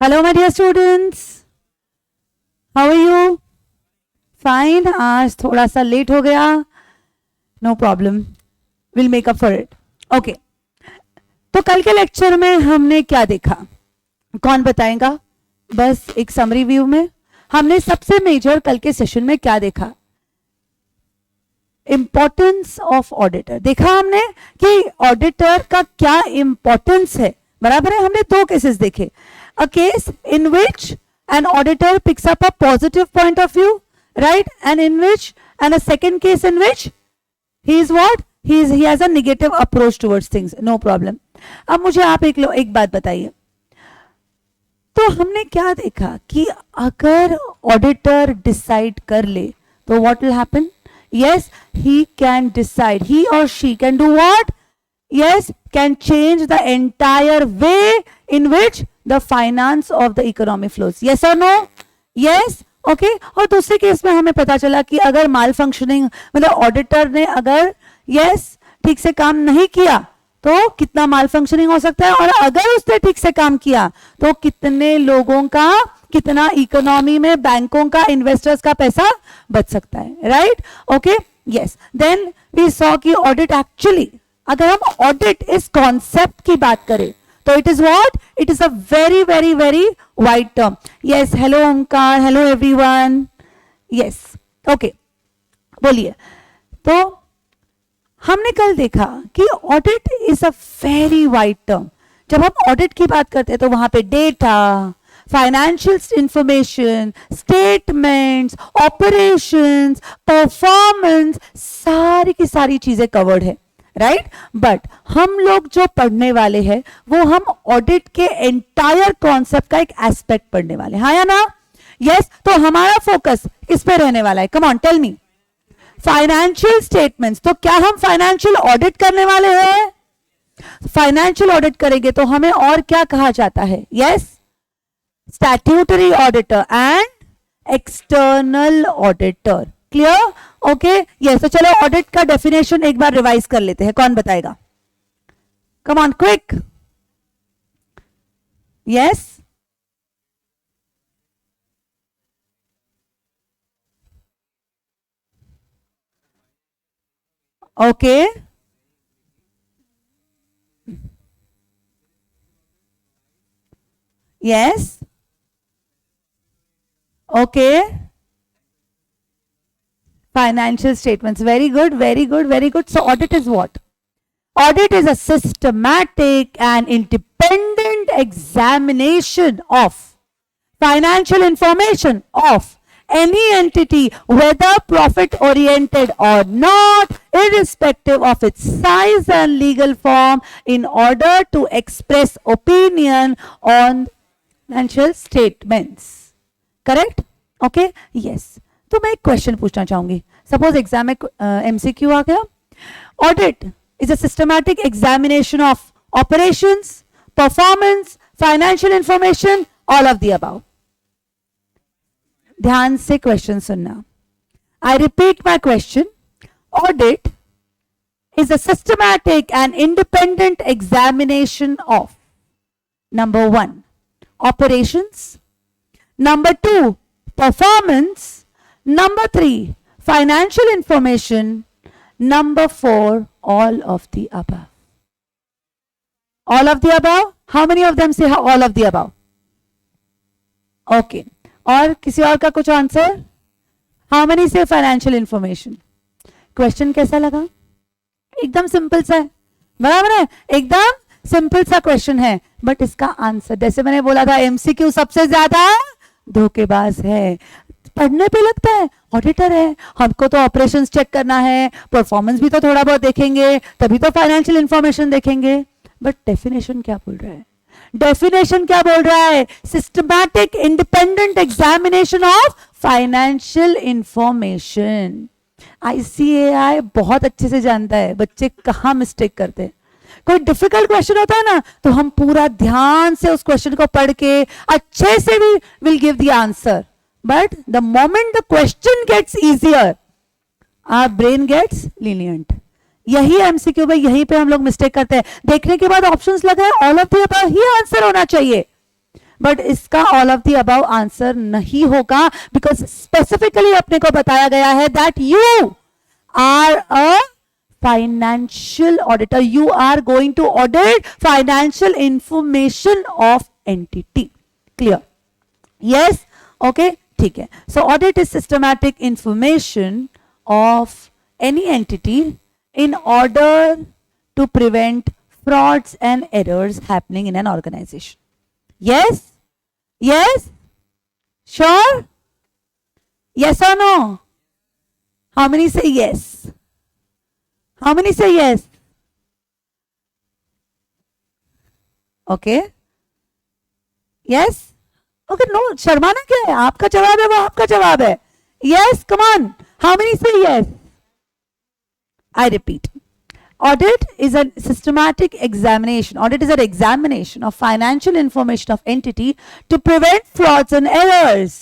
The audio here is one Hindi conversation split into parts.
Hello, my dear students. How are you? Fine. आज थोड़ा सा लेट हो गया. No problem. We'll make up for it. Okay. तो कल के लेक्चर में हमने क्या देखा? कौन बताएगा? बस एक समरी व्यू में हमने सबसे मेजर कल के सेशन में क्या देखा? Importance of auditor. देखा हमने कि ऑडिटर का क्या इंपॉर्टेंस है. बराबर है. हमने दो केसेस देखे. A case in which an auditor picks up a positive point of view, right? And a second case in which he is what? He has a negative approach towards things. No problem. अब मुझे आप एक बात बताइए. तो हमने क्या देखा कि अगर ऑडिटर डिसाइड कर ले तो what will happen? Yes, he can decide. He or she can do what? Yes, can change the entire way in which the finance of the economy flows. Yes or no? Yes. Okay. और दूसरे केस में हमें पता चला कि अगर माल फंक्शनिंग मतलब ऑडिटर ने अगर ठीक से काम नहीं किया तो कितना माल फंक्शनिंग हो सकता है, और अगर उसने ठीक से काम किया तो कितने लोगों का, कितना इकोनॉमी में बैंकों का, इन्वेस्टर्स का पैसा बच सकता है. Right. Okay. Yes. Then we saw कि ऑडिट एक्चुअली, अगर हम ऑडिट इस कॉन्सेप्ट की बात करें तो it is what? It is a very very very wide term. Yes. Hello Omkar. Hello everyone. Yes. Okay. बोलिए. तो हमने कल देखा कि audit is a very wide term. जब हम ऑडिट की बात करते हैं तो वहां पे data, financial information, statements, operations, performance, सारी की सारी चीजें कवर्ड है. राइट. बट हम लोग जो पढ़ने वाले हैं वो हम ऑडिट के एंटायर कॉन्सेप्ट का एक एस्पेक्ट पढ़ने वाले हैं. हाँ या ना? यस. तो हमारा फोकस किस पे रहने वाला है? Come on tell me. Financial statements. तो क्या हम फाइनेंशियल ऑडिट करने वाले हैं? फाइनेंशियल ऑडिट करेंगे तो हमें और क्या कहा जाता है? Yes, statutory auditor and external auditor. Clear? Okay. Yes. तो चलो ऑडिट का डेफिनेशन एक बार रिवाइज कर लेते हैं. कौन बताएगा? Come on quick. Yes. Okay. Yes. Okay. Financial statements. Very good, very good, very good. So audit is what? Audit is a systematic and independent examination of financial information of any entity, whether profit oriented or not, irrespective of its size and legal form, in order to express opinion on financial statements. Correct? Okay? Yes. तो मैं एक क्वेश्चन पूछना चाहूंगी. सपोज एग्जाम में एमसीक्यू आ गया. Audit is a systematic examination of operations, performance, financial information, all of the above. ध्यान से क्वेश्चन सुनना. I repeat my question. Audit is a systematic and independent examination of number 1 operations, number 2 performance, number 3 financial information, number 4 all of the above. All of the above? How many of them say all of the above? Okay. और किसी और का कुछ answer? How many say financial information? Question कैसा लगा? एकदम सिंपल सा है. बराबर है. एकदम सिंपल सा क्वेश्चन है. बट इसका आंसर, जैसे मैंने बोला था, एमसीक्यू सबसे ज्यादा धोखेबाज है. पढ़ने पे लगता है ऑडिटर है, हमको तो ऑपरेशंस चेक करना है, परफॉर्मेंस भी तो थोड़ा बहुत देखेंगे, तभी तो फाइनेंशियल इंफॉर्मेशन देखेंगे. बट डेफिनेशन क्या बोल रहा है? डेफिनेशन क्या बोल रहा है? Systematic independent examination of financial information. ICAI बहुत अच्छे से जानता है बच्चे कहाँ मिस्टेक करते हैं. कोई डिफिकल्ट क्वेश्चन होता है ना तो हम पूरा ध्यान से उस क्वेश्चन को पढ़ के अच्छे से भी will give the answer. But the moment the question gets easier, our brain gets lenient. यही एमसीक्यू में, यहीं पे हम लोग मिस्टेक करते हैं. देखने के बाद ऑप्शंस लगा है, ऑल ऑफ द अबव ही आंसर होना चाहिए. बट इसका all of the above answer नहीं होगा, बिकॉज स्पेसिफिकली अपने को बताया गया है that you are a financial auditor. You are going to audit financial information of entity. Clear? Yes? Okay? ठीक है. So audit is systematic information of any entity in order to prevent frauds and errors happening in an organization. Yes? Yes? Sure? Yes or no? How many say yes? How many say yes? Okay. Yes? Okay, no, शर्माना क्या है? आपका जवाब है वो आपका जवाब है. Yes, come on. How many say yes? I repeat. Audit is a systematic examination. Audit is an examination of financial information of entity to prevent frauds and errors.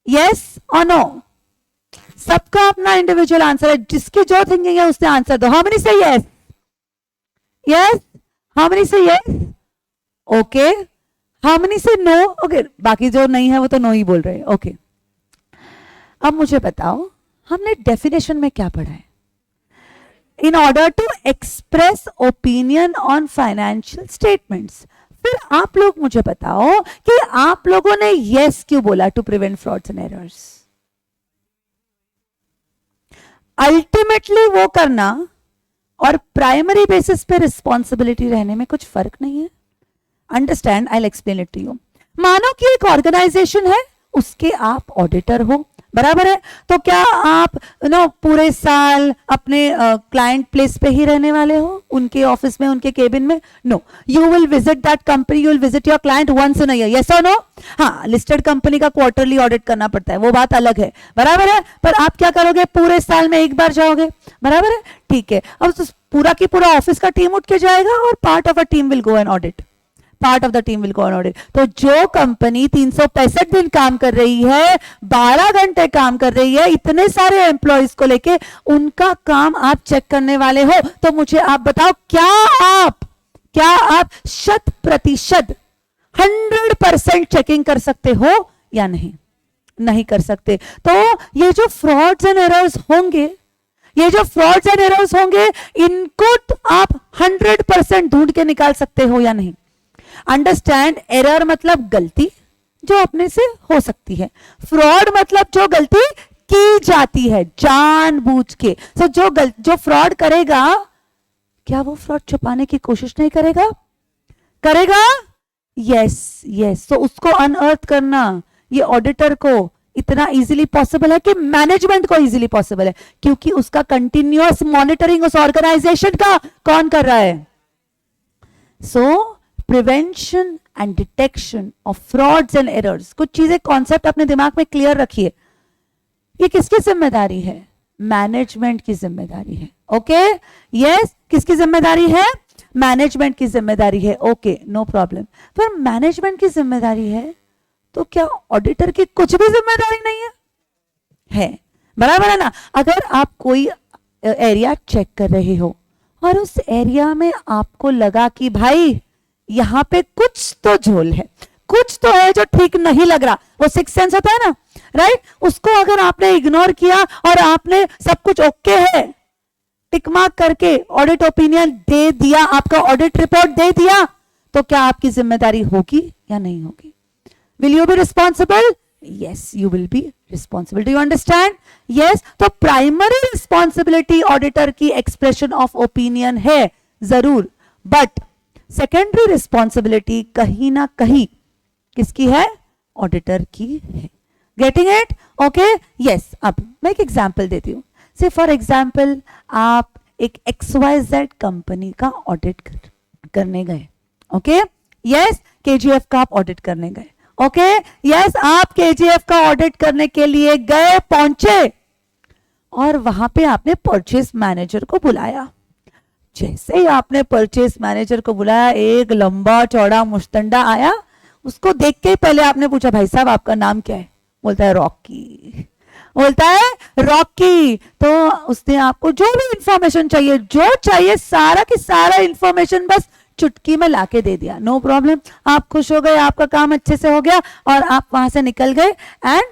Yes or no? सबका अपना इंडिविजुअल आंसर है, जिसकी जो थिंकिंग है उसने आंसर दो. हाउ मेनी से यस? यस? हाउ मेनी से यस? ओके. हाउ मेनी से नो? ओके, बाकी जो नहीं है वो तो नो ही बोल रहे हैं. ओके. अब मुझे बताओ, हमने डेफिनेशन में क्या पढ़ा है? In order to express opinion on financial statements. फिर आप लोग मुझे बताओ कि आप लोगों ने यस क्यों बोला to prevent frauds and errors? Ultimately वो करना और प्राइमरी बेसिस पे रिस्पॉन्सिबिलिटी रहने में कुछ फर्क नहीं है. Understand? I will explain it to you. मानो कि एक ऑर्गेनाइजेशन है, उसके आप ऑडिटर हो, बराबर है? तो क्या आप पूरे साल अपने क्लाइंट प्लेस पे ही रहने वाले हो, उनके ऑफिस में, उनके केबिन में? No, you will visit that company, you will visit your client once in a year. Yes और नो? हाँ, लिस्टेड कंपनी का क्वार्टरली ऑडिट करना पड़ता है, वो बात अलग है, बराबर है? पर आप क्या करोगे? पूरे साल में एक बार जाओगे, बराबर है? ठीक है. अब तो पूरा की पूरा ऑफिस का टीम उठ के जाएगा और part of a team will go and audit. Part of the team will go on audit. तो जो कंपनी 365 दिन काम कर रही है, 12 घंटे काम कर रही है, इतने सारे एम्प्लॉइज को लेके, उनका काम आप चेक करने वाले हो. तो मुझे आप बताओ, क्या आप 100% 100% चेकिंग कर सकते हो या नहीं? नहीं कर सकते. तो ये जो फ्रॉड्स एंड एरर्स होंगे, इनको आप 100% ढूंढ के निकाल सकते हो या नहीं? अंडरस्टैंड? एरर मतलब गलती जो अपने से हो सकती है. फ्रॉड मतलब जो गलती की जाती है जानबूझ के. तो जो फ्रॉड करेगा, क्या वो फ्रॉड छुपाने की कोशिश नहीं करेगा? यस. तो उसको अनअर्थ करना ये ऑडिटर को इतना इजीली पॉसिबल है कि मैनेजमेंट को इजीली पॉसिबल है, क्योंकि उसका कंटिन्यूअस मॉनिटरिंग उस ऑर्गेनाइजेशन का कौन कर रहा है? सो prevention and detection of frauds and errors. कुछ चीजें, कॉन्सेप्ट अपने दिमाग में क्लियर रखिए. ये किसकी जिम्मेदारी है? मैनेजमेंट की जिम्मेदारी है. ओके? यस. किसकी जिम्मेदारी है? मैनेजमेंट की जिम्मेदारी है. Okay, no problem. पर मैनेजमेंट की जिम्मेदारी है तो क्या ऑडिटर की कुछ भी जिम्मेदारी नहीं है? बराबर है ना? अगर आप कोई एरिया चेक कर रहे हो और उस एरिया में आपको लगा कि भाई यहां पे कुछ तो झोल है, कुछ तो है जो ठीक नहीं लग रहा, वो सिक्स सेंस होता है ना, राइट? उसको अगर आपने इग्नोर किया और आपने सब कुछ ओके है टिक मार्क करके ऑडिट ओपिनियन दे दिया, आपका ऑडिट रिपोर्ट दे दिया, तो क्या आपकी जिम्मेदारी होगी या नहीं होगी? Will you be responsible? Yes, you will be responsible. Do you understand? Yes. तो प्राइमरी रिस्पॉन्सिबिलिटी ऑडिटर की एक्सप्रेशन ऑफ ओपिनियन है जरूर, बट सेकेंडरी रिस्पॉन्सिबिलिटी कहीं ना कहीं किसकी है? ऑडिटर की है. Getting it? ओके? यस. अब मैं एक एग्जांपल देती हूं. से फॉर एग्जांपल आप एक XYZ कंपनी का ऑडिट करने गए. ओके? यस. KGF का आप ऑडिट करने गए. ओके? यस. आप KGF का ऑडिट करने के लिए गए, पहुंचे और वहां पे आपने परचेस मैनेजर को बुलाया. जैसे ही आपने परचेस मैनेजर को बुलाया, एक लंबा चौड़ा मुश्तंडा आया. उसको देख के पहले आपने पूछा, भाई साहब आपका नाम क्या है? बोलता है रॉकी. तो उसने आपको जो भी इंफॉर्मेशन चाहिए, सारा की सारा इंफॉर्मेशन बस चुटकी में लाके दे दिया, नो प्रॉब्लम, आप खुश हो गए, आपका काम अच्छे से हो गया और आप वहां से निकल गए एंड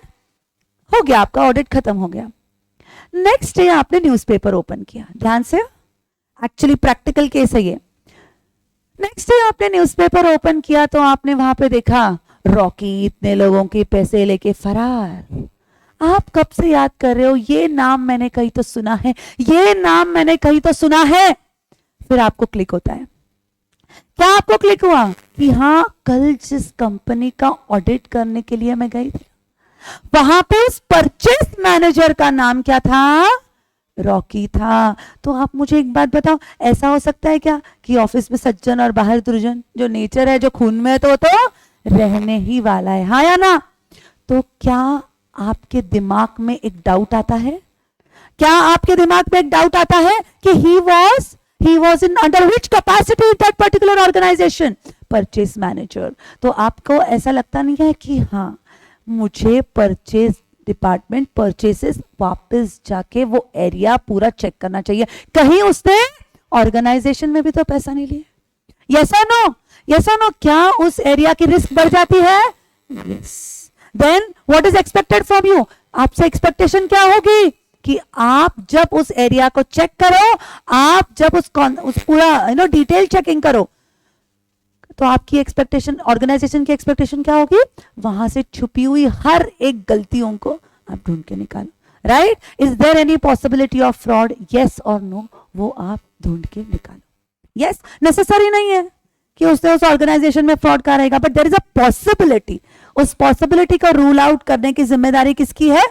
हो गया, आपका ऑडिट खत्म हो गया। नेक्स्ट डे आपने न्यूज़पेपर ओपन किया, ध्यान से, एक्चुअली प्रैक्टिकल केस है ये। नेक्स्ट डे आपने न्यूज़पेपर ओपन किया तो आपने वहां पे देखा रॉकी इतने लोगों के पैसे लेके फरार। आप कब से याद कर रहे हो, ये नाम मैंने कहीं तो सुना है, ये नाम मैंने कहीं तो सुना है। फिर आपको क्लिक होता है, क्या आपको क्लिक हुआ कि हाँ कल जिस कंपनी का ऑडिट करने के लिए मैं गई थी वहां पे उस परचेस मैनेजर का नाम क्या था, रॉकी था। तो आप मुझे एक बात बताओ, ऐसा हो सकता है क्या कि ऑफिस में सज्जन और बाहर दुर्जन, जो नेचर है जो खून में है तो रहने ही वाला है, हाँ या ना। तो क्या आपके दिमाग में एक डाउट आता है, क्या आपके दिमाग में एक डाउट आता है कि he was in under which capacity that particular organisation, purchase manager. तो आपको ऐसा लगता नहीं है कि हाँ मुझे परचेस डिपार्टमेंट परचेसेस वापस जाके वो एरिया पूरा चेक करना चाहिए, कहीं उसने ऑर्गेनाइजेशन में भी तो पैसा नहीं लिया। यस और नो, यस और नो, क्या उस एरिया की रिस्क बढ़ जाती है? Yes. Then what is expected from you, आपसे एक्सपेक्टेशन क्या होगी कि आप जब उस एरिया को चेक करो, आप जब उस पूरा डिटेल चेकिंग करो, तो आपकी एक्सपेक्टेशन, ऑर्गेनाइजेशन की एक्सपेक्टेशन क्या होगी, वहां से छुपी हुई हर एक गलतियों को आप ढूंढ के निकालो, right. Is there any possibility of fraud, yes और नो, वो आप ढूंढ के निकालो। यस, नेसेसरी नहीं है कि उसने उस ऑर्गेनाइजेशन में फ्रॉड का रहेगा, but there is a possibility. उस पॉसिबिलिटी को रूल आउट करने की जिम्मेदारी किसकी है,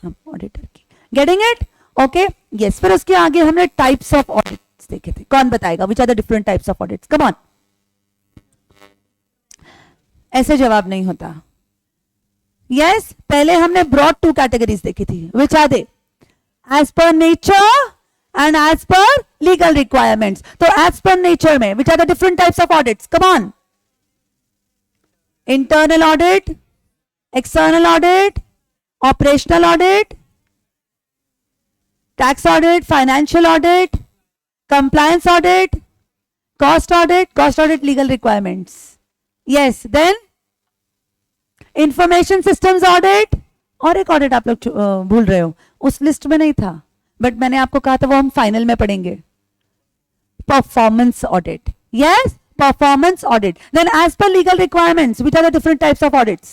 हम ऑडिटर की। Getting it? Okay, yes. फिर उसके आगे हमने टाइप्स ऑफ ऑडिट्स देखे थे, कौन बताएगा which are the different types of audits, come on. ऐसे जवाब नहीं होता। यस, पहले हमने ब्रॉड 2 कैटेगरीज देखी थी, which are they, as per nature and as per legal requirements. तो as per nature में which are the different types of audits, come on, internal audit, external audit, operational audit, tax audit, financial audit, compliance audit, cost audit, legal requirements. Yes, then information systems audit, और एक audit आप लोग भूल रहे हो, उस लिस्ट में नहीं था बट मैंने आपको कहा था वो हम फाइनल में पढ़ेंगे, performance audit. Yes, performance audit. Then as per legal requirements which are the different types of audits,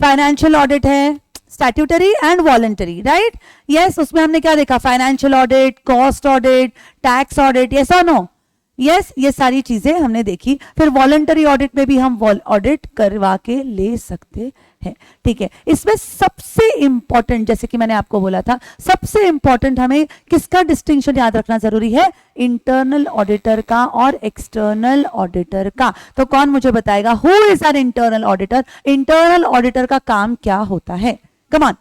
financial audit है, statutory and voluntary, right. Yes, उसमें हमने क्या देखा, financial audit, cost audit, tax audit, yes और नो, यस, ये सारी चीजें हमने देखी। फिर वॉलंटरी ऑडिट में भी हम ऑडिट करवा के ले सकते हैं, ठीक है। इसमें सबसे इंपॉर्टेंट, जैसे कि मैंने आपको बोला था, सबसे इंपॉर्टेंट हमें किसका डिस्टिंक्शन याद रखना जरूरी है, इंटरनल ऑडिटर का और एक्सटर्नल ऑडिटर का। तो कौन मुझे बताएगा who is our internal auditor, internal auditor का काम क्या होता है, come on.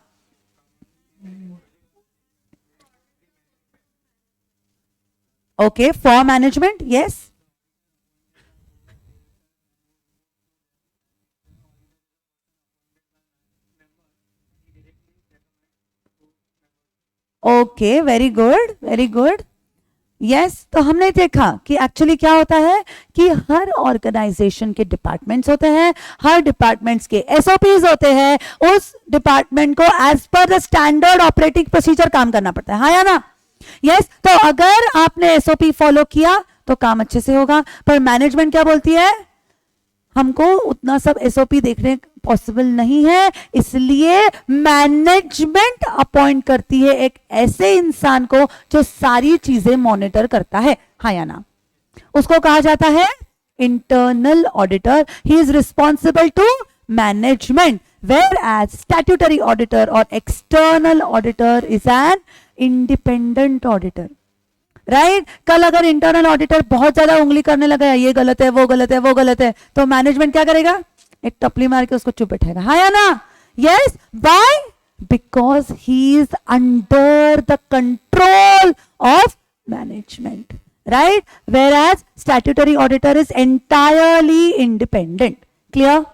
Okay, for management, yes, okay, very good, very good. Yes, तो हमने देखा कि एक्चुअली क्या होता है कि हर ऑर्गेनाइजेशन के डिपार्टमेंट्स होते हैं, हर डिपार्टमेंट्स के एसओपीज होते हैं, उस डिपार्टमेंट को as per the standard operating procedure काम करना पड़ता है, हाँ या ना। यस, तो अगर आपने एसओपी फॉलो किया तो काम अच्छे से होगा, पर मैनेजमेंट क्या बोलती है, हमको उतना सब एसओपी देखने पॉसिबल नहीं है, इसलिए मैनेजमेंट अपॉइंट करती है एक ऐसे इंसान को जो सारी चीजें मॉनिटर करता है, हाँ या ना। उसको कहा जाता है internal auditor. He is responsible to management, whereas as statutory ऑडिटर और external auditor is an independent auditor, right. कल अगर इंटरनल ऑडिटर बहुत ज्यादा उंगली करने लगा, ये गलत है, वो गलत है, वो गलत है, तो मैनेजमेंट क्या करेगा, एक टपली मार के उसको चुप बैठाएगा, हाँ या ना। Yes, by because he is under the control of management, right, where as statutory auditor is entirely independent. Clear?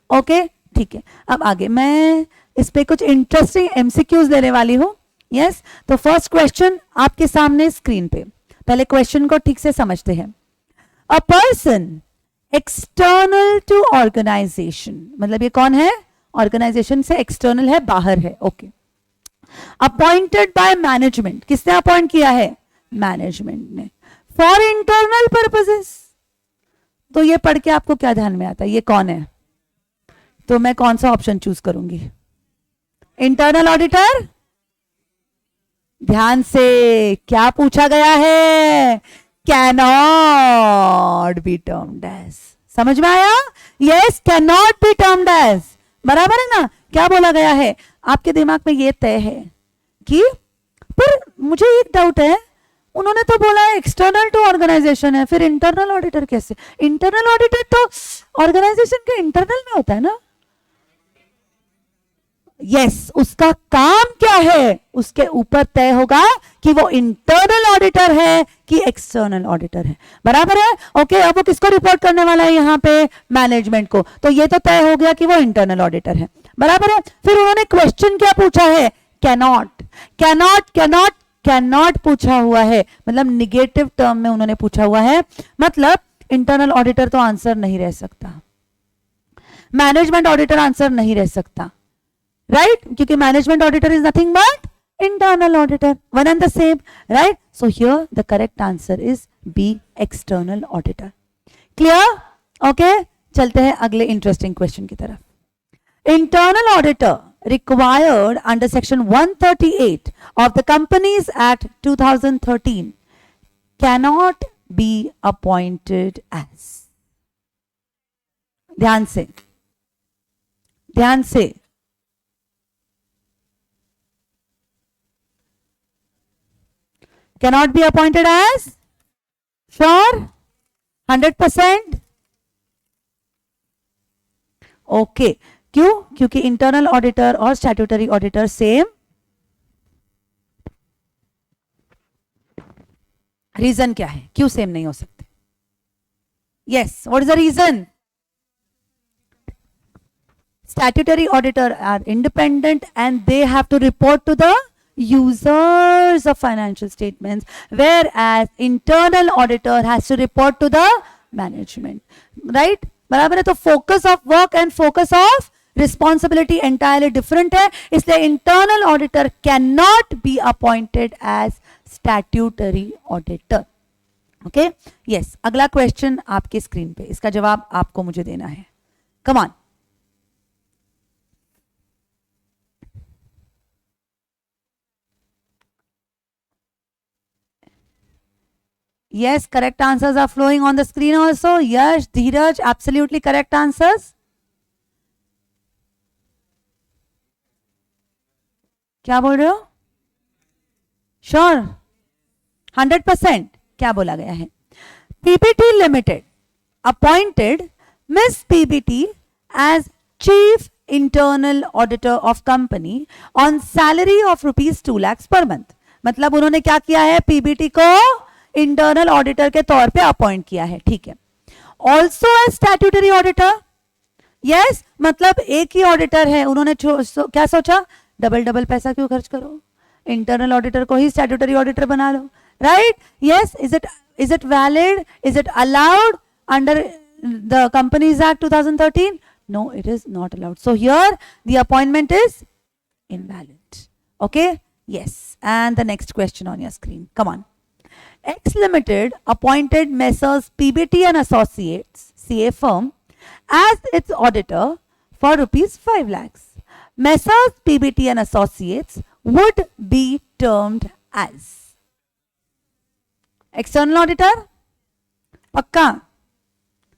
Okay, ठीक है। अब आगे मैं इस पे कुछ इंटरेस्टिंग एमसीक्यूज देने वाली हूं। यस, तो फर्स्ट क्वेश्चन आपके सामने स्क्रीन पे, पहले क्वेश्चन को ठीक से समझते हैं। A person external to organisation, मतलब ये कौन है, ऑर्गेनाइजेशन से एक्सटर्नल है, बाहर है, ओके। अपॉइंटेड बाय मैनेजमेंट, किसने अपॉइंट किया है, मैनेजमेंट ने, फॉर इंटरनल पर्पसेस। तो ये पढ़ के आपको क्या ध्यान में आता है, ये कौन है, तो मैं कौन सा ऑप्शन चूज करूंगी, इंटरनल ऑडिटर। ध्यान से क्या पूछा गया है, कैनॉट बी टर्म्ड एज, समझ में आया, yes, cannot be termed as, बराबर है ना। क्या बोला गया है, आपके दिमाग में ये तय है कि, पर मुझे एक डाउट है, उन्होंने तो बोला है एक्सटर्नल टू ऑर्गेनाइजेशन है, फिर इंटरनल ऑडिटर कैसे, इंटरनल ऑडिटर तो ऑर्गेनाइजेशन के इंटरनल में होता है ना। यस, उसका काम क्या है, उसके ऊपर तय होगा कि वो इंटरनल ऑडिटर है कि एक्सटर्नल ऑडिटर है, बराबर है, ओके। अब वो किसको रिपोर्ट करने वाला है यहाँ पे, मैनेजमेंट को, तो ये तो तय हो गया कि वो इंटरनल ऑडिटर है, बराबर है। फिर उन्होंने क्वेश्चन क्या पूछा है, कैनॉट, कैनॉट, कैनॉट, कैनॉट पूछा हुआ है, मतलब निगेटिव टर्म में उन्होंने पूछा हुआ है, मतलब इंटरनल ऑडिटर तो आंसर नहीं रह सकता, मैनेजमेंट ऑडिटर आंसर नहीं रह सकता, राइट, क्योंकि management auditor is nothing but internal auditor, one and the same, right? So here the correct answer is B, external auditor. Clear? Okay, चलते हैं अगले interesting question की तरफ। Internal auditor required under section 138 of the Companies Act 2013 cannot be appointed as, ध्यान से, ध्यान से, cannot be appointed as, sure, 100%, okay. क्यों, क्योंकि इंटरनल ऑडिटर और स्टैट्यूटरी ऑडिटर सेम, रीजन क्या है, क्यों सेम नहीं हो सकते, yes, what is the reason, statutory auditor are independent and they have to report to the users of financial statements, whereas internal auditor has to report to the management, right, बराबर है। तो focus of work and focus of responsibility entirely different है, इसलिए internal auditor cannot be appointed as statutory auditor, okay, yes। अगला क्वेश्चन आपके स्क्रीन पे, इसका जवाब आपको मुझे देना है, come on। Yes, correct answers are flowing on the screen also. Yes, Dheeraj, absolutely correct answers. क्या बोल रहे हो, श्योर, 100%, क्या बोला गया है, PBT limited appointed miss PBT as chief internal auditor of company on salary of ₹2 lakh per month, मतलब उन्होंने क्या किया है, पीबीटी को इंटरनल ऑडिटर के तौर पे अपॉइंट किया है, ठीक है। Also as statutory auditor, yes, मतलब एक ही ऑडिटर है, उन्होंने क्या सोचा, डबल डबल पैसा क्यों खर्च करो, इंटरनल ऑडिटर को ही स्टैट्यूटरी ऑडिटर बना लो, right, yes. Is it valid, is it allowed under the companies act 2013? No, it is not allowed, so here the appointment is invalid, okay, yes. And the next question on your screen, come on. X Limited appointed Messrs PBT and Associates CA firm as its auditor for ₹5 lakhs. Messrs PBT and Associates would be termed as external auditor, पक्का,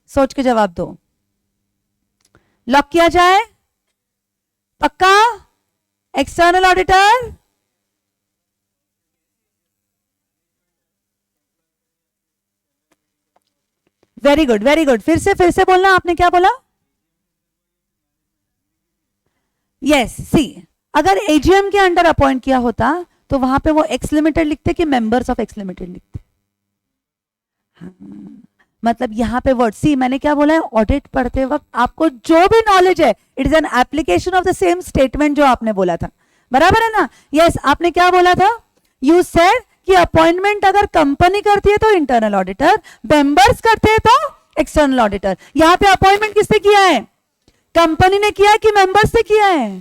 सोच के जवाब दो, लॉक किया जाए, पक्का, external auditor, very good, very good, फिर से बोलना, आपने क्या बोला, यस, सी, अगर एजीएम के अंडर अपॉइंट किया होता तो वहां पे वो एक्स लिमिटेड लिखते कि मेंबर्स ऑफ एक्स लिमिटेड लिखते, हाँ, मतलब यहाँ पे वर्ड, सी, मैंने क्या बोला है, ऑडिट पढ़ते वक्त आपको जो भी नॉलेज है, it is an application of the same statement जो आपने बोला था, बराबर है ना, यस, आपने क्या बोला था, यू सेड कि अपॉइंटमेंट अगर कंपनी करती है तो इंटरनल ऑडिटर, मेंबर्स करते हैं तो एक्सटर्नल ऑडिटर। यहां पे अपॉइंटमेंट किसने किया है? कंपनी ने किया है कि मेंबर्स ने किया है?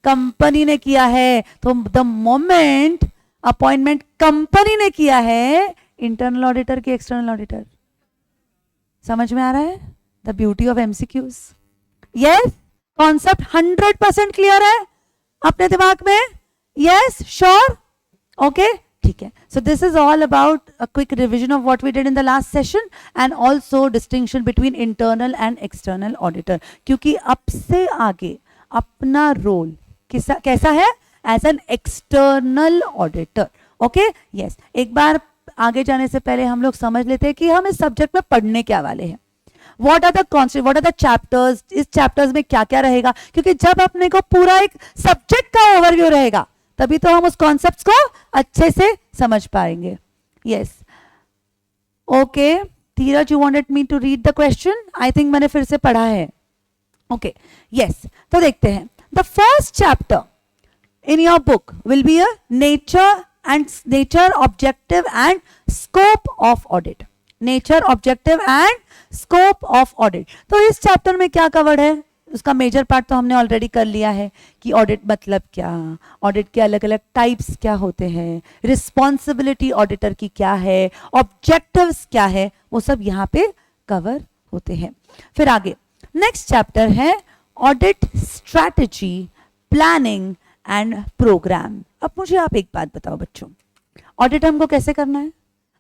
कंपनी ने किया है। तो द मोमेंट अपॉइंटमेंट कंपनी ने किया है, इंटरनल ऑडिटर की एक्सटर्नल ऑडिटर। समझ में आ रहा है? The beauty of MCQs. Yes, concept 100% clear है अपने दिमाग में? यस, श्योर, ओके, ठीक है। So this is all about a quick revision of what we did in the last session and also distinction between internal and external auditor, क्योंकि अब से आगे अपना रोल कैसा है? As an external auditor. Okay, yes. एक बार आगे जाने से पहले हम लोग समझ लेते हैं कि हम इस सब्जेक्ट में पढ़ने क्या वाले हैं। What are the concept, what are the chapters, इस चैप्टर्स में क्या क्या रहेगा, क्योंकि जब अपने को पूरा एक सब्जेक्ट का ओवरव्यू रहेगा तभी तो हम उस कॉन्सेप्ट्स को अच्छे से समझ पाएंगे। Yes, okay. Dheeraj, you wanted me to read the question? I think मैंने फिर से पढ़ा है। Okay, yes. तो देखते हैं। The first chapter in your book will be a nature, objective and scope of audit. Nature, objective and scope of audit. तो इस चैप्टर में क्या कवर्ड है? उसका मेजर पार्ट तो हमने ऑलरेडी कर लिया है कि ऑडिट मतलब क्या, ऑडिट के अलग अलग टाइप्स क्या होते हैं, रिस्पॉन्सिबिलिटी ऑडिटर की क्या है, ऑब्जेक्टिव्स क्या है, वो सब यहाँ पे कवर होते हैं। फिर आगे नेक्स्ट चैप्टर है audit strategy, planning and programme. अब मुझे आप एक बात बताओ बच्चों, ऑडिट हमको कैसे करना है?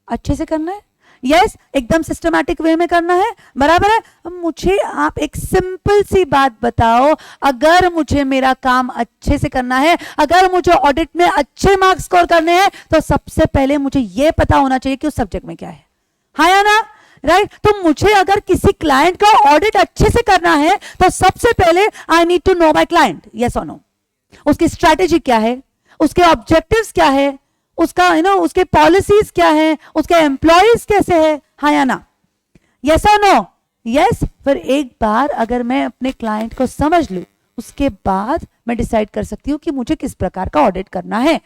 अच्छे से करना है? यस, एकदम सिस्टमैटिक वे में करना है, बराबर है। अब मुझे आप एक सिंपल सी बात बताओ, अगर मुझे मेरा काम अच्छे से करना है, अगर मुझे ऑडिट में अच्छे मार्क्स स्कोर करने हैं, तो सबसे पहले मुझे यह पता होना चाहिए कि उस सब्जेक्ट में क्या है। हाँ या ना? राइट? तो मुझे अगर किसी क्लाइंट का ऑडिट अच्छे से करना है तो सबसे पहले I need to know my client. Yes और नो? उसकी स्ट्रैटेजी क्या है, उसके ऑब्जेक्टिव्स क्या है, उसका उसके पॉलिसीज क्या है, उसके एम्प्लॉयज कैसे है। हाँ या ना? यस और नो? यस। फिर एक बार अगर मैं अपने क्लाइंट को समझ लूं, उसके बाद मैं डिसाइड कर सकती हूं कि मुझे किस प्रकार का ऑडिट करना है।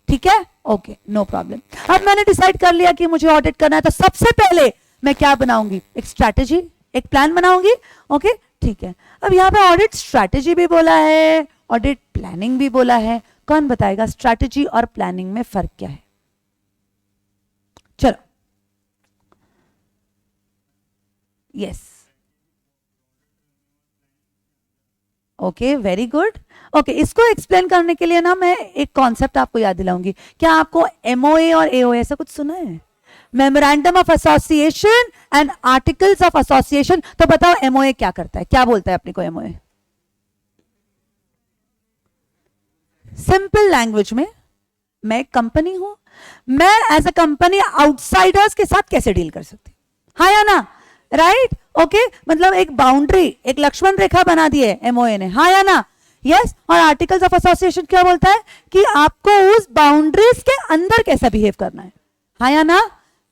ठीक है? Okay, no problem. अब मैंने डिसाइड कर लिया कि मुझे ऑडिट करना है, तो सबसे पहले मैं क्या बनाऊंगी? एक स्ट्रैटेजी, एक प्लान बनाऊंगी। ओके, ठीक है। अब यहाँ पे ऑडिट स्ट्रैटेजी भी बोला है, ऑडिट प्लानिंग भी बोला है। कौन बताएगा स्ट्रैटेजी और प्लानिंग में फर्क क्या है? चलो, yes, okay, very good. Okay, इसको एक्सप्लेन करने के लिए ना मैं एक कॉन्सेप्ट आपको याद दिलाऊंगी। क्या आपको एमओए और एओए ऐसा कुछ सुना है? Memorandum of association and articles of association. तो बताओ एमओए क्या करता है, क्या बोलता है अपने को एमओए? सिंपल लैंग्वेज में, मैं कंपनी हूं, मैं एज अ कंपनी आउटसाइडर्स के साथ कैसे डील कर सकती? हाँ या ना? राइट? ओके, मतलब एक बाउंड्री, एक लक्ष्मण रेखा बना दी है एमओए ने। हाँ या ना? यस। और आर्टिकल्स ऑफ एसोसिएशन क्या बोलता है कि आपको उस बाउंड्रीज के अंदर कैसा बिहेव करना है। हाँ या ना?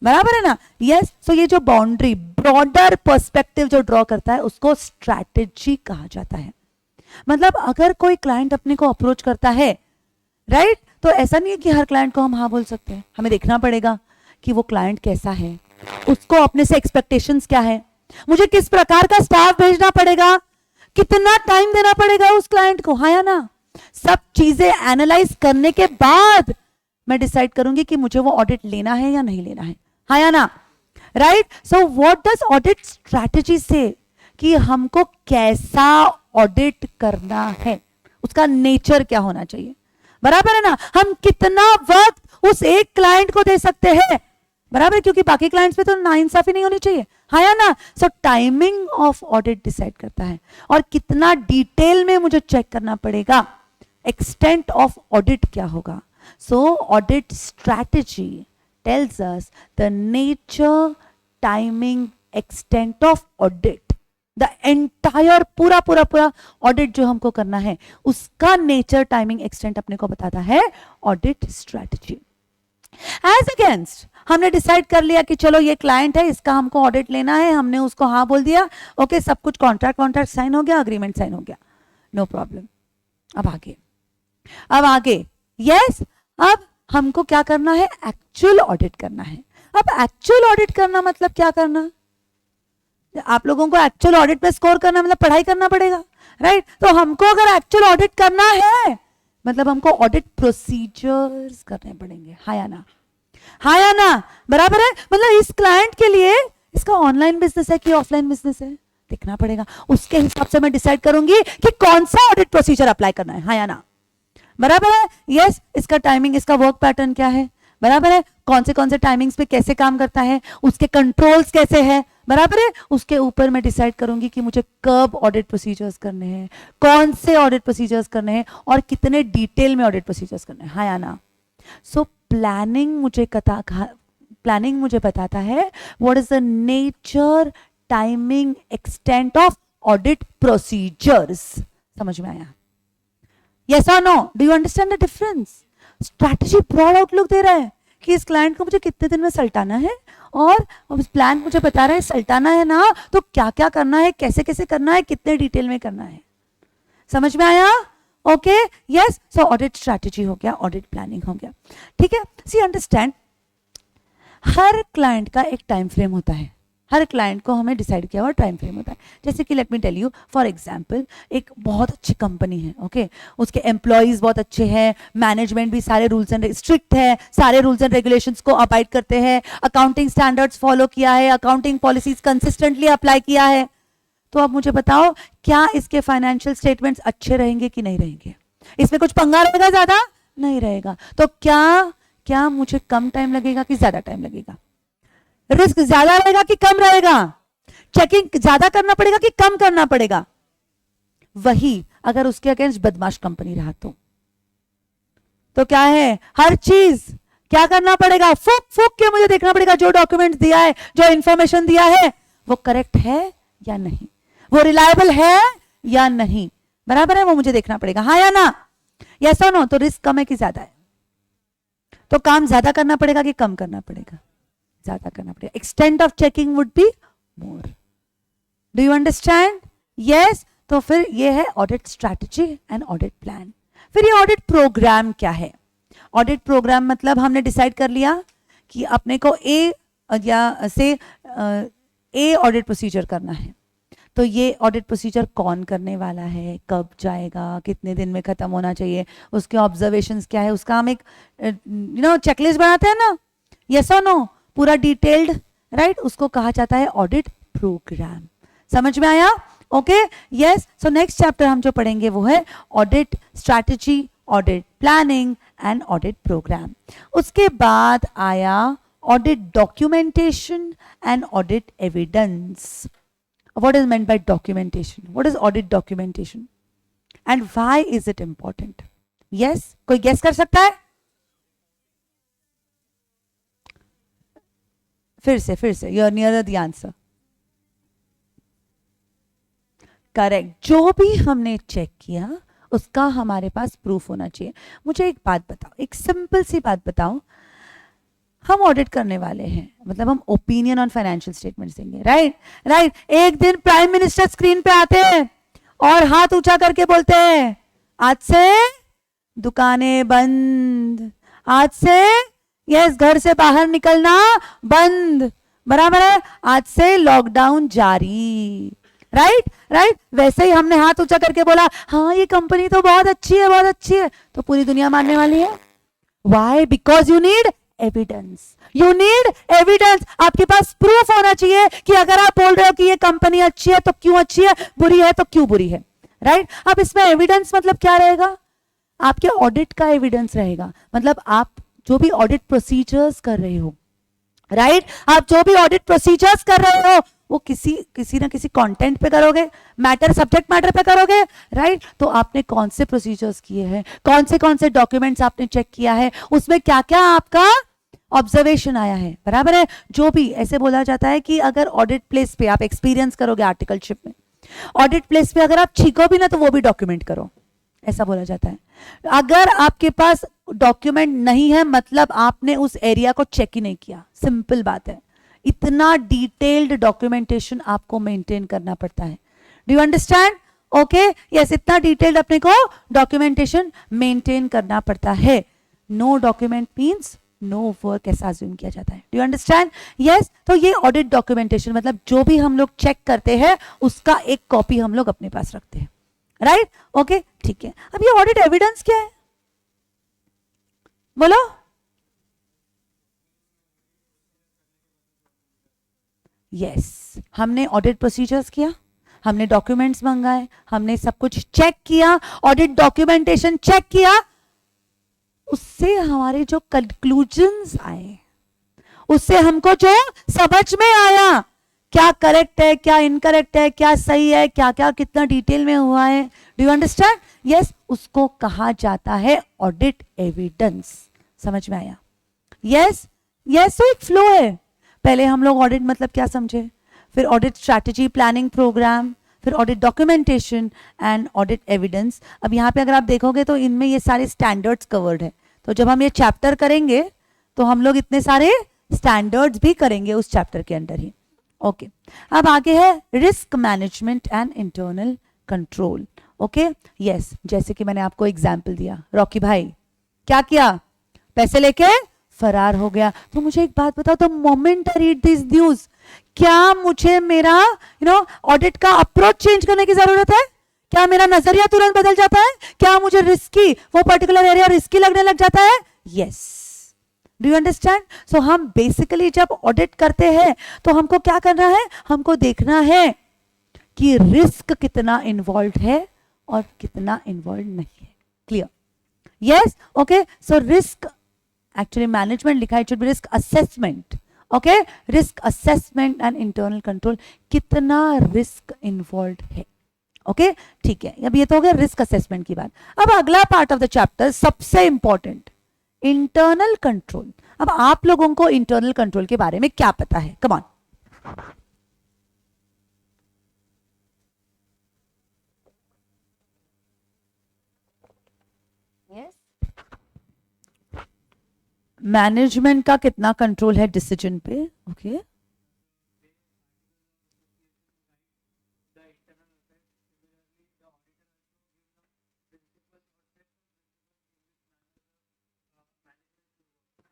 बराबर है ना? यस। सो ये जो बाउंड्री, ब्रॉडर पर्सपेक्टिव जो ड्रॉ करता है, उसको स्ट्रैटेजी कहा जाता है। मतलब अगर कोई क्लाइंट अपने को अप्रोच करता है, राइट, तो ऐसा नहीं है कि हर क्लाइंट को हम हाँ बोल सकते हैं। हमें देखना पड़ेगा कि वो क्लाइंट कैसा है, उसको अपने से एक्सपेक्टेशंस क्या है, मुझे किस प्रकार का स्टाफ भेजना पड़ेगा, कितना टाइम देना पड़ेगा उस क्लाइंट को। हाँ या ना? सब चीजें एनालाइज करने के बाद मैं डिसाइड करूंगी कि मुझे वो ऑडिट लेना है या नहीं लेना है। हाँ या ना? Right? So what does audit strategy से, कि हमको कैसा ऑडिट करना है, उसका नेचर क्या होना चाहिए। बराबर है ना? हम कितना वक्त उस एक क्लाइंट को दे सकते हैं, बराबर, क्योंकि बाकी क्लाइंट्स पे तो नाइंसाफी नहीं होनी चाहिए। हाँ या ना? सो टाइमिंग ऑफ ऑडिट डिसाइड करता है, और कितना डिटेल में मुझे चेक करना पड़ेगा, एक्सटेंट ऑफ ऑडिट क्या होगा। So audit strategy tells us the nature, timing, extent of audit, the entire पूरा ऑडिट जो हमको करना है, उसका नेचर, टाइमिंग, एक्सटेंट अपने को बताता है ऑडिट स्ट्रैटेजी। एज अगेंस्ट हमने डिसाइड कर लिया कि चलो ये क्लाइंट है, इसका हमको ऑडिट लेना है, हमने उसको हाँ बोल दिया, ओके, सब कुछ कॉन्ट्रैक्ट साइन हो गया, अग्रीमेंट साइन हो गया, नो प्रॉब्लम। अब आगे यस, अब हमको क्या करना है, एक्चुअल ऑडिट करना है। अब एक्चुअल ऑडिट करना मतलब क्या करना, आप लोगों को एक्चुअल ऑडिट में स्कोर करना मतलब पढ़ाई करना पड़ेगा, राइट? तो हमको अगर एक्चुअल ऑडिट करना है मतलब हमको ऑडिट प्रोसीजर्स करने पड़ेंगे, हाँ या ना, हाँ या ना, बराबर है? मतलब इस क्लाइंट के लिए इसका ऑनलाइन बिजनेस है कि ऑफलाइन बिजनेस है देखना पड़ेगा, उसके हिसाब से मैं डिसाइड करूंगी कि कौन सा ऑडिट प्रोसीजर अप्लाई करना है, हाँ या ना, बराबर है? यस, इसका टाइमिंग, इसका वर्क पैटर्न क्या है, बराबर है? कौन से टाइमिंग्स पे कैसे काम करता है, उसके कंट्रोल्स कैसे हैं, बराबर है? उसके ऊपर मैं डिसाइड करूंगी कि मुझे कब ऑडिट प्रोसीजर्स करने हैं, कौन से ऑडिट प्रोसीजर्स करने हैं और कितने डिटेल में ऑडिट प्रोसीजर्स करने हैं, हाँ या ना? सो प्लानिंग मुझे बताता है what is the nature, timing, extent of audit procedures. समझ में आया? यस और no? Do you understand the difference? Strategy broad outlook दे रहा है कि इस क्लाइंट को मुझे कितने दिन में सल्टाना है और प्लान मुझे बता रहा है सल्टाना है ना तो क्या क्या करना है, कैसे कैसे करना है, कितने डिटेल में करना है। समझ में आया? Okay, yes. So audit strategy हो गया, ऑडिट प्लानिंग हो गया, ठीक है। सी अंडरस्टैंड, हर क्लाइंट का एक टाइम फ्रेम होता है, हर क्लाइंट को हमें डिसाइड किया हुआ टाइम फ्रेम होता है। जैसे कि let me tell you for example, एक बहुत अच्छी कंपनी है, ओके, उसके एम्प्लॉयज बहुत अच्छे हैं, मैनेजमेंट भी सारे रूल्स एंड स्ट्रिक्ट है, सारे रूल्स एंड रेगुलेशंस को अबाइड करते हैं, अकाउंटिंग स्टैंडर्ड्स फॉलो किया है, अकाउंटिंग पॉलिसीज कंसिस्टेंटली अप्लाई किया है। तो अब मुझे बताओ क्या इसके फाइनेंशियल स्टेटमेंट्स अच्छे रहेंगे कि नहीं रहेंगे? इसमें कुछ पंगा रहेगा? ज्यादा नहीं रहेगा। तो क्या मुझे कम टाइम लगेगा कि ज्यादा टाइम लगेगा? रिस्क ज्यादा रहेगा कि कम रहेगा? चेकिंग ज्यादा करना पड़ेगा कि कम करना पड़ेगा? वही अगर उसके अगेंस्ट बदमाश कंपनी रहा तो क्या है, हर चीज क्या करना पड़ेगा, फूक फूक के मुझे देखना पड़ेगा जो डॉक्यूमेंट दिया है, जो इंफॉर्मेशन दिया है वो करेक्ट है या नहीं, वो रिलायबल है या नहीं, बराबर है? वो मुझे देखना पड़ेगा, हाँ या ना, यस और नो? तो रिस्क कम है कि ज्यादा है? तो काम ज्यादा करना पड़ेगा कि कम करना पड़ेगा? ज्यादा करना पड़ेगा। Extent of checking would be more. Do you understand? Yes. तो फिर ये है audit strategy and audit plan. फिर ये ऑडिट प्रोग्राम क्या है? ऑडिट प्रोग्राम मतलब हमने डिसाइड कर लिया कि अपने को ए ऑडिट प्रोसीजर करना है, तो ये ऑडिट प्रोसीजर कौन करने वाला है, कब जाएगा, कितने दिन में खत्म होना चाहिए, उसके ऑब्जर्वेशंस क्या है, उसका हम एक चेकलिस्ट बनाते हैं ना, यस और नो, पूरा डिटेल्ड, राइट? उसको कहा जाता है ऑडिट प्रोग्राम। समझ में आया? Okay, yes. So next chapter हम जो पढ़ेंगे वो है audit strategy, audit planning and audit programme. उसके बाद आया audit documentation and audit evidence. What is meant by documentation? What is audit documentation? And why is it important? Yes? कोई guess कर सकता है? फिर से you are nearer the answer. Correct. जो भी हमने चेक किया उसका हमारे पास प्रूफ होना चाहिए। मुझे एक बात बताओ, एक सिंपल सी बात बताओ, हम ऑडिट करने वाले हैं, मतलब हम ओपिनियन ऑन फाइनेंशियल स्टेटमेंट्स देंगे, राइट? एक दिन प्राइम मिनिस्टर स्क्रीन पे आते हैं और हाथ ऊंचा करके बोलते हैं आज से दुकानें बंद, आज से यस घर से बाहर निकलना बंद, बराबर है? आज से लॉकडाउन जारी, राइट? वैसे ही हमने हाथ ऊंचा करके बोला हाँ ये कंपनी तो बहुत अच्छी है, बहुत अच्छी है, तो पूरी दुनिया मानने वाली है। Why? Because you need evidence, you need evidence. आपके पास प्रूफ होना चाहिए कि अगर आप बोल रहे हो कि ये कंपनी अच्छी है तो क्यों अच्छी है, बुरी है तो क्यों बुरी है, राइट? अब इसमें एविडेंस मतलब क्या रहेगा? आपके ऑडिट का एविडेंस रहेगा, मतलब आप जो भी ऑडिट प्रोसीजर्स कर रहे हो, राइट? आप जो भी ऑडिट प्रोसीजर्स कर रहे हो वो किसी ना किसी कंटेंट पे करोगे, सब्जेक्ट मैटर पे करोगे, राइट? तो आपने कौन से प्रोसीजर्स किए हैं, कौन से डॉक्यूमेंट्स आपने चेक किया है, उसमें क्या क्या आपका ऑब्जर्वेशन आया है, बराबर है? जो भी ऐसे बोला जाता है कि अगर ऑडिट प्लेस पे आप एक्सपीरियंस करोगे आर्टिकलशिप में, ऑडिट प्लेस पे अगर आप छीको भी ना तो वो भी डॉक्यूमेंट करो, ऐसा बोला जाता है। अगर आपके पास डॉक्यूमेंट नहीं है मतलब आपने उस एरिया को चेक ही नहीं किया, सिंपल बात है। इतना डिटेल्ड डॉक्यूमेंटेशन आपको मेंटेन करना पड़ता है। Do you understand? Okay, yes, इतना डिटेल्ड अपने को डॉक्यूमेंटेशन मेंटेन करना पड़ता है, no document means no work, ऐसा अज्यूम किया जाता है. Do you understand? यस. तो ये ऑडिट डॉक्यूमेंटेशन मतलब जो भी हम लोग चेक करते हैं उसका एक कॉपी हम लोग अपने पास रखते हैं. राइट? ओके, ठीक है. अब ये ऑडिट एविडेंस क्या है बोलो? यस, हमने ऑडिट प्रोसीजर्स किया, हमने डॉक्यूमेंट्स मंगाए, हमने सब कुछ चेक किया, ऑडिट डॉक्यूमेंटेशन चेक किया, उससे हमारे जो कंक्लूजन्स आए, उससे हमको जो समझ में आया क्या करेक्ट है, क्या इनकरेक्ट है, क्या सही है, क्या क्या कितना डिटेल में हुआ है. Do you understand? यस, उसको कहा जाता है ऑडिट एविडेंस. समझ में आया? यस. यस, तो एक फ्लो है. पहले हम लोग ऑडिट मतलब क्या समझे, फिर ऑडिट स्ट्रैटेजी, प्लानिंग, प्रोग्राम, फिर audit documentation and audit evidence. अब यहाँ पे अगर आप देखोगे तो इनमें ये सारे स्टैंडर्ड्स कवर्ड है. तो जब हम ये चैप्टर करेंगे तो हम लोग इतने सारे स्टैंडर्ड्स भी करेंगे उस चैप्टर के अंदर ही. ओके, अब आगे है risk management and internal control. Okay, yes, जैसे कि मैंने आपको एग्जाम्पल दिया, रॉकी भाई क्या किया, पैसे लेके फरार हो गया. तो मुझे एक बात बताओ, the moment I read this news, क्या मुझे मेरा ऑडिट का अप्रोच चेंज करने की जरूरत है? क्या मेरा नजरिया तुरंत बदल जाता है? क्या मुझे रिस्की, वो पर्टिकुलर एरिया रिस्की लगने लग जाता है? Yes. Do you understand? So हम बेसिकली जब ऑडिट करते हैं तो हमको क्या करना है, हमको देखना है कि रिस्क कितना इन्वॉल्व है और कितना इन्वॉल्व नहीं है. Clear? Yes. Okay, so risk actually management लिखा है, it should be risk assessment. Okay, risk assessment and internal control, कितना रिस्क इन्वॉल्व है. ओके, ठीक है. अब ये तो हो गया रिस्क असेसमेंट की बात. अब अगला पार्ट ऑफ द चैप्टर सबसे इंपॉर्टेंट, इंटरनल कंट्रोल. अब आप लोगों को इंटरनल कंट्रोल के बारे में क्या पता है? Come on. मैनेजमेंट का कितना कंट्रोल है डिसीजन पे? Okay,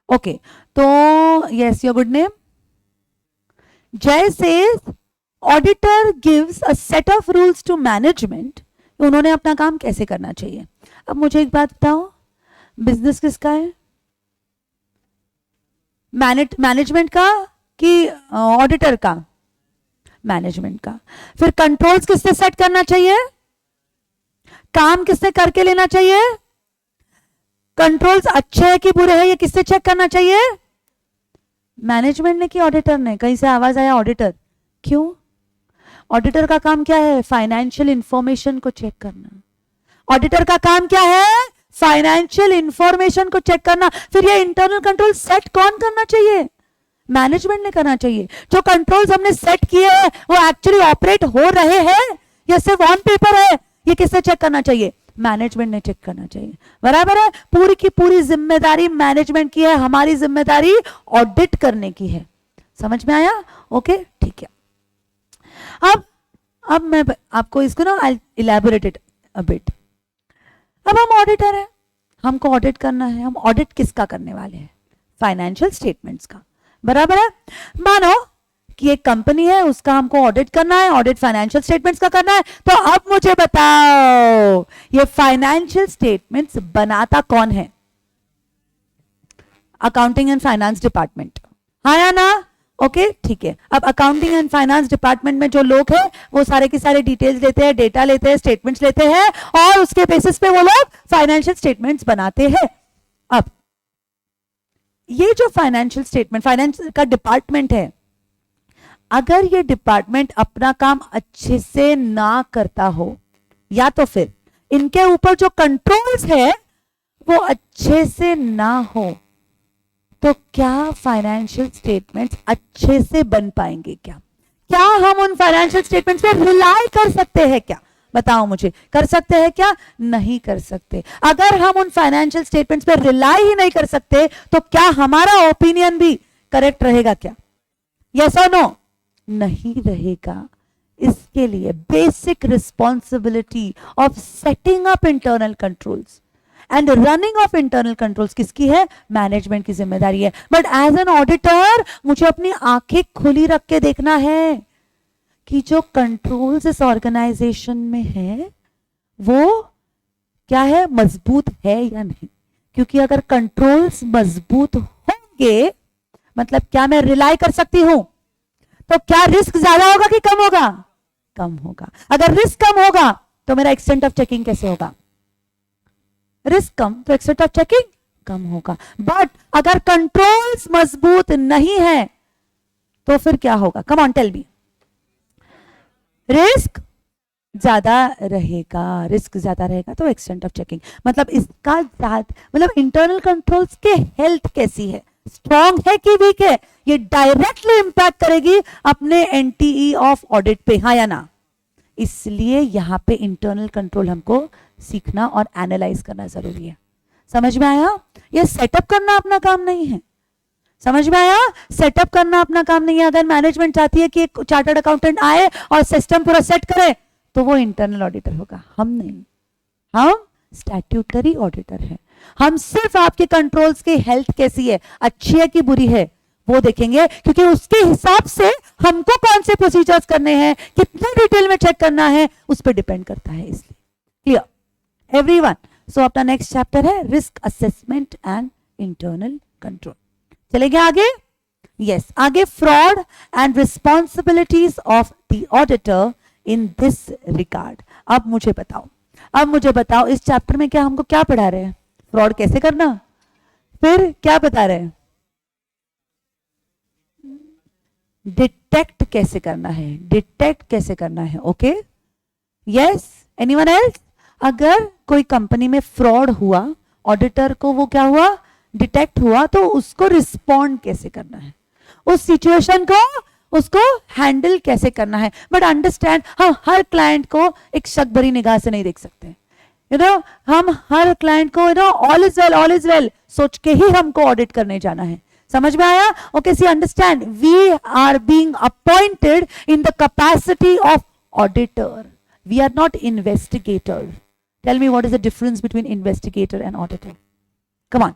okay. तो यस, योर गुड नेम. जय says auditor gives a set of rules to management. उन्होंने अपना काम कैसे करना चाहिए. अब मुझे एक बात बताओ, बिजनेस किसका है? मैनेजमेंट का कि ऑडिटर का? मैनेजमेंट का. फिर कंट्रोल्स किससे सेट करना चाहिए? काम किससे करके लेना चाहिए? कंट्रोल्स अच्छे हैं कि बुरे हैं ये किससे चेक करना चाहिए? मैनेजमेंट ने कि ऑडिटर ने? कहीं से आवाज आया ऑडिटर. क्यों? ऑडिटर का काम क्या है? फाइनेंशियल इंफॉर्मेशन को चेक करना. ऑडिटर का काम क्या है? फाइनेंशियल इंफॉर्मेशन को चेक करना. फिर ये इंटरनल कंट्रोल सेट कौन करना चाहिए? मैनेजमेंट ने करना चाहिए. जो कंट्रोल्स हमने सेट किए हैं वो एक्चुअली ऑपरेट हो रहे हैं या सिर्फ ऑन पेपर है, ये किससे चेक करना चाहिए? मैनेजमेंट ने चेक करना चाहिए. बराबर है? पूरी की पूरी जिम्मेदारी मैनेजमेंट की है, हमारी जिम्मेदारी ऑडिट करने की है. समझ में आया? ओके, ठीक है. अब मैं आपको इसको ना आई इलैबोरेट इट अ बिट. अब हम ऑडिटर हैं, हमको ऑडिट करना है. हम ऑडिट किसका करने वाले हैं? फाइनेंशियल स्टेटमेंट्स का. बराबर है? मानो कि एक कंपनी है, उसका हमको ऑडिट करना है, ऑडिट फाइनेंशियल स्टेटमेंट्स का करना है. तो अब मुझे बताओ, ये फाइनेंशियल स्टेटमेंट्स बनाता कौन है? Accounting and finance department. हाँ या ना? ओके, ठीक है. अब अकाउंटिंग एंड फाइनेंस डिपार्टमेंट में जो लोग हैं वो सारे के सारे डिटेल्स लेते हैं, डेटा लेते हैं, स्टेटमेंट्स लेते हैं और उसके बेसिस पे वो लोग फाइनेंशियल स्टेटमेंट्स बनाते हैं. अब ये जो फाइनेंशियल स्टेटमेंट, फाइनेंस का डिपार्टमेंट है, अगर ये डिपार्टमेंट अपना काम अच्छे से ना करता हो या तो फिर इनके ऊपर जो कंट्रोल्स है वो अच्छे से ना हो, तो क्या फाइनेंशियल स्टेटमेंट्स अच्छे से बन पाएंगे? क्या हम उन फाइनेंशियल स्टेटमेंट्स पे रिलाई कर सकते हैं? क्या बताओ मुझे, कर सकते हैं क्या? नहीं कर सकते. अगर हम उन फाइनेंशियल स्टेटमेंट्स पे रिलाई ही नहीं कर सकते तो क्या हमारा ओपिनियन भी करेक्ट रहेगा? क्या यस और नो? नहीं रहेगा. इसके लिए basic responsibility of setting up internal controls and running of internal controls किसकी है? मैनेजमेंट की जिम्मेदारी है। बट एज एन ऑडिटर मुझे अपनी आंखें खुली रख के देखना है कि जो कंट्रोल्स इस ऑर्गेनाइजेशन में है वो क्या है, मजबूत है या नहीं। क्योंकि अगर कंट्रोल्स मजबूत होंगे मतलब क्या मैं रिलाई कर सकती हूं, तो क्या रिस्क ज्यादा होगा कि कम होगा? कम होगा। अगर रिस्क कम होगा तो मेरा एक्सटेंट ऑफ चेकिंग कैसे होगा? रिस्क कम तो एक्सटेंट ऑफ चेकिंग कम होगा। बट अगर कंट्रोल्स मजबूत नहीं है तो फिर क्या होगा? Come on tell me. Risk ज्यादा रहेगा, रिस्क ज्यादा रहेगा तो एक्सटेंट ऑफ चेकिंग मतलब इसका मतलब इंटरनल कंट्रोल्स के हेल्थ कैसी है, स्ट्रॉन्ग है कि वीक है, ये डायरेक्टली इंपैक्ट करेगी अपने एनटीई ऑफ ऑडिट पे, हाँ या ना। इसलिए यहां पे इंटरनल कंट्रोल हमको सीखना और एनालाइज करना जरूरी है। समझ में आया? ये सेटअप करना अपना काम नहीं है। समझ में आया? सेटअप करना अपना काम नहीं है। अगर मैनेजमेंट चाहती है कि एक चार्टर्ड अकाउंटेंट आए और सिस्टम पूरा सेट करे तो वो इंटरनल ऑडिटर होगा, हम नहीं। हम स्टैट्यूटरी ऑडिटर हैं। हम सिर्फ आपके कंट्रोल्स की हेल्थ कैसी है, अच्छी है कि बुरी है, वो देखेंगे, क्योंकि उसके हिसाब से हमको कौन से प्रोसीजर्स करने हैं, कितने डिटेल में चेक करना है, उस पर डिपेंड करता है। इसलिए क्लियर एवरीवन? सो अपना नेक्स्ट चैप्टर है risk assessment and internal control. चलेंगे आगे? यस, आगे fraud and responsibilities of the auditor in this regard. अब मुझे बताओ इस चैप्टर में क्या हमको क्या पढ़ा रहे हैं? फ्रॉड कैसे करना, फिर क्या बता रहे हैं? डिटेक्ट कैसे करना है, डिटेक्ट कैसे करना है। Okay, yes, anyone else? अगर कोई कंपनी में फ्रॉड हुआ, ऑडिटर को वो क्या हुआ, डिटेक्ट हुआ, तो उसको रिस्पॉन्ड कैसे करना है, उस सिचुएशन को उसको हैंडल कैसे करना है। बट अंडरस्टैंड, हम हर क्लाइंट को एक शक भरी निगाह से नहीं देख सकते। हम हर क्लाइंट को ऑल इज वेल सोच के ही हमको ऑडिट करने जाना है। समझ में आया? Okay, see understand, we are being appointed in the capacity of auditor, we are not investigator. Tell me what is the difference between investigator and auditor? Come on.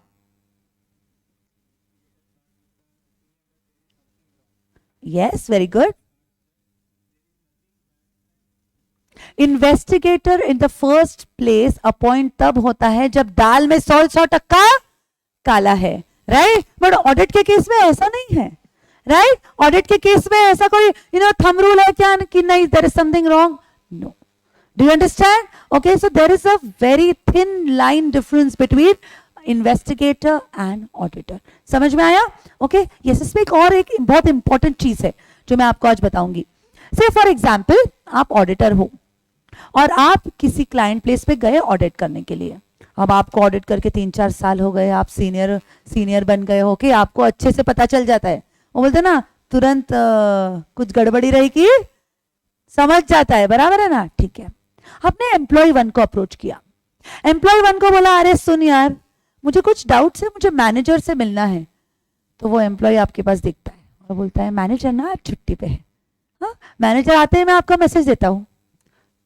Yes, very good. Investigator in the first place appoint तब होता है जब दाल में 100% काला है, राइट? बट ऑडिट के केस में ऐसा नहीं है, राइट? ऑडिट के केस में ऐसा कोई थंब रूल है क्या कि नहीं, there is something wrong? No. Do you understand? Okay, so there is a very thin line difference between investigator and auditor. समझ में आया? Okay, yes. इसमें एक और एक बहुत इंपॉर्टेंट चीज है जो मैं आपको आज बताऊंगी। से फॉर एग्जाम्पल, आप ऑडिटर हो और आप किसी क्लाइंट प्लेस पे गए ऑडिट करने के लिए। अब आपको ऑडिट करके 3-4 साल हो गए, आप सीनियर बन गए हो, कि आपको अच्छे से पता चल जाता है। वो बोलते ना, तुरंत कुछ गड़बड़ी रहेगी समझ जाता है, बराबर है ना? ठीक है, आपने एम्प्लॉय 1 को अप्रोच किया। एम्प्लॉय 1 को बोला, अरे सुन यार, मुझे कुछ डाउट्स है, मुझे मैनेजर से मिलना है। तो वो एम्प्लॉय आपके पास दिखता है और बोलता है, मैनेजर ना छुट्टी पे है। हाँ, मैनेजर आते हैं, मैं आपका मैसेज देता हूँ।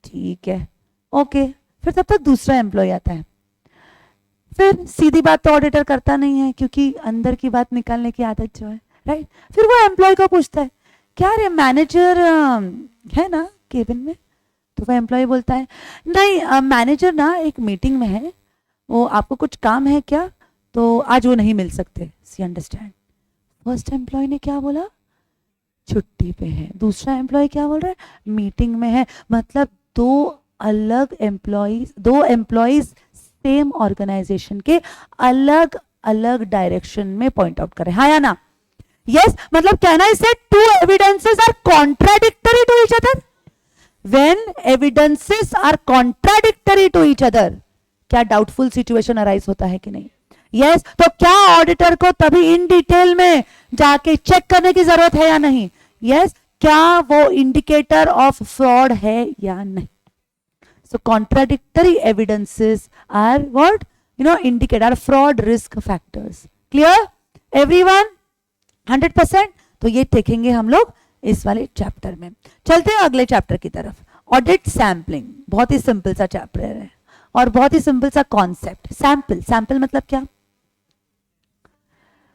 ठीक है, ओके। फिर तब तक दूसरा एम्प्लॉय आता है। फिर सीधी बात तो ऑडिटर करता नहीं है, क्योंकि अंदर की बात निकालने की आदत जो है, राइट? फिर वो एम्प्लॉय को पूछता है, क्या रे मैनेजर है ना केबिन में? तो वो एम्प्लॉय बोलता है, नहीं मैनेजर ना एक मीटिंग में है, वो आपको कुछ काम है क्या, तो आज वो नहीं मिल सकते। सी अंडरस्टैंड? फर्स्ट एम्प्लॉय ने क्या बोला, छुट्टी पे है। दूसरा एम्प्लॉय क्या बोल रहा है, मीटिंग में है। मतलब दो एम्प्लॉयज सेम ऑर्गेनाइजेशन के अलग अलग डायरेक्शन में पॉइंट आउट करें, हाँ या ना? यस, मतलब कहना इसे two evidences are contradictory to each other. When evidences are contradictory to each other, क्या डाउटफुल सिचुएशन अराइज होता है कि नहीं? यस, तो क्या ऑडिटर को तभी इन डिटेल में जाके चेक करने की जरूरत है या नहीं? यस, क्या वो इंडिकेटर ऑफ फ्रॉड है या नहीं? So contradictory evidences are what, indicate are fraud risk factors. Clear everyone? 100%? तो ये देखेंगे हम लोग इस वाले चैप्टर में। चलते हैं अगले चैप्टर की तरफ, ऑडिट सैम्पलिंग। बहुत ही सिंपल सा चैप्टर है। और बहुत ही सिंपल सा कॉन्सेप्ट, सैंपल। सैंपल मतलब क्या?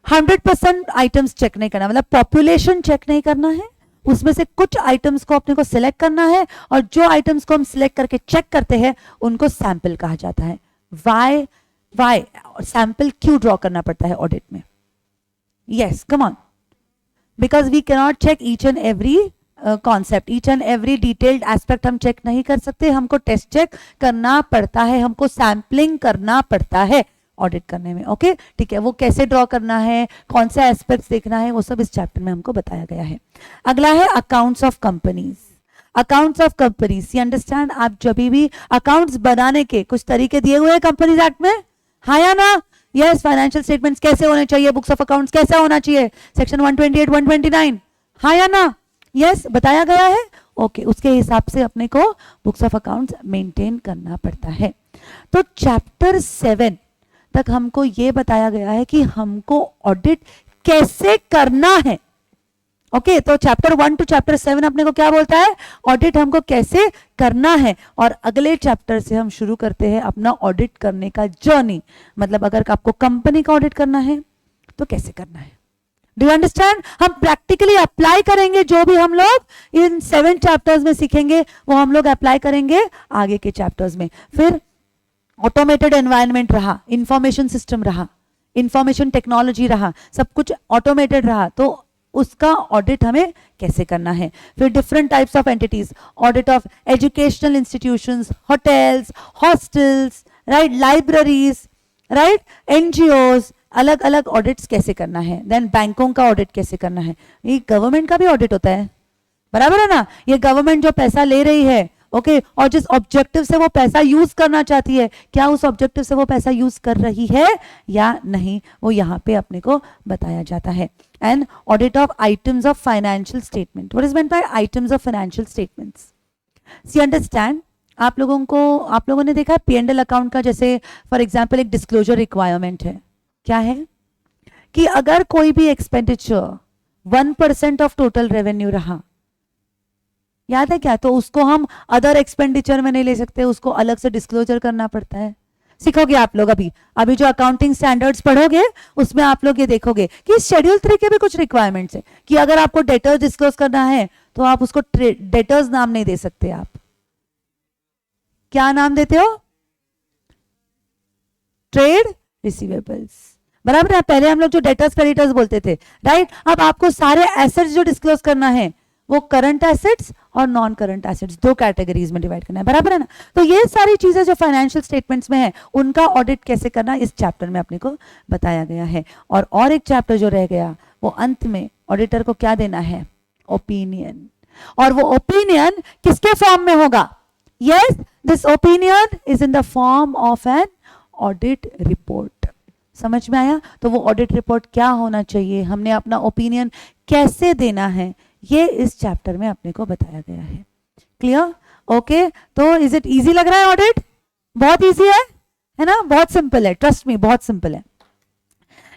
100% आइटम्स चेक नहीं करना, मतलब पॉपुलेशन चेक नहीं करना है, उसमें से कुछ आइटम्स को अपने को सिलेक्ट करना है, और जो आइटम्स को हम सिलेक्ट करके चेक करते हैं उनको सैंपल कहा जाता है। वाई सैंपल क्यों ड्रॉ करना पड़ता है ऑडिट में? Yes, come on, because we can not check each and every concept, each and every detailed aspect हम चेक नहीं कर सकते, हमको टेस्ट चेक करना पड़ता है, हमको सैम्पलिंग करना पड़ता है ऑडिट करने में। ओके, ठीक है, वो कैसे ड्रॉ करना है, कौन सा एस्पेक्ट्स देखना है, वो सब इस चैप्टर में हमको बताया गया है। अगला है accounts of companies. Accounts of companies, you understand, आप जब भी अकाउंट्स बनाने के कुछ तरीके दिए हुए हैं कंपनीज एक्ट में, हाँ या ना? यस, फाइनेंशियल स्टेटमेंट्स कैसे होने चाहिए, बुक्स ऑफ अकाउंट्स कैसा होना चाहिए, सेक्शन 128 129, हाँ या ना? यस, बताया गया है। ओके, उसके हिसाब से अपने को बुक्स ऑफ अकाउंट्स मेंटेन करना पड़ता है। तो चैप्टर 7 तक हमको ये बताया गया है कि हमको ऑडिट कैसे करना है। ओके, तो चैप्टर 1 टू चैप्टर 7 अपने को क्या बोलता है? ऑडिट हमको कैसे करना है। और अगले चैप्टर से हम शुरू करते हैं अपना ऑडिट करने का जर्नी, मतलब अगर आपको कंपनी का ऑडिट करना है तो कैसे करना है। Do you understand? हम प्रैक्टिकली अप्लाई करेंगे जो भी हम लोग इन 7 चैप्टर्स में सीखेंगे, वो हम लोग अप्लाई करेंगे आगे के चैप्टर्स में। फिर ऑटोमेटेड एनवायरनमेंट रहा, इंफॉर्मेशन सिस्टम रहा, इंफॉर्मेशन टेक्नोलॉजी रहा, सब कुछ ऑटोमेटेड रहा, तो उसका ऑडिट हमें कैसे करना है। फिर different types of entities, audit of educational institutions, hotels, hostels, right, libraries, right, NGOs, अलग अलग ऑडिट्स कैसे करना है। देन बैंकों का ऑडिट कैसे करना है। ये गवर्नमेंट का भी ऑडिट होता है, बराबर है ना? ये गवर्नमेंट जो पैसा ले रही है, ओके, और जिस ऑब्जेक्टिव से वो पैसा यूज करना चाहती है, क्या उस ऑब्जेक्टिव से वो पैसा यूज कर रही है या नहीं, वो यहाँ पे अपने को बताया जाता है। And audit of items of financial statement. What is meant by items of financial statements? See understand, आप लोगों ने देखा है P&L अकाउंट का, जैसे फॉर एग्जाम्पल एक डिस्क्लोजर रिक्वायरमेंट है। क्या है कि अगर कोई भी एक्सपेंडिचर 1% ऑफ टोटल रेवेन्यू रहा, याद है क्या, तो उसको हम अदर एक्सपेंडिचर में नहीं ले सकते, उसको अलग से डिस्क्लोजर करना पड़ता है। सीखोगे आप लोग अभी जो अकाउंटिंग स्टैंडर्ड्स पढ़ोगे उसमें आप लोग ये देखोगे कि शेड्यूल 3 के भी कुछ रिक्वायरमेंट्स है कि अगर आपको डेटर्स डिस्क्लोज करना है तो आप उसको डेटर्स नाम नहीं दे सकते। आप क्या नाम देते हो? ट्रेड रिसीवेबल्स, बराबर है। पहले हम लोग जो डेटर्स क्रेडिटर्स बोलते थे, राइट। अब आपको सारे एसेट्स जो डिस्क्लोज करना है वो करंट एसेट्स और नॉन करंट एसेट्स, 2 कैटेगरीज में डिवाइड करना है, बराबर है ना। तो ये सारी चीजें जो फाइनेंशियल स्टेटमेंट्स में है उनका ऑडिट कैसे करना इस चैप्टर में अपने को बताया गया है। और एक चैप्टर जो रह गया वो अंत में ऑडिटर को क्या देना है? ओपिनियन। और वो ओपिनियन किसके फॉर्म में होगा? Yes, this opinion is in the form of an audit report. समझ में आया? तो वो ऑडिट रिपोर्ट क्या होना चाहिए, हमने अपना ओपिनियन कैसे देना है, ये इस चैप्टर में अपने को बताया गया है। क्लियर? ओके, तो इज इट इजी लग रहा है? ऑडिट बहुत इजी है ना? बहुत सिंपल है, ट्रस्ट मी, बहुत सिंपल है।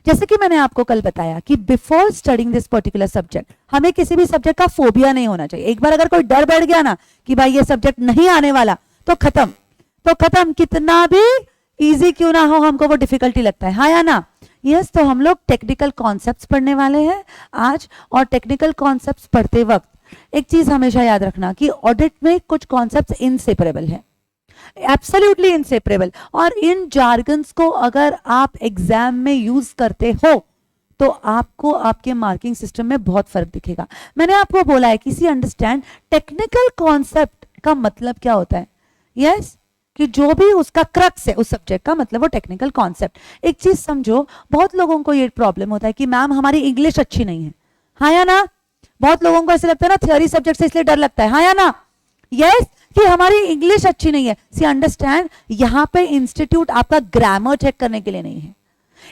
जैसे कि मैंने आपको कल बताया कि before studying this particular subject हमें किसी भी सब्जेक्ट का फोबिया नहीं होना चाहिए। एक बार अगर कोई डर बैठ गया ना कि भाई ये सब्जेक्ट नहीं आने वाला, तो खत्म, कितना भी इजी क्यों ना हो हमको वो डिफिकल्टी लगता है, हाँ या ना? यस, तो हम लोग टेक्निकल कॉन्सेप्ट्स पढ़ने वाले हैं आज। और टेक्निकल कॉन्सेप्ट्स पढ़ते वक्त एक चीज हमेशा याद रखना कि ऑडिट में कुछ कॉन्सेप्ट्स इनसेपरेबल है, एब्सोल्युटली इनसेपरेबल। और इन जार्गन्स को अगर आप एग्जाम में यूज करते हो तो आपको आपके मार्किंग सिस्टम में बहुत फर्क दिखेगा। मैंने आपको बोला है किसी अंडरस्टैंड टेक्निकल कॉन्सेप्ट का मतलब क्या होता है। यस, कि जो भी उसका क्रक्स है उस सब्जेक्ट का मतलब वो टेक्निकल कॉन्सेप्ट। एक चीज समझो, बहुत लोगों को ये प्रॉब्लम होता है कि मैम हमारी इंग्लिश अच्छी नहीं है, हाँ या ना? बहुत लोगों को ऐसे लगता है ना थ्योरी सब्जेक्ट से इसलिए डर लगता है, हाँ या ना? यस, कि हमारी इंग्लिश अच्छी नहीं है। सी अंडरस्टैंड, यहाँ पे इंस्टीट्यूट आपका ग्रामर चेक करने के लिए नहीं है।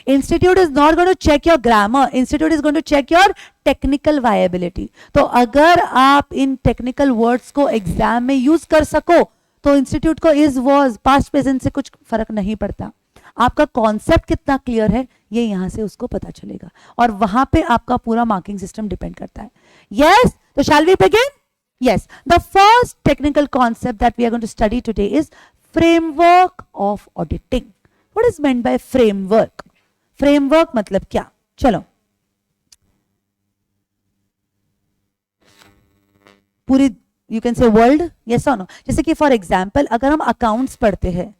Institute is not going to check your grammar, institute is going to check your technical viability. तो अगर आप इन टेक्निकल वर्ड्स को एग्जाम में यूज कर सको तो इंस्टीट्यूट को इज वॉज पास्ट प्रेजेंट से कुछ फर्क नहीं पड़ता। आपका कॉन्सेप्ट कितना क्लियर है ये यहां से उसको पता चलेगा, और वहां पे आपका पूरा मार्किंग सिस्टम डिपेंड करता है। यस, तो shall we begin? Yes, the first technical concept that we are going to study today is framework of auditing. What is meant by framework? Framework मतलब क्या? चलो पूरी you can say world, yes और नो. जैसे कि फॉर एग्जाम्पल अगर हम अकाउंट्स पढ़ते हैं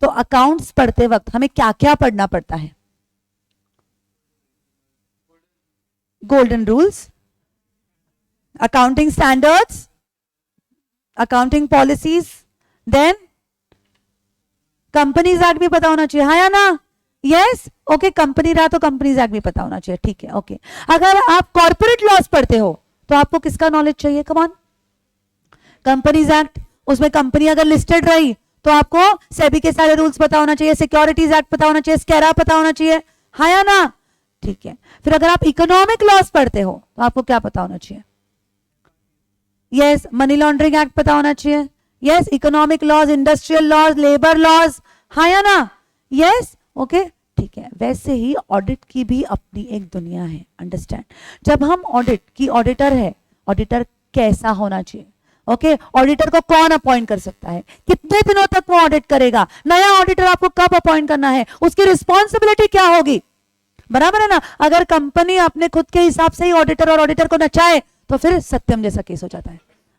तो अकाउंट्स पढ़ते वक्त हमें क्या क्या पढ़ना पड़ता है? Golden rules, accounting standards, accounting policies, then companies act भी पता होना चाहिए, हाँ या ना? Yes, okay. कंपनी रहा तो कंपनीज एक्ट भी पता होना चाहिए, ठीक है, ओके. अगर आप कॉर्पोरेट लॉज पढ़ते हो तो आपको किसका नॉलेज चाहिए? Come on, companies act. उसमें कंपनी अगर लिस्टेड रही तो आपको सेबी के सारे रूल्स पता होना चाहिए, सिक्योरिटीज एक्ट पता होना चाहिए, स्कैरा पता होना चाहिए, हाँ या ना? ठीक है. फिर अगर आप इकोनॉमिक लॉस पढ़ते हो तो आपको क्या पता होना चाहिए? यस, मनी लॉन्ड्रिंग एक्ट पता होना चाहिए. Yes, economic laws, industrial laws, labour laws, हाँ या ना? यस, ओके, ठीक है. वैसे ही ऑडिट की भी अपनी एक दुनिया है. अंडरस्टैंड? जब हम ऑडिट की ऑडिटर है, ऑडिटर कैसा होना चाहिए? ओके, ऑडिटर को कौन अपॉइंट कर सकता है? कितने दिनों तक वो ऑडिट करेगा? नया ऑडिटर आपको कब अपॉइंट करना है? उसकी रिस्पॉन्सिबिलिटी क्या होगी? बराबर है ना? अगर कंपनी अपने खुद के हिसाब से ही ऑडिटर और ऑडिटर को नचाए तो फिर सत्यम जैसा केस हो जाता है,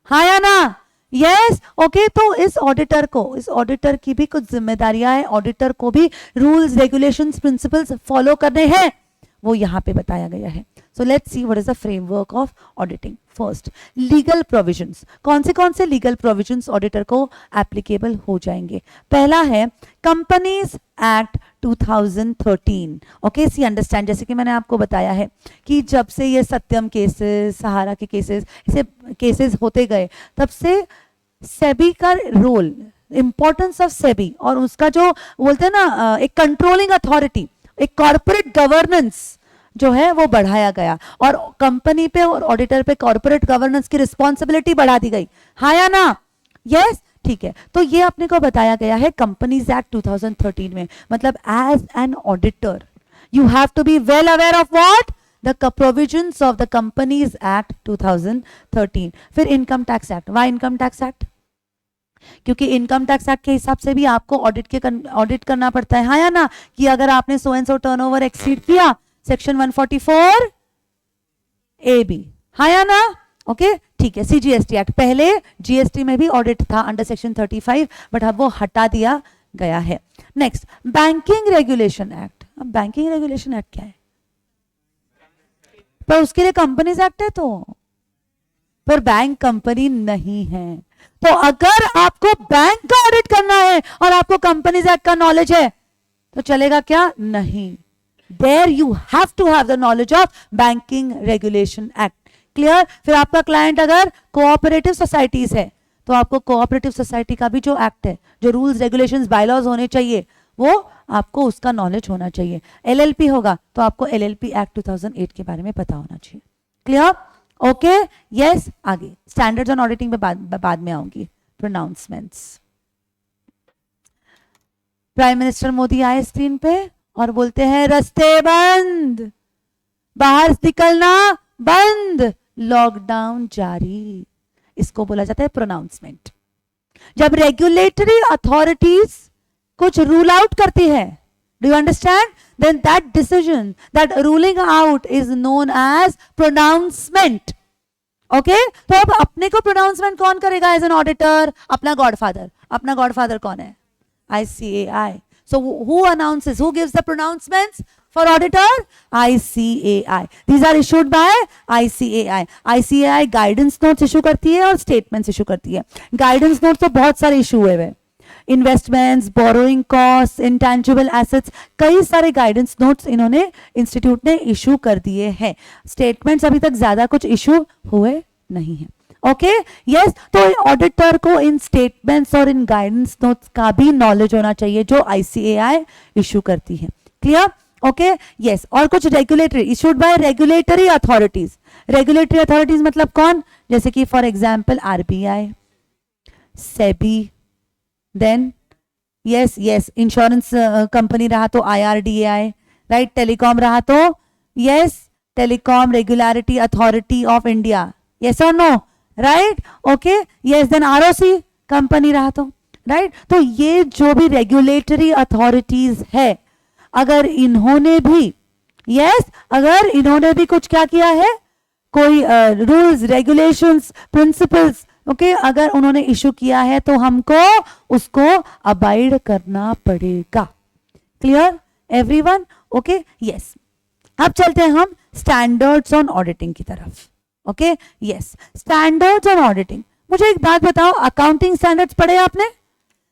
हाँ या ना? Yes, okay. तो इस ऑडिटर की भी कुछ जिम्मेदारियां हैं. ऑडिटर को भी रूल्स, रेगुलेशंस, प्रिंसिपल्स फॉलो करने हैं, वो यहां पे बताया गया है. So let's see what is the framework of auditing. First, legal provisions. कौन से लीगल प्रोविजंस ऑडिटर को एप्लीकेबल हो जाएंगे? पहला है companies act 2013. Okay, see understand. जैसे कि मैंने आपको बताया है कि जब से ये सत्यम केसेस, सहारा के केसेस, ऐसे केसेस होते गए, तब से सेबी का रोल, इंपॉर्टेंस ऑफ सेबी और उसका जो बोलते हैं ना एक कंट्रोलिंग अथॉरिटी, एक कॉर्पोरेट गवर्नेंस जो है वो बढ़ाया गया और कंपनी पे और ऑडिटर पे कॉर्पोरेट गवर्नेंस की रिस्पॉन्सिबिलिटी बढ़ा दी गई, हाँ या ना? यस, ठीक है. तो ये अपने को बताया गया है कंपनीज एक्ट 2013 में. मतलब as an auditor you have to be well aware of what? The provisions of the companies act 2013. फिर income tax act. Why income tax act? क्योंकि इनकम टैक्स एक्ट के हिसाब से भी आपको ऑडिट करना पड़ता है, हाँ या ना? कि अगर आपने so and so turnover exceed किया, सेक्शन 144 ए बी, हाँ या ना? ओके, ठीक है. CGST act. पहले जीएसटी में भी ऑडिट था अंडर सेक्शन 35, बट अब वो हटा दिया गया है. Next, banking regulation act. अब बैंकिंग रेगुलेशन एक्ट क्या है? पर उसके लिए कंपनीज एक्ट है, तो पर बैंक कंपनी नहीं है. तो अगर आपको बैंक का ऑडिट करना है और आपको कंपनीज एक्ट का नॉलेज है तो चलेगा क्या? नहीं. There you have to have the knowledge of Banking Regulation Act. Clear? फिर आपका क्लाइंट अगर कोऑपरेटिव सोसाइटीज है तो आपको कोऑपरेटिव सोसाइटी का भी जो एक्ट है, जो रूल्स, रेगुलेशंस, बायलॉज होने चाहिए, वो आपको उसका नॉलेज होना चाहिए. एलएलपी होगा तो आपको एलएलपी एक्ट 2008 के बारे में पता होना चाहिए. क्लियर? Okay, yes. आगे स्टैंडर्ड्स ऑन ऑडिटिंग पे बाद में आऊंगी. प्रोनाउंसमेंट्स. प्राइम मिनिस्टर मोदी आए स्क्रीन पे और बोलते हैं रास्ते बंद, बाहर निकलना बंद, लॉकडाउन जारी. इसको बोला जाता है प्रोनाउंसमेंट. जब रेगुलेटरी अथॉरिटीज कुछ रूल आउट करती है, do you understand? Then that decision, that ruling out is known as pronouncement. Okay, तो अब अपने को प्रोनाउंसमेंट कौन करेगा एज एन ऑडिटर? अपना गॉडफादर. अपना गॉडफादर कौन है? ICAI. So who announces, who gives the pronouncements for auditor? ICAI. These are issued by ICAI. ICAI guidance notes issue करती है और statements issue करती है. Guidance notes तो बहुत सारे issue हुए हैं. Investments, borrowing costs, intangible assets, कई सारे guidance notes इन्होंने institute ने issue कर दिए हैं. Statements अभी तक ज्यादा कुछ issue हुए नहीं है. Okay, yes. तो ऑडिटर को इन स्टेटमेंट्स और इन गाइडेंस नोट्स का भी नॉलेज होना चाहिए जो आईसीएआई इशू करती है. क्लियर? Okay, yes. और कुछ regulatory issued by regulatory authorities. Regulatory authorities मतलब कौन? जैसे कि for example RBI, SEBI, then yes insurance company रहा तो आईआरडीएआई, राइट. टेलीकॉम रहा तो yes telecom regulatory authority of India, yes और no, right. Okay, yes. Then ROC company रहा तो राइट। तो ये जो भी रेगुलेटरी अथॉरिटीज है, अगर इन्होंने भी अगर इन्होंने भी कुछ क्या किया है, कोई रूल्स रेगुलेशंस प्रिंसिपल्स ओके अगर उन्होंने इशू किया है तो हमको उसको अबाइड करना पड़ेगा। Clear everyone? Okay yes. अब चलते हैं हम स्टैंडर्ड्स ऑन ऑडिटिंग की तरफ। Okay yes, standards on auditing. मुझे एक बात बताओ, अकाउंटिंग स्टैंडर्ड्स पढ़े आपने?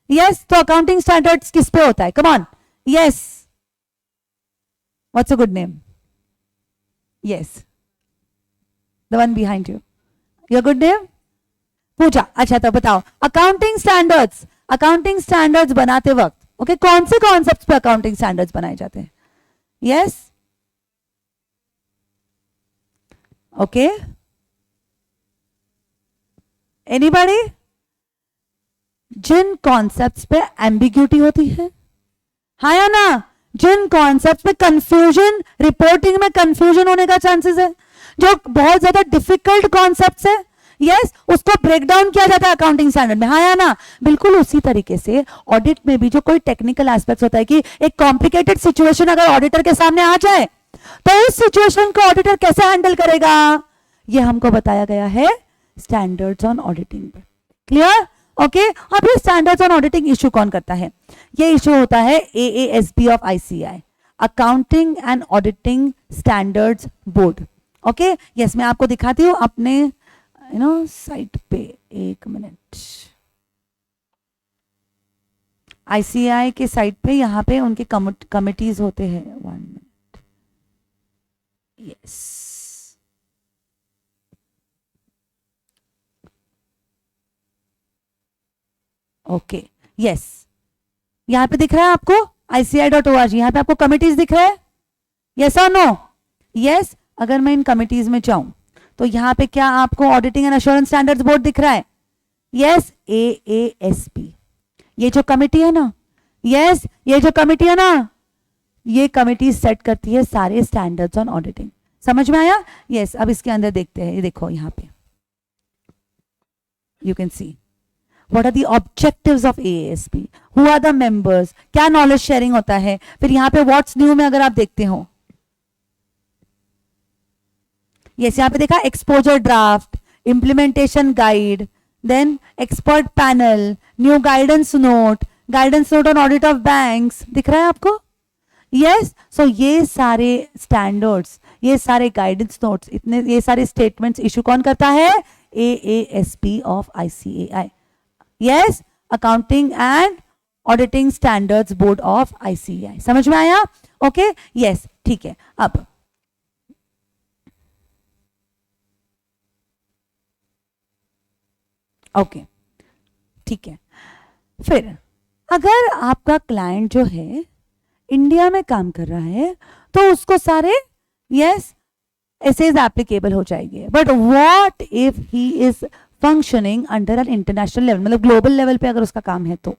यस, तो अकाउंटिंग स्टैंडर्ड्स किस पे होता है? Come on, yes, what's a good name? Yes, the one behind you, your good name? Pooja. अच्छा तो बताओ, अकाउंटिंग स्टैंडर्ड्स बनाते वक्त ओके कौन से कॉन्सेप्ट्स पे अकाउंटिंग स्टैंडर्ड्स बनाए जाते हैं? Yes, okay, anybody? जिन कॉन्सेप्ट्स पे एम्बिग्यूटी होती है, हाँ या ना? जिन कॉन्सेप्ट्स पे कंफ्यूजन, रिपोर्टिंग में कंफ्यूजन होने का चांसेस है, जो बहुत ज्यादा डिफिकल्ट कॉन्सेप्ट्स है, यस, उसको ब्रेक डाउन किया जाता है अकाउंटिंग स्टैंडर्ड में, हाँ या ना? बिल्कुल उसी तरीके से ऑडिट में भी जो कोई टेक्निकल एस्पेक्ट्स होता है कि एक कॉम्प्लिकेटेड सिचुएशन अगर ऑडिटर के सामने आ जाए तो उस सिचुएशन को ऑडिटर कैसे हैंडल करेगा, ये हमको बताया गया है स्टैंडर्ड्स ऑन ऑडिटिंग पे। क्लियर? ओके। अब ये स्टैंडर्ड्स ऑन ऑडिटिंग इशू कौन करता है? ये इशू होता है AASB of ICAI, accounting and auditing standards board. Okay yes, मैं आपको दिखाती हूं अपने साइट पे, एक मिनट। ICAI के साइट पे यहां पे उनके कमिटीज होते हैं। 1 मिनट, यस, ओके यस, यहां पे दिख रहा है आपको ICAI.org, यहां पे आपको कमिटीज दिख रहा है, यस और नो? यस, अगर मैं इन कमिटीज में जाऊं तो यहां पे क्या आपको auditing and assurance standards board दिख रहा है? यस, AASB, ये जो कमिटी है ना, यस, ये जो कमिटी है ना, ये कमिटी सेट करती है सारे स्टैंडर्ड्स ऑन ऑडिटिंग। समझ में आया? यस, अब इसके अंदर देखते हैं, ये देखो यहां पे you can see what are the objectives of AASB, who are the members, क्या नॉलेज शेयरिंग होता है। फिर यहाँ पे व्हाट्स न्यू में अगर आप देखते हो, यस, यहाँ पे देखा exposure draft, implementation guide, then expert panel, new guidance note on audit of banks, दिख रहा है आपको? यस, सो ये सारे स्टैंडर्ड्स, ये सारे गाइडेंस नोट्स, इतने ये सारे स्टेटमेंट्स इशू कौन करता है? AASB of ICAI, yes, accounting and auditing standards board of ICAI। समझ में आया? ओके यस, ठीक है। अब ओके ठीक है, फिर अगर आपका क्लाइंट जो है इंडिया में काम कर रहा है तो उसको सारे यस एसेज एप्लीकेबल हो जाएंगे, but what if he is functioning under an international level, मतलब ग्लोबल लेवल पे अगर उसका काम है तो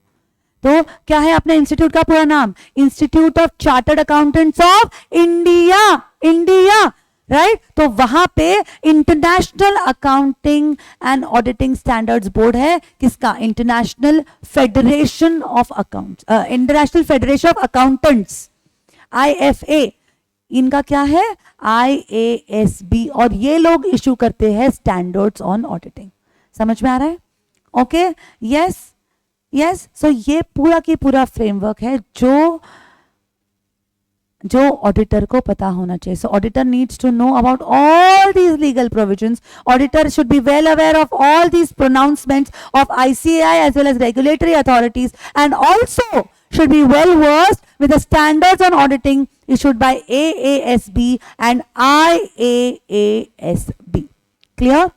क्या है अपने इंस्टीट्यूट का पूरा नाम? Institute of chartered accountants of India, right? तो वहां पे international accounting and auditing standards board है, किसका? International federation of accountants, IFA, इनका क्या है? IASB, और ये लोग इशू करते हैं स्टैंडर्ड्स ऑन ऑडिटिंग। समझ में आ रहा है? ओके यस, सो ये पूरा की पूरा फ्रेमवर्क है जो ऑडिटर को पता होना चाहिए। So auditor needs to know about all these legal provisions. Auditor should be well aware of all these pronouncements of ICAI as well as regulatory authorities, and also should be well versed with the standards on auditing issued by AASB and IAASB. Clear?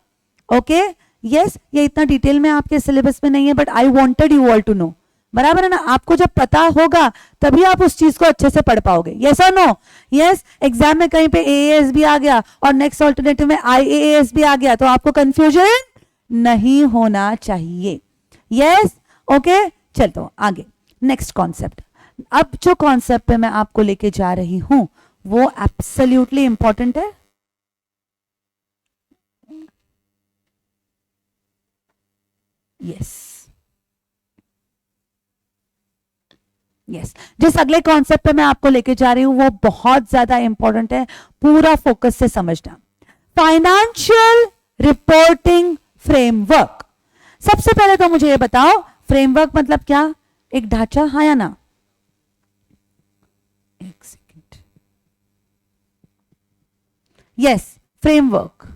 Okay? Yes, ये इतना डिटेल में आपके सिलेबस में नहीं है, but I wanted you all to know. बराबर है ना? आपको जब पता होगा तभी आप उस चीज को अच्छे से पढ़ पाओगे। यस और नो? यस, एग्जाम में कहीं पे AASB आ गया और नेक्स्ट ऑल्टरनेटिव में IAASB आ गया तो आपको कंफ्यूजन नहीं होना चाहिए। यस, ओके, चलते आगे। नेक्स्ट कॉन्सेप्ट, अब जो कॉन्सेप्ट पे मैं आपको लेके जा रही हूं वो एब्सोल्युटली इंपॉर्टेंट है। यस, यस जिस अगले कॉन्सेप्ट पे मैं आपको लेके जा रही हूं वो बहुत ज्यादा इंपॉर्टेंट है, पूरा फोकस से समझना। Financial reporting framework. सबसे पहले तो मुझे ये बताओ फ्रेमवर्क मतलब क्या? एक ढांचा, हाँ या ना? एक second. Yes framework.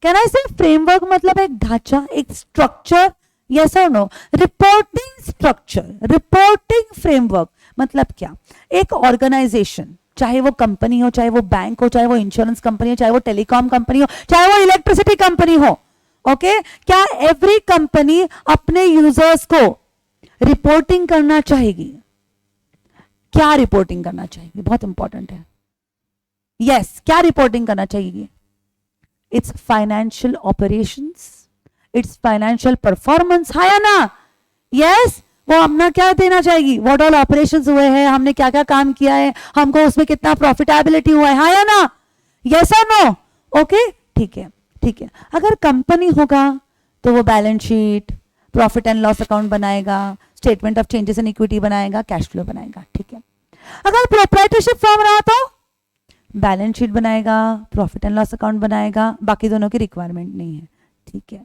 Can I say framework मतलब एक ढांचा, एक स्ट्रक्चर? यस और no? Reporting structure, reporting framework मतलब क्या? एक ऑर्गेनाइजेशन, चाहे वो कंपनी हो, चाहे वो बैंक हो, चाहे वो इंश्योरेंस कंपनी हो, चाहे वो टेलीकॉम कंपनी हो, चाहे वो इलेक्ट्रिसिटी कंपनी हो, ओके क्या एवरी कंपनी अपने यूजर्स को रिपोर्टिंग करना चाहेगी? क्या रिपोर्टिंग करना चाहेगी? बहुत इंपॉर्टेंट है। यस क्या रिपोर्टिंग करना चाहिए? It's financial operations, it's financial performance, हाँ या ना? यस वो अपना क्या देना चाहेगी? व्हाट ऑल ऑपरेशंस हुए हैं, हमने क्या क्या काम किया है, हमको उसमें कितना प्रॉफिटेबिलिटी हुआ है, हाँ या ना? यस और नो? ओके ठीक है ठीक है। अगर कंपनी होगा तो वो balance sheet, profit and loss account बनाएगा, statement of changes in equity बनाएगा, कैश फ्लो बनाएगा, ठीक है। अगर प्रोप्राइटरशिप फॉर्म रहा तो बैलेंस शीट बनाएगा, प्रॉफिट एंड लॉस अकाउंट बनाएगा, बाकी दोनों की रिक्वायरमेंट नहीं है, ठीक है।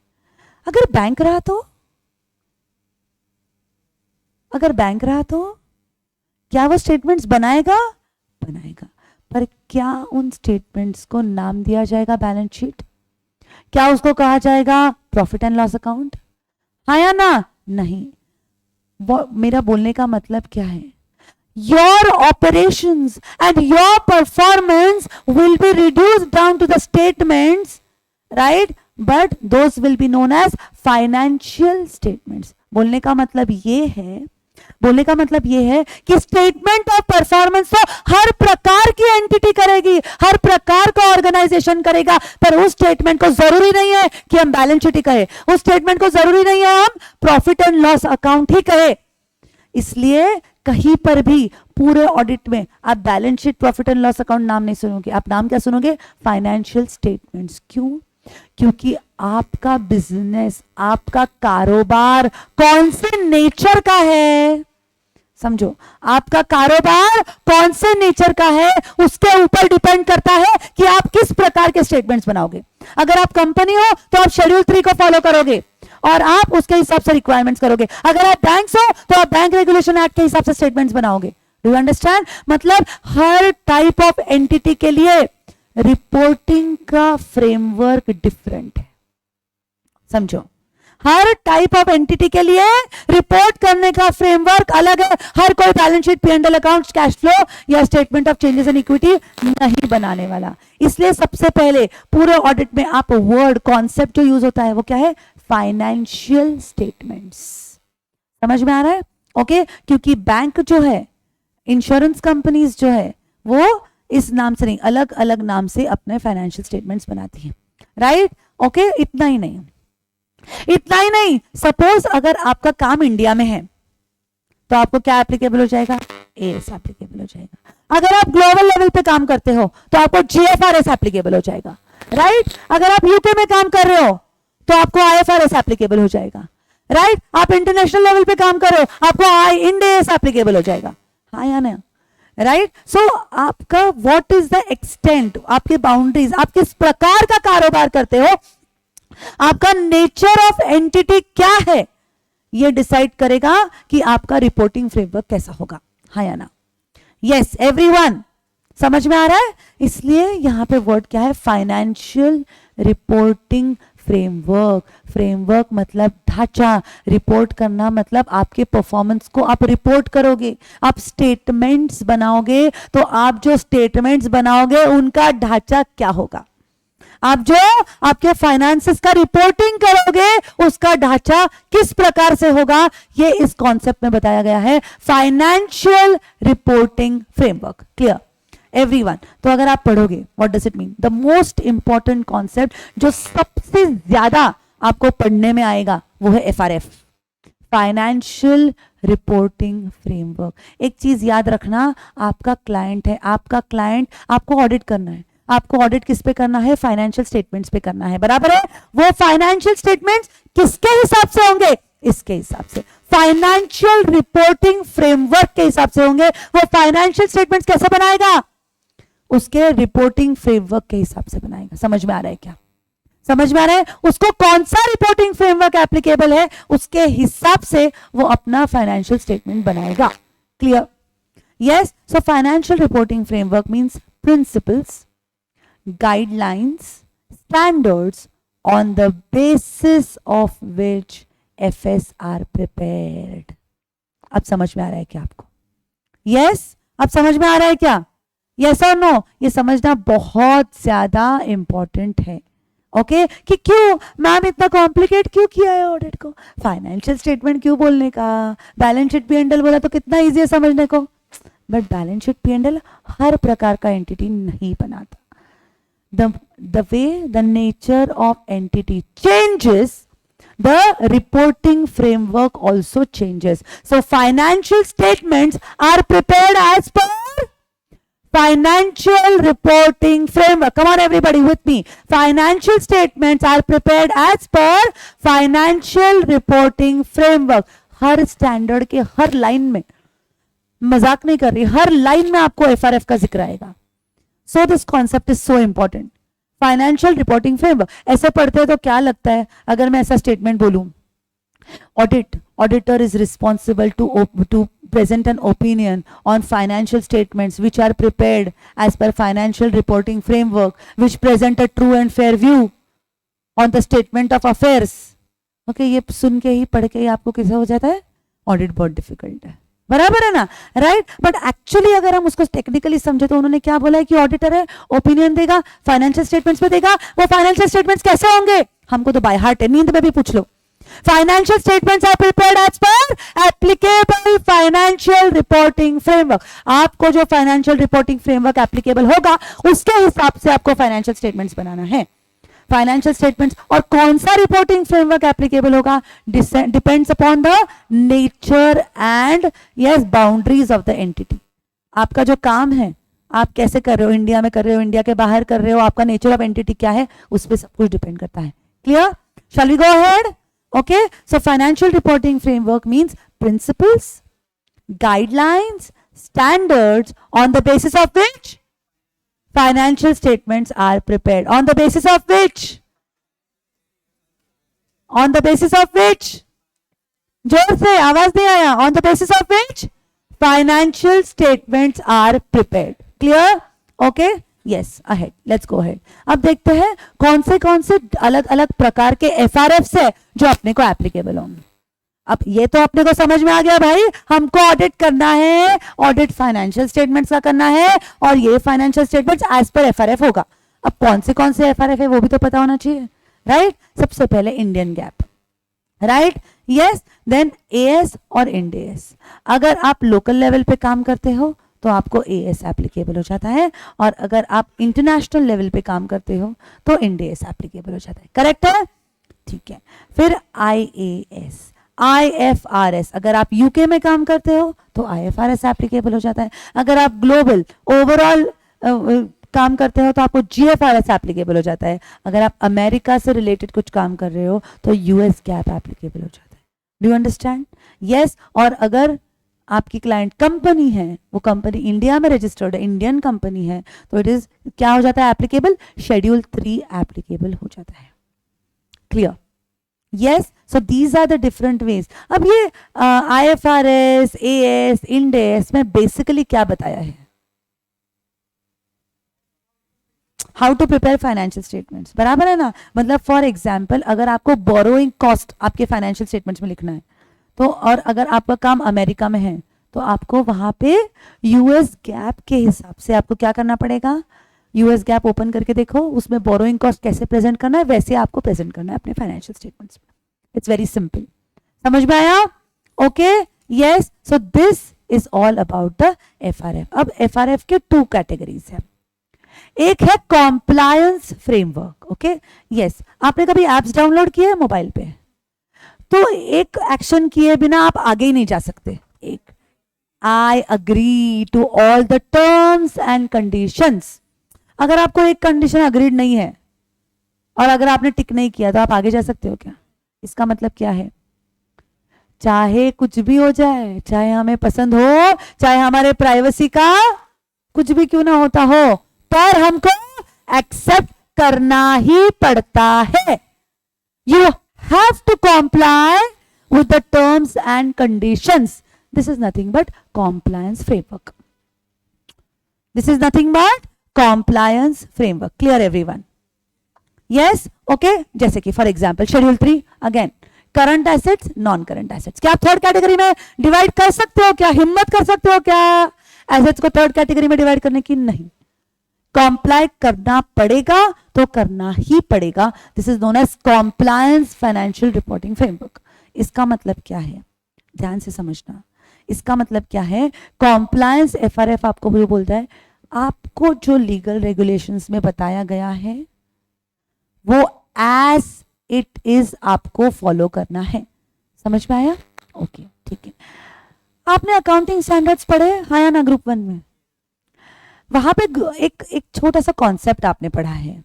अगर बैंक रहा तो, अगर बैंक रहा तो क्या वो स्टेटमेंट्स बनाएगा? बनाएगा, पर क्या उन स्टेटमेंट्स को नाम दिया जाएगा बैलेंस शीट? क्या उसको कहा जाएगा प्रॉफिट एंड लॉस अकाउंट? हाँ या ना? नहीं। मेरा बोलने का मतलब क्या है? Your operations and your performance will be reduced down to the statements, right? But those will be known as financial statements. बोलने का मतलब ये है, बोलने का मतलब ये है कि स्टेटमेंट ऑफ परफॉर्मेंस तो हर प्रकार की एंटिटी करेगी, हर प्रकार का ऑर्गेनाइजेशन करेगा, पर उस स्टेटमेंट को जरूरी नहीं है कि हम बैलेंस शीट ही कहें, उस स्टेटमेंट को जरूरी नहीं है हम प्रॉफिट एंड लॉस अकाउंट ही कहें। इसलिए कहीं पर भी पूरे ऑडिट में आप balance sheet, profit and loss account नाम नहीं सुनोगे, आप नाम क्या सुनोगे? Financial statements. क्यों? क्योंकि आपका बिजनेस, आपका कारोबार कौन से नेचर का है? समझो, आपका कारोबार कौन से नेचर का है उसके ऊपर डिपेंड करता है कि आप किस प्रकार के स्टेटमेंट्स बनाओगे। अगर आप कंपनी हो तो आप शेड्यूल 3 को फॉलो करोगे और आप उसके हिसाब से रिक्वायरमेंट्स करोगे। अगर आप बैंक हो तो आप बैंक रेगुलेशन एक्ट के हिसाब से स्टेटमेंट्स बनाओगे। Do you understand? मतलब हर टाइप ऑफ एंटिटी के लिए रिपोर्टिंग का फ्रेमवर्क डिफरेंट है। समझो, हर टाइप ऑफ एंटिटी के लिए रिपोर्ट करने का फ्रेमवर्क अलग है। हर कोई balance sheet, P&L accounts, cash flow या statement of changes in equity नहीं बनाने वाला। इसलिए सबसे पहले पूरे ऑडिट में आप वर्ड, कॉन्सेप्ट जो यूज होता है वो क्या है? Financial statements. समझ में आ रहा है? ओके क्योंकि बैंक जो है, इंश्योरेंस कंपनीज जो है, वो इस नाम से नहीं, अलग अलग नाम से अपने फाइनेंशियल स्टेटमेंट्स बनाती है, राइट? ओके इतना ही नहीं, इतना ही नहीं, सपोज अगर आपका काम इंडिया में है तो आपको क्या एप्लीकेबल हो जाएगा? एएस एप्लीकेबल हो जाएगा। अगर आप ग्लोबल लेवल पे काम करते हो तो आपको जीएफआरएस एप्लीकेबल हो जाएगा, राइट? अगर आप यूके में काम कर रहे हो तो आपको आईएफआरएस एप्लीकेबल हो जाएगा, राइट? आप इंटरनेशनल लेवल पे काम कर रहे हो, आपको इंड एएस एप्लीकेबल हो जाएगा, हाँ या ना? राइट? सो आपका व्हाट इज द एक्सटेंट, आपके बाउंड्रीज, आप किस प्रकार का कारोबार करते हो, आपका नेचर ऑफ एंटिटी क्या है, यह डिसाइड करेगा कि आपका रिपोर्टिंग फ्रेमवर्क कैसा होगा, हाँ या ना? यस एवरीवन, समझ में आ रहा है? इसलिए यहां पे वर्ड क्या है? Financial reporting framework. फ्रेमवर्क मतलब ढांचा, रिपोर्ट करना मतलब आपके परफॉर्मेंस को आप रिपोर्ट करोगे, आप स्टेटमेंट्स बनाओगे, तो आप जो स्टेटमेंट्स बनाओगे उनका ढांचा क्या होगा, आप जो आपके फाइनेंसेस का रिपोर्टिंग करोगे उसका ढांचा किस प्रकार से होगा, ये इस कॉन्सेप्ट में बताया गया है, financial reporting framework. Clear everyone? तो अगर आप पढ़ोगे what does it mean, the most important concept जो सबसे ज्यादा आपको पढ़ने में आएगा वो है एफआरएफ, फाइनेंशियल रिपोर्टिंग फ्रेमवर्क। एक चीज याद रखना, आपका क्लाइंट है, आपका क्लाइंट आपको ऑडिट करना है, आपको ऑडिट किस पे करना है? फाइनेंशियल स्टेटमेंट्स पे करना है, बराबर है? वो फाइनेंशियल स्टेटमेंट्स किसके हिसाब से होंगे? इसके हिसाब से। फाइनेंशियल रिपोर्टिंग फ्रेमवर्क के हिसाब से होंगे। वो फाइनेंशियल स्टेटमेंट्स कैसे बनाएगा? उसके रिपोर्टिंग फ्रेमवर्क के हिसाब से बनाएगा। समझ में आ रहा है क्या? समझ में आ रहा है? उसको कौन सा रिपोर्टिंग फ्रेमवर्क एप्लीकेबल है उसके हिसाब से वो अपना फाइनेंशियल स्टेटमेंट बनाएगा। Clear? Yes. So financial reporting framework means principles, guidelines, standards on the basis of which FS are prepared। अब समझ में आ रहा है क्या आपको? यस? अब समझ में आ रहा है क्या? यस और नो? ये समझना बहुत ज्यादा इंपॉर्टेंट है। ओके कि क्यों मैम इतना कॉम्प्लिकेट क्यों किया है ऑडिट को? फाइनेंशियल स्टेटमेंट क्यों बोलने का? बैलेंस शीट P&L बोला तो कितना इजी है समझने को, बट बैलेंस शीट P&L हर प्रकार का एंटिटी नहीं बनाता। The way the nature of entity changes, the reporting framework also changes. So financial statements are prepared as per financial reporting framework. Come on everybody with me. Financial statements are prepared as per financial reporting framework. Her standard के हर लाइन में, मजाक नहीं कर रही, हर लाइन में आपको FRF का जिक्र आएगा। So this concept is so important. Financial reporting framework ऐसे पढ़ते हैं तो क्या लगता है अगर मैं ऐसा स्टेटमेंट बोलूं, auditor is responsible to present an opinion on financial statements which are prepared as per financial reporting framework which present a true and fair view on the statement of affairs। Okay, ये सुन के ही पढ़ के ही आपको कैसा हो जाता है? ऑडिट बहुत डिफिकल्ट है, बराबर है ना? राइट। बट एक्चुअली अगर हम उसको टेक्निकली समझे तो उन्होंने क्या बोला है कि ऑडिटर है, ओपिनियन देगा, फाइनेंशियल स्टेटमेंट्स पे देगा। वो फाइनेंशियल स्टेटमेंट्स कैसे होंगे? हमको तो बाय हार्ट है, नींद में भी पूछ लो। Financial statements are prepared as per applicable financial reporting framework. आपको जो फाइनेंशियल रिपोर्टिंग फ्रेमवर्क एप्लीकेबल होगा उसके हिसाब से आपको फाइनेंशियल स्टेटमेंट्स बनाना है। फाइनेंशियल स्टेटमेंट्स और कौन सा रिपोर्टिंग फ्रेमवर्क एप्लीकेबल होगा depends upon the nature and yes boundaries of the entity. आपका जो काम है आप कैसे कर रहे हो, इंडिया में कर रहे हो, इंडिया के बाहर कर रहे हो, आपका नेचर ऑफ एंटिटी क्या है, उस पर सब कुछ डिपेंड करता है। Clear? Shall we go ahead? Okay, so financial reporting framework means principles, guidelines, standards on the basis of which financial statements are prepared. On the basis of which? On the basis of which? जोर से, आवाज नहीं आया। On the basis of which financial statements are prepared. Clear? Okay? Yes. Ahead. Let's go ahead. अब देखते हैं कौन से अलग अलग प्रकार के FRFs है जो अपने को एप्लीकेबल होंगे। अब ये तो अपने को समझ में आ गया भाई, हमको ऑडिट करना है, ऑडिट फाइनेंशियल स्टेटमेंट्स का करना है और ये financial statements as per FRF होगा। अब कौन से FRF है वो भी तो पता होना चाहिए, राइट? सबसे पहले Indian GAAP, right? Yes. Then AS और IND AS। अगर आप लोकल लेवल पे काम करते हो तो आपको AS एप्लीकेबल हो जाता है, और अगर आप इंटरनेशनल लेवल पे काम करते हो तो IND AS एप्लीकेबल हो जाता है। करेक्ट है? ठीक है। फिर IAS, IFRS, अगर आप यूके में काम करते हो तो IFRS एप्लीकेबल हो जाता है। अगर आप ग्लोबल ओवरऑल काम करते हो तो आपको GFRS एप्लीकेबल हो जाता है। अगर आप अमेरिका से रिलेटेड कुछ काम कर रहे हो तो US गैप एप्लीकेबल हो जाता है। Do you understand? यस। और अगर आपकी क्लाइंट कंपनी है, वो कंपनी इंडिया में रजिस्टर्ड है, इंडियन कंपनी है, तो इट इज क्या हो जाता है एप्लीकेबल? शेड्यूल 3 एप्लीकेबल हो जाता है। Clear? Yes, so these are the different ways. अब ये IFRS, AS, IND AS में बेसिकली क्या बताया है? How to prepare financial statements, बराबर है ना? मतलब फॉर एग्जाम्पल अगर आपको बोरोइंग कॉस्ट आपके फाइनेंशियल स्टेटमेंट्स में लिखना है तो, और अगर आपका काम अमेरिका में है तो आपको वहां पे US गैप के हिसाब से आपको क्या करना पड़ेगा? US गैप ओपन करके देखो, उसमें बोरोइंग कॉस्ट कैसे प्रेजेंट करना है वैसे आपको प्रेजेंट करना है अपने फाइनेंशियल स्टेटमेंट्स में। It's very simple. समझ में आया? Okay, yes. So this is all about the FRF। अब FRF के 2 कैटेगरीज है। एक है कॉम्प्लायंस फ्रेमवर्क। Okay, yes. आपने कभी एप्स डाउनलोड किए है मोबाइल पे? तो एक एक्शन किए बिना आप आगे ही नहीं जा सकते। एक, I agree to all the terms and conditions. अगर आपको एक कंडीशन अग्रीड नहीं है और अगर आपने टिक नहीं किया तो आप आगे जा सकते हो क्या? इसका मतलब क्या है? चाहे कुछ भी हो जाए, चाहे हमें पसंद हो, चाहे हमारे प्राइवेसी का कुछ भी क्यों ना होता हो, पर हमको एक्सेप्ट करना ही पड़ता है. You have to comply with the terms and conditions. This is nothing but compliance framework. This is nothing but compliance framework. Clear everyone? Yes? Okay? जैसे कि for example schedule 3 again, current assets, non current assets. क्या आप थर्ड कैटेगरी में डिवाइड कर सकते हो? क्या हिम्मत कर सकते हो क्या एसेट्स को थर्ड कैटेगरी में डिवाइड करने की? नहीं. कॉम्प्लाई करना पड़ेगा तो करना ही पड़ेगा. This is known as compliance financial reporting framework. इसका मतलब क्या है, ध्यान से समझना. इसका मतलब क्या है, कॉम्प्लायंस एफआरएफ आपको भी बोलता है आपको जो लीगल रेगुलेशंस में बताया गया है वो एज इट इज आपको फॉलो करना है. समझ में आया? ओके, ठीक है. आपने अकाउंटिंग स्टैंडर्ड्स पढ़े, हाँ या ना, ग्रुप 1 में? वहां पे एक छोटा सा कॉन्सेप्ट आपने पढ़ा है.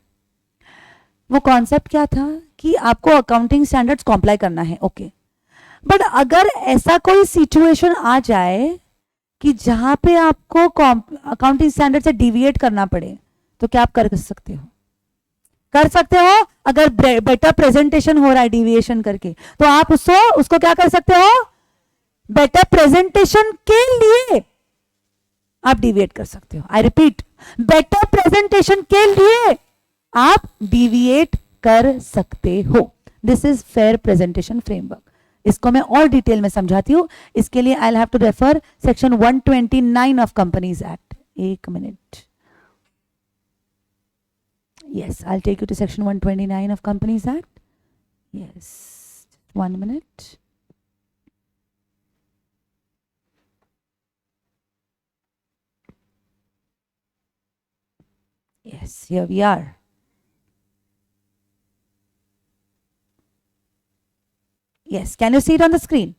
वो कॉन्सेप्ट क्या था कि आपको अकाउंटिंग स्टैंडर्ड्स कॉम्प्लाई करना है. ओके, बट अगर ऐसा कोई सिचुएशन आ जाए कि जहां पे आपको अकाउंटिंग स्टैंडर्ड से डिविएट करना पड़े, तो क्या आप कर सकते हो? कर सकते हो. अगर बेटर प्रेजेंटेशन हो रहा है डिविएशन करके, तो आप उसको क्या कर सकते हो? बेटर प्रेजेंटेशन के लिए आप डिविएट कर सकते हो. आई रिपीट, बेटर प्रेजेंटेशन के लिए आप डिविएट कर सकते हो. This is fair presentation framework. इसको मैं और डिटेल में समझाती हूं. इसके लिए I have to refer section 129 of companies act. एक minute. Yes, I take you to section 129 of companies act. Yes, 1 minute. Yes, here we are. Yes, can you see it on the screen?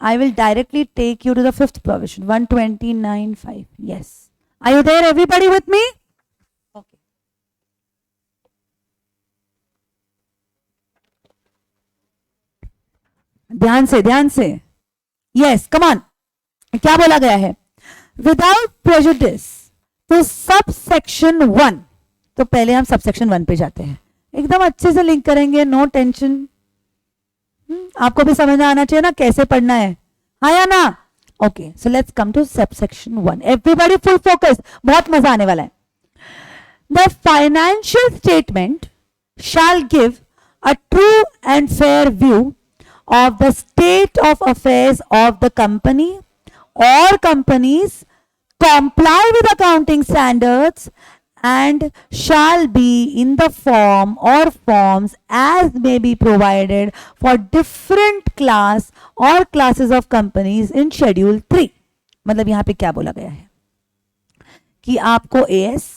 I will directly take you to the 5th provision, 129(5). Yes. Are you there, everybody, with me? Okay. ध्यान से. Yes, come on. क्या बोला गया है? Without prejudice तो सब सेक्शन 1, तो पहले हम सब सेक्शन 1 पे जाते हैं. एकदम अच्छे से लिंक करेंगे, नो टेंशन. आपको भी समझ में आना चाहिए ना कैसे पढ़ना है, हाँ या ना? Okay, so let's come to sub section 1. Everybody full focus, बहुत मजा आने वाला है. The financial statement shall give a true and fair view of the state of affairs of the company और companies, comply with accounting standards and shall be in the form or forms as may be provided for different class or classes of companies in schedule 3. मतलब यहाँ पे क्या बोला गया है कि आपको एएस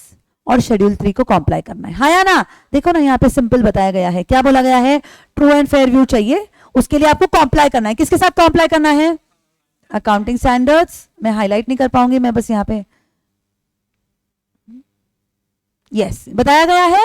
और शेड्यूल 3 को कॉम्प्लाई करना है, हाँ या ना? देखो ना, यहाँ पे सिंपल बताया गया है. क्या बोला गया है? ट्रू एंड फेयर व्यू चाहिए, उसके लिए आपको कॉम्प्लाई करना है. किसके साथ कॉम्प्लाई करना है? Accounting standards. मैं हाईलाइट नहीं कर पाऊंगी, मैं बस यहां पे यस बताया गया है.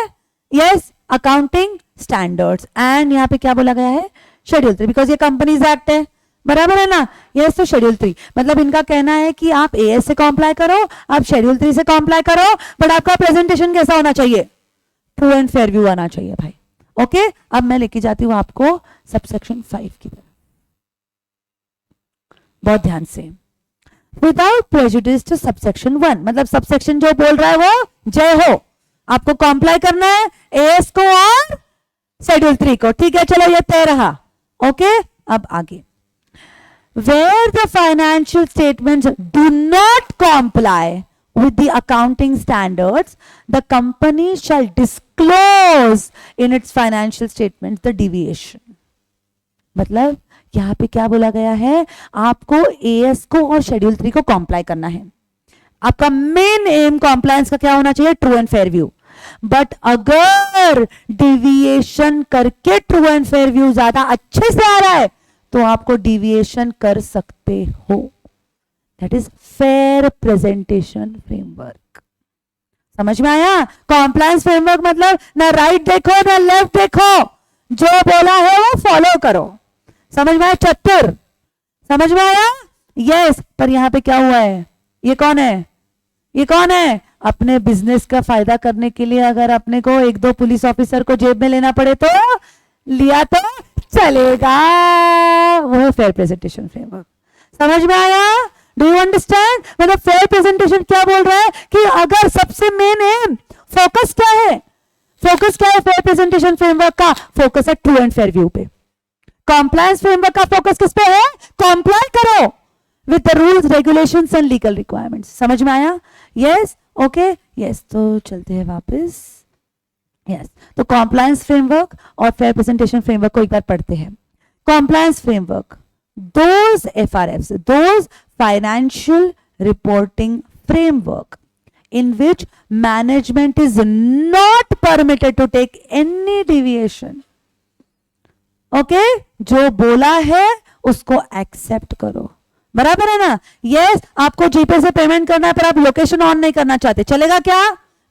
यस, अकाउंटिंग स्टैंडर्ड्स एंड यहां पे क्या बोला गया है? शेड्यूल 3, बिकॉज ये कंपनीज एक्ट है, बराबर है ना? यस, तो शेड्यूल 3 मतलब इनका कहना है कि आप एएस से कॉम्प्लाई करो, आप शेड्यूल 3 से कॉम्प्लाई करो, बट आपका प्रेजेंटेशन कैसा होना चाहिए? ट्रू एंड फेयर व्यू आना चाहिए भाई. ओके, अब मैं लेके जाती हूं आपको सबसेक्शन 5 की तरफ. बहुत ध्यान से. विदाउट प्रेजुडिस टू सबसेक्शन 1, मतलब सबसेक्शन जो बोल रहा है वो जय हो, आपको कॉम्प्लाई करना है एएस को और शेड्यूल 3 को. ठीक है, चलो ये तय रहा. ओके, अब आगे. Where the financial statements do not comply with the accounting standards, the company shall disclose in its financial statements the deviation. मतलब यहां पे क्या बोला गया है? आपको एएस को और शेड्यूल 3 को कॉम्प्लाई करना है. आपका मेन एम कॉम्प्लायंस का क्या होना चाहिए? True and fair view. But अगर डिविएशन करके ट्रू एंड फेयर व्यू ज्यादा अच्छे से आ रहा है तो आपको डिविएशन कर सकते हो. That is fair presentation framework. समझ में आया? कॉम्प्लायंस फ्रेमवर्क मतलब ना राइट देखो ना लेफ्ट देखो, जो बोला है वो फॉलो करो. समझ में आया? चतुर समझ में आया? यस, पर यहां पे क्या हुआ है, ये कौन है, ये कौन है? अपने बिजनेस का फायदा करने के लिए अगर अपने को एक दो पुलिस ऑफिसर को जेब में लेना पड़े तो लिया तो चलेगा, वो है फेयर प्रेजेंटेशन फ्रेमवर्क। समझ में आया? Do you understand? मतलब फेयर प्रेजेंटेशन क्या बोल रहा है कि अगर सबसे मेन है फोकस क्या है, फोकस क्या है फेयर प्रेजेंटेशन फ्रेमवर्क का? फोकस है ट्रू एंड फेयर व्यू पे। कॉम्प्लायंस फ्रेमवर्क का फोकस किस पे है? कॉम्प्लाई करो with the rules, regulations and legal requirements. समझ में आया? Yes, okay, yes. तो चलते हैं वापस। यस, तो कॉम्प्लायंस फ्रेमवर्क और फेयर प्रेजेंटेशन फ्रेमवर्क को एक बार पढ़ते हैं। Compliance framework, those FRFs, those financial reporting framework in which management is not permitted to take any deviation. Okay, जो बोला है उसको एक्सेप्ट करो, बराबर है ना? यस, आपको जीपे से पेमेंट करना है पर आप लोकेशन ऑन नहीं करना चाहते, चलेगा क्या?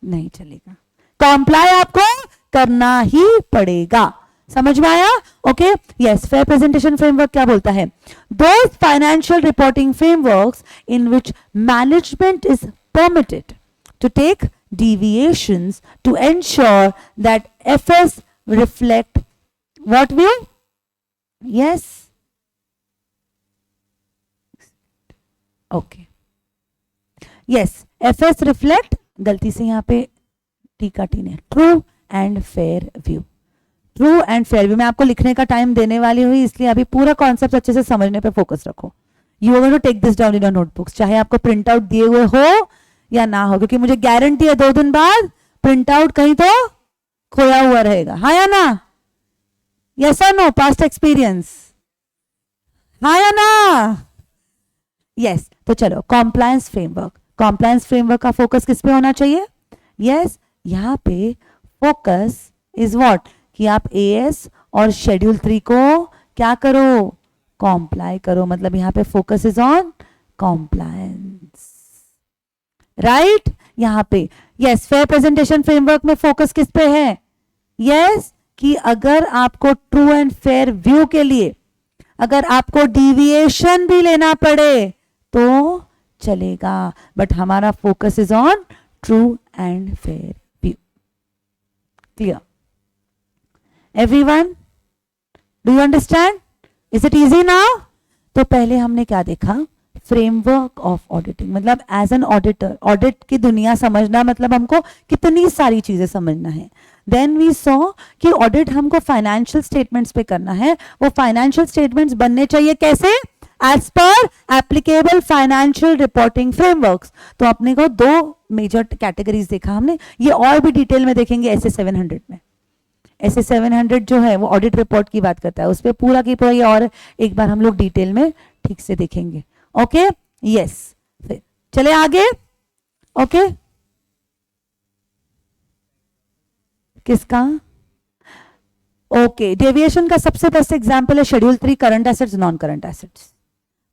नहीं चलेगा, कॉम्प्लाई आपको करना ही पड़ेगा। समझ में आया? Okay, yes. Fair presentation framework क्या बोलता है? Those financial reporting frameworks in which management is permitted to take deviations to ensure that FS reflect what view? Yes, okay, yes, FS reflect, गलती से यहाँ पे टीका टी ने, true and fair view. True and fair view मैं आपको लिखने का टाइम देने वाली हुई, इसलिए अभी पूरा कॉन्सेप्ट अच्छे से समझने पे फोकस रखो। You are going to take this down in your notebooks, चाहे आपको प्रिंट आउट दिए हुए हो या ना हो, क्योंकि मुझे गारंटी है 2 दिन बाद प्रिंट आउट कहीं तो खोया हुआ रहेगा। हाँ या ना? यस और नो? पास्ट एक्सपीरियंस, हाँ या ना? यस। तो चलो, कॉम्प्लायंस फ्रेमवर्क, कॉम्प्लायंस फ्रेमवर्क का फोकस किस पे होना चाहिए? यस, यहाँ पे फोकस इज व्हाट, कि आप एएस और शेड्यूल 3 को क्या करो? कॉम्प्लाई करो। मतलब यहां पे focus is on compliance, right? यहां पे यस, फेयर प्रेजेंटेशन फ्रेमवर्क में फोकस किस पे है? यस, कि अगर आपको ट्रू एंड फेयर व्यू के लिए अगर आपको डिविएशन भी लेना पड़े तो चलेगा, बट हमारा focus is on true and fair view. Clear? Everyone, do you understand? Is it easy now? तो पहले हमने क्या देखा? फ्रेमवर्क ऑफ ऑडिटिंग, मतलब एज एन ऑडिटर ऑडिट की दुनिया समझना, मतलब हमको कितनी सारी चीजें समझना है। देन वी सॉ कि ऑडिट हमको फाइनेंशियल स्टेटमेंट्स पे करना है। वो फाइनेंशियल स्टेटमेंट्स बनने चाहिए कैसे? As per applicable financial reporting frameworks. तो अपने को 2 मेजर कैटेगरीज देखा हमने, ये और भी डिटेल में देखेंगे एसए 700 में। एसए 700 जो है वो ऑडिट रिपोर्ट की बात करता है, उस पर पूरा की पूरा ये और एक बार हम लोग डिटेल में ठीक से देखेंगे। ओके, यस, फिर चले आगे। ओके, किसका? ओके, डेविएशन का सबसे बेस्ट एग्जांपल है schedule 3, current assets, non current assets.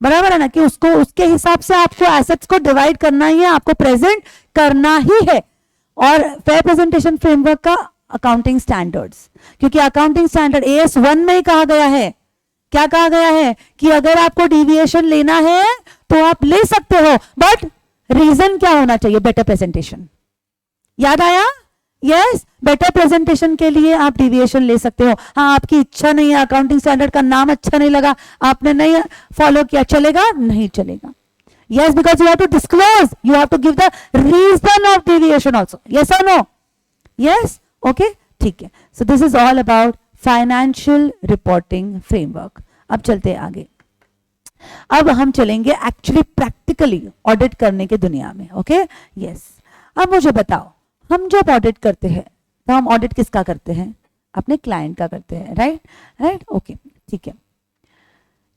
बराबर है ना? कि उसको उसके हिसाब से आपको एसेट्स को डिवाइड करना ही है, आपको प्रेजेंट करना ही है। और फेयर प्रेजेंटेशन फ्रेमवर्क का अकाउंटिंग स्टैंडर्ड्स, क्योंकि अकाउंटिंग स्टैंडर्ड AS 1 में ही कहा गया है, क्या कहा गया है? कि अगर आपको डिविएशन लेना है तो आप ले सकते हो, बट रीजन क्या होना चाहिए? Better presentation. याद आया? यस, बेटर प्रेजेंटेशन के लिए आप डिविएशन ले सकते हो। हाँ, आपकी इच्छा नहीं है, अकाउंटिंग स्टैंडर्ड का नाम अच्छा नहीं लगा, आपने नहीं फॉलो किया, चलेगा? नहीं चलेगा। Yes, because you have to disclose, you have to give the reason of deviation also. Yes और नो? यस, ओके, ठीक है। So this is all about financial reporting framework. अब चलते हैं आगे। अब हम चलेंगे एक्चुअली प्रैक्टिकली ऑडिट करने की दुनिया में। Okay, yes. अब मुझे बताओ, हम जब ऑडिट करते हैं तो हम ऑडिट किसका करते हैं? अपने क्लाइंट का करते हैं, राइट? राइट, ओके, ठीक है।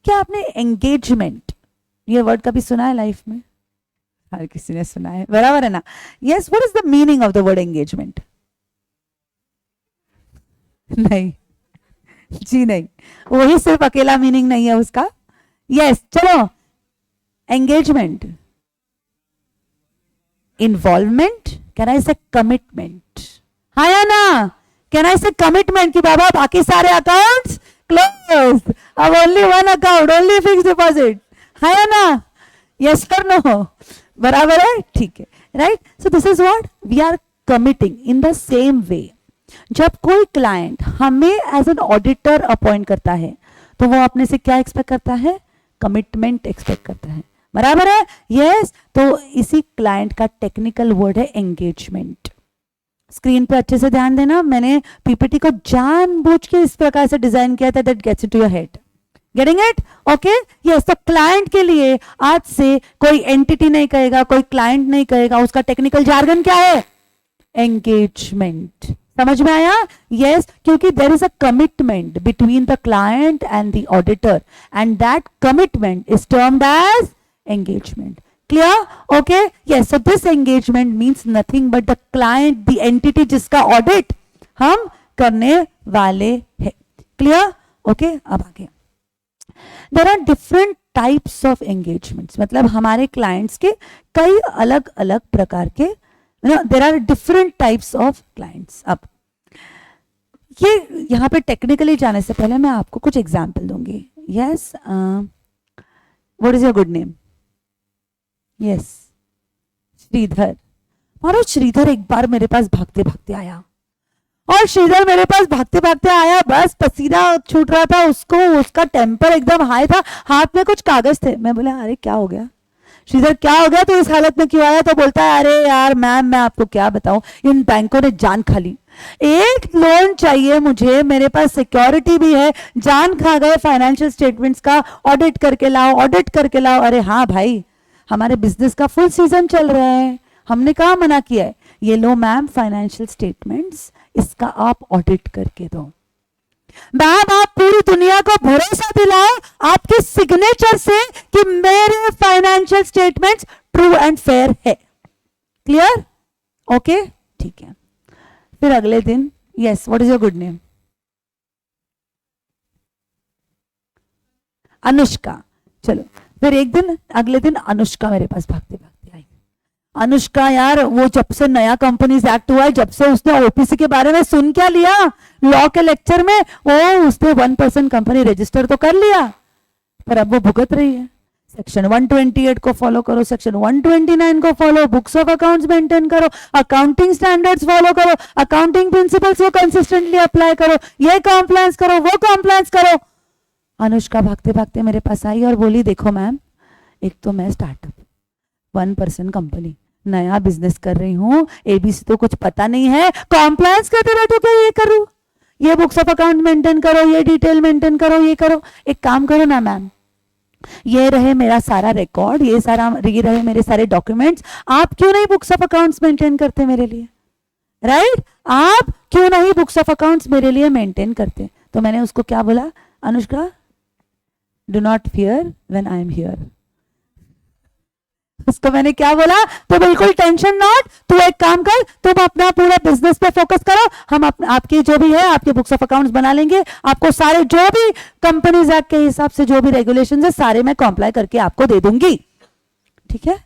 क्या आपने एंगेजमेंट ये वर्ड कभी सुना है लाइफ में? हर किसी ने सुना है, बराबर है ना? Yes, what is the meaning of the word engagement? नहीं जी, नहीं, वही सिर्फ अकेला मीनिंग नहीं है उसका। यस, चलो, एंगेजमेंट, इन्वॉल्वमेंट, कैन आई से कमिटमेंट? हाँ या ना? कैन आई से कमिटमेंट कि बाबा बाकी सारे अकाउंट्स क्लोज. अब only one account, only fix deposit, है ना? यस और नो? बराबर है, ठीक है, right? So this is what we are committing in the same way. जब कोई क्लाइंट हमें एज एन ऑडिटर अपॉइंट करता है तो वो अपने से क्या एक्सपेक्ट करता है? कमिटमेंट एक्सपेक्ट करता है. बराबर है? यस. तो इसी क्लाइंट का टेक्निकल वर्ड है एंगेजमेंट. स्क्रीन पे अच्छे से ध्यान देना, मैंने पीपीटी को जानबूझ के इस प्रकार से डिजाइन किया था that gets into your head. Getting it? Okay. Yes. तो क्लाइंट के लिए आज से कोई एंटिटी नहीं कहेगा, कोई क्लाइंट नहीं कहेगा, उसका टेक्निकल जार्गन क्या है? एंगेजमेंट. समझ में आया? यस. क्योंकि there is a commitment between the client and the auditor and that commitment is termed as engagement. Clear? Okay. Yes. So this engagement means nothing but the client, the entity जिसका audit हम करने वाले हैं. Clear? Okay. अब आगे. There are different types of engagements. मतलब हमारे clients के कई अलग अलग प्रकार के, there are different types of clients. अब ये यहाँ पे टेक्निकली जाने से पहले मैं आपको कुछ एग्जाम्पल दूंगी. Yes. What is your good name? Yes, Shridhar. और श्रीधर एक बार मेरे पास भागते भागते आया, और श्रीधर मेरे पास भागते भागते आया, बस पसीना छूट रहा था उसको, उसका टेम्पर एकदम हाई था, हाथ में कुछ कागज थे. मैं बोला अरे क्या हो गया श्रीधर, क्या हो गया, तो इस हालत में क्यों आया? तो बोलता है अरे यार मैम मैं आपको क्या बताऊं, इन बैंकों ने जान खा ली. एक लोन चाहिए मुझे, मेरे पास सिक्योरिटी भी है, जान खा गए, फाइनेंशियल स्टेटमेंट्स का ऑडिट करके लाओ, ऑडिट करके लाओ. अरे हाँ भाई, हमारे बिजनेस का फुल सीजन चल रहा है, हमने कहा मना किया है. ये लो मैम फाइनेंशियल स्टेटमेंट्स, इसका आप ऑडिट करके दो. मैम आप पूरी दुनिया को भरोसा दिलाओ आपके सिग्नेचर से कि मेरे financial statements true and fair है. क्लियर? ओके, ठीक है. फिर अगले दिन, yes, what is your good name? Anushka. चलो, फिर एक दिन, अगले दिन अनुष्का मेरे पास भागते भागते आई. अनुष्का यार, वो जब से नया कंपनीज एक्ट हुआ है, जब से उसने ओपीसी के बारे में सुन क्या लिया लॉ के लेक्चर में, वो उसने 1% कंपनी रजिस्टर तो कर लिया, पर अब वो भुगत रही है. सेक्शन 128 को फॉलो करो, सेक्शन 129 को follow, books of accounts maintain करो, अकाउंटिंग स्टैंडर्ड्स फॉलो करो, अकाउंटिंग प्रिंसिपल्स को कंसिस्टेंटली अप्लाई करो, ये कॉम्प्लायंस करो, वो कॉम्प्लायंस करो. अनुष्का भागते भागते मेरे पास आई और बोली देखो मैम, एक तो मैं स्टार्टअप 1% कंपनी, नया बिजनेस कर रही हूँ, एबीसी तो कुछ पता नहीं है, कॉम्प्लायंस करते बैठो क्या ये करूँ, ये बुक्स ऑफ अकाउंट मेंटेन करो, ये डिटेल मेंटेन करो, ये करो. एक काम करो ना मैम, ये रहे मेरा सारा रिकॉर्ड, ये रहे मेरे सारे डॉक्यूमेंट्स, आप क्यों नहीं बुक्स ऑफ अकाउंट्स मेंटेन करते मेरे लिए? राइट? आप क्यों नहीं बुक्स ऑफ अकाउंट्स मेरे लिए मेंटेन करते? तो मैंने उसको क्या बोला, Anushka do not fear when I am here. उसको मैंने क्या बोला, तो बिल्कुल टेंशन नॉट, तू एक काम कर, तुम अपना पूरा बिजनेस पे फोकस करो, हम आपकी जो भी है आपके बुक्स ऑफ अकाउंट्स बना लेंगे, आपको सारे जो भी कंपनीज एक्ट के हिसाब से जो भी रेगुलेशंस है सारे मैं कॉम्प्लाई करके आपको दे दूंगी. ठीक है?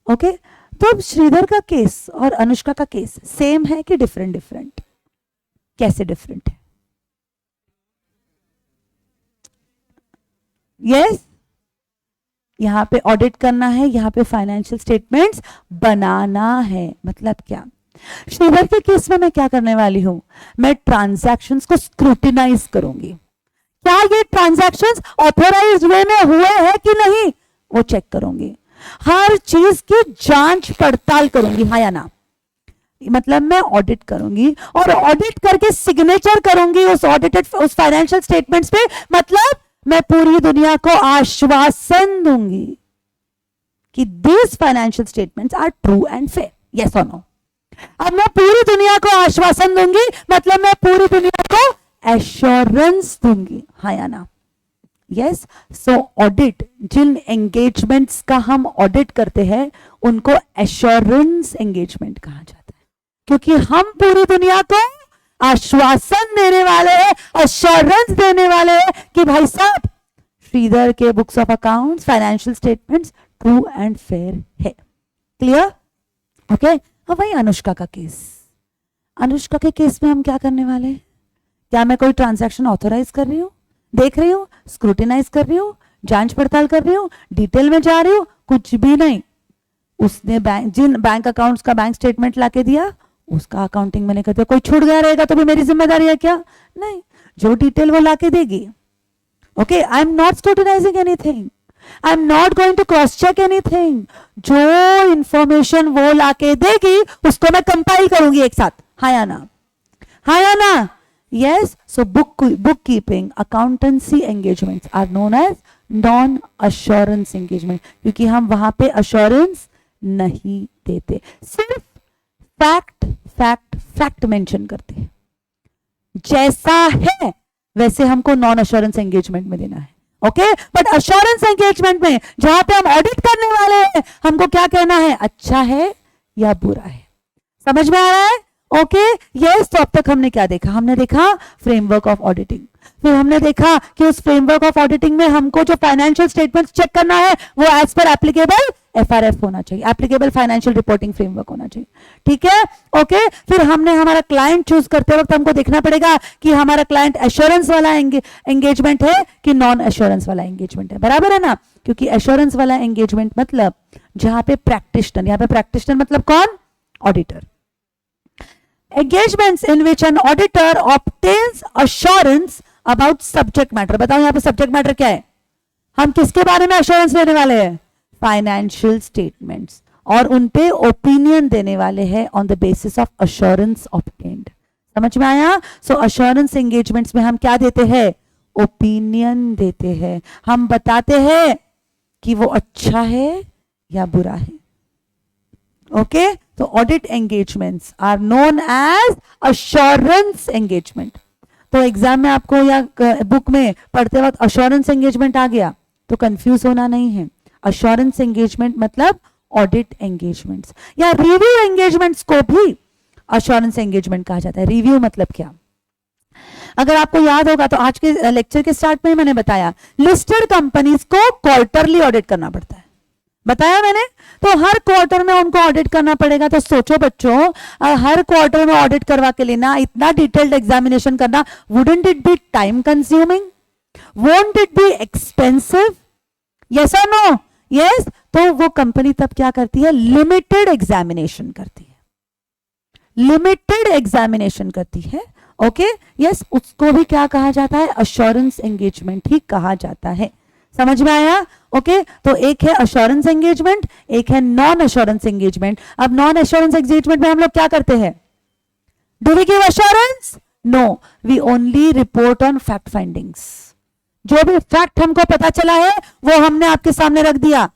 ओके. तो श्रीधर का केस और अनुष्का का केस सेम है कि डिफरेंट? डिफरेंट. कैसे डिफरेंट है? यस, यहां पे ऑडिट करना है, यहां पे फाइनेंशियल स्टेटमेंट्स बनाना है. मतलब क्या? श्रीधर के केस में मैं क्या करने वाली हूं, मैं ट्रांजैक्शंस को स्क्रूटिनाइज करूंगी. क्या ये ट्रांजैक्शंस ऑथोराइज्ड वे में हुए हैं कि नहीं, वो चेक करूंगी. हर चीज की जांच पड़ताल करूंगी, हाँ या ना. मतलब मैं ऑडिट करूंगी और ऑडिट करके सिग्नेचर करूंगी उस ऑडिटेड, उस फाइनेंशियल स्टेटमेंट्स पे. मतलब मैं पूरी दुनिया को आश्वासन दूंगी कि this financial statements are true and fair. Yes और नो? अब मैं पूरी दुनिया को आश्वासन दूंगी, मतलब मैं पूरी दुनिया को एश्योरेंस दूंगी, हाँ या ना? यस. सो ऑडिट, जिन एंगेजमेंट्स का हम ऑडिट करते हैं उनको एश्योरेंस एंगेजमेंट कहा जाता है, क्योंकि हम पूरी दुनिया को आश्वासन देने वाले हैं, अश्योरेंस देने वाले हैं कि भाई साहब श्रीधर के books of accounts, financial statements true and fair है. क्लियर? ओके. अब वही अनुष्का का केस. अनुष्का के केस में हम क्या करने वाले हैं? क्या मैं कोई ट्रांजैक्शन ऑथोराइज कर रही हूँ? देख रही हूँ, स्क्रूटिनाइज कर रही हूँ, जांच पड़ताल कर रही हूँ, डिटेल में जा रही हूँ, कुछ भी नहीं। उसने जिन बैंक अकाउंट्स का बैंक स्टेटमेंट लाके दिया उसका अकाउंटिंग मैंने कर दिया। कोई छूट गया रहेगा तो भी मेरी जिम्मेदारी है क्या? नहीं, जो डिटेल वो लाके देगी। Okay, I am not scrutinising anything, I am not going to cross check anything. जो इंफॉर्मेशन वो लाके देगी उसको मैं कंपाइल करूंगी एक साथ। हाँ या ना? हाँ या ना? Yes. So book keeping accountancy engagements are known as non assurance engagement, क्योंकि हम वहां पे अश्योरेंस नहीं देते, सिर्फ फैक्ट फैक्ट फैक्ट मेंशन करते हैं। जैसा है वैसे हमको नॉन अश्योरेंस एंगेजमेंट में देना है। ओके, बट अश्योरेंस एंगेजमेंट में जहां पे हम ऑडिट करने वाले हैं हमको क्या कहना है, अच्छा है या बुरा है। समझ में आ रहा है? Okay, yes. तो अब तक हमने क्या देखा? हमने देखा फ्रेमवर्क ऑफ ऑडिटिंग, फिर हमने देखा कि उस फ्रेमवर्क ऑफ ऑडिटिंग में हमको जो फाइनेंशियल स्टेटमेंट्स चेक करना है वो एज पर एप्लीकेबल एफआरएफ होना चाहिए, एप्लीकेबल फाइनेंशियल रिपोर्टिंग फ्रेमवर्क होना चाहिए। ठीक है, ओके। फिर हमने हमारा क्लाइंट चूज करते वक्त हमको देखना पड़ेगा कि हमारा क्लाइंट एश्योरेंस वाला एंगेजमेंट है कि नॉन एश्योरेंस वाला एंगेजमेंट है। बराबर है ना? क्योंकि एश्योरेंस वाला एंगेजमेंट मतलब जहां पे प्रैक्टिशनर, यहां पे प्रैक्टिशनर मतलब कौन? Auditor. Engagements in which an auditor obtains assurance about subject matter। बताओ यहाँ पे subject matter क्या है? हम किसके बारे में assurance लेने वाले हैं? Financial statements, और उन पे ओपिनियन देने वाले हैं on the basis of assurance obtained। समझ में आया? So assurance engagements में हम क्या देते हैं? ओपिनियन देते हैं, हम बताते हैं कि वो अच्छा है या बुरा है। ओके, तो audit engagements are known as assurance engagement. तो एग्जाम में आपको या बुक में पढ़ते वक्त अश्योरेंस एंगेजमेंट आ गया तो कंफ्यूज होना नहीं है। अश्योरेंस एंगेजमेंट मतलब ऑडिट एंगेजमेंट्स, या रिव्यू एंगेजमेंट्स को भी अश्योरेंस एंगेजमेंट कहा जाता है। रिव्यू मतलब क्या? अगर आपको याद होगा तो आज के लेक्चर के स्टार्ट में मैंने बताया लिस्टेड कंपनीज को क्वार्टरली ऑडिट करना पड़ता है, बताया मैंने। तो हर क्वार्टर में उनको ऑडिट करना पड़ेगा। तो सोचो बच्चों, हर क्वार्टर में ऑडिट करवा के लेना, इतना डिटेल्ड एग्जामिनेशन करना, wouldn't it be time consuming? Won't it be expensive? Yes और नो? यस। तो वो कंपनी तब क्या करती है? लिमिटेड एग्जामिनेशन करती है, लिमिटेड एग्जामिनेशन करती है। Okay, yes. उसको भी क्या कहा जाता है? अश्योरेंस एंगेजमेंट ही कहा जाता है। समझ में आया? ओके, तो एक है अश्योरेंस एंगेजमेंट, एक है नॉन अश्योरेंस एंगेजमेंट। अब नॉन अश्योरेंस एंगेजमेंट में हम लोग क्या करते हैं? Do we give assurance? No, we only report on fact findings. जो भी फैक्ट हमको पता चला है वो हमने आपके सामने रख दिया।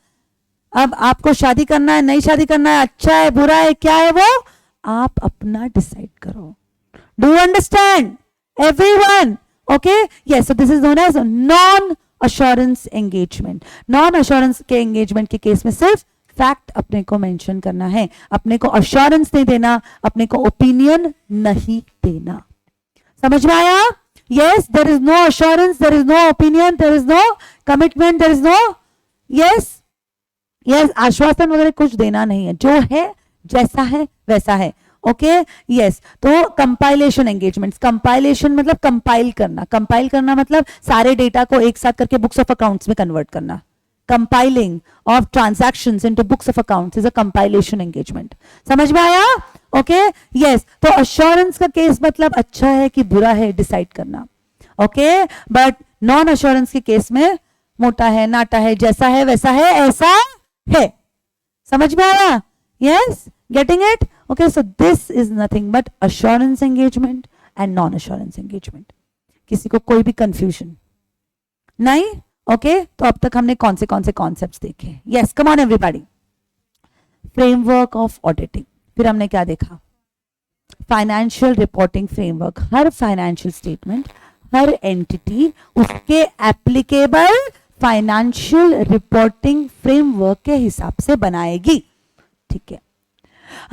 अब आपको शादी करना है, नहीं शादी करना है, अच्छा है, बुरा है, क्या है, वो आप अपना डिसाइड करो। Do you understand everyone? Okay, yes. So this is known as non assurance engagement. Non assurance के एंगेजमेंट के केस में सिर्फ फैक्ट अपने को मेंशन करना है, अपने को अश्योरेंस नहीं देना, अपने को ओपिनियन नहीं देना। समझ में आया? Yes, there is no assurance, there is no opinion, there is no commitment, there is no yes yes आश्वासन वगैरह कुछ देना नहीं है, जो है जैसा है वैसा है। Okay, yes. तो कंपाइलेशन एंगेजमेंट्स, कंपाइलेशन मतलब कंपाइल करना, कंपाइल करना मतलब सारे डेटा को एक साथ करके बुक्स ऑफ अकाउंट्स में कन्वर्ट करना। Compiling of transactions into books of accounts is a compilation engagement. समझ में आया? Okay, yes. तो अश्योरेंस का केस मतलब अच्छा है कि बुरा है डिसाइड करना। ओके, बट नॉन अश्योरेंस के केस में मोटा है, नाटा है, जैसा है वैसा है, ऐसा है। समझ में आया? Yes, getting it? Okay, so this is nothing but assurance engagement and non-assurance engagement. किसी को कोई भी confusion नहीं? Okay, तो अब तक हमने कौन से concepts देखे? Yes, come on everybody. Framework of auditing. फिर हमने क्या देखा? Financial reporting framework. हर financial statement, हर entity उसके applicable financial reporting framework के हिसाब से बनाएगी। ठीक है,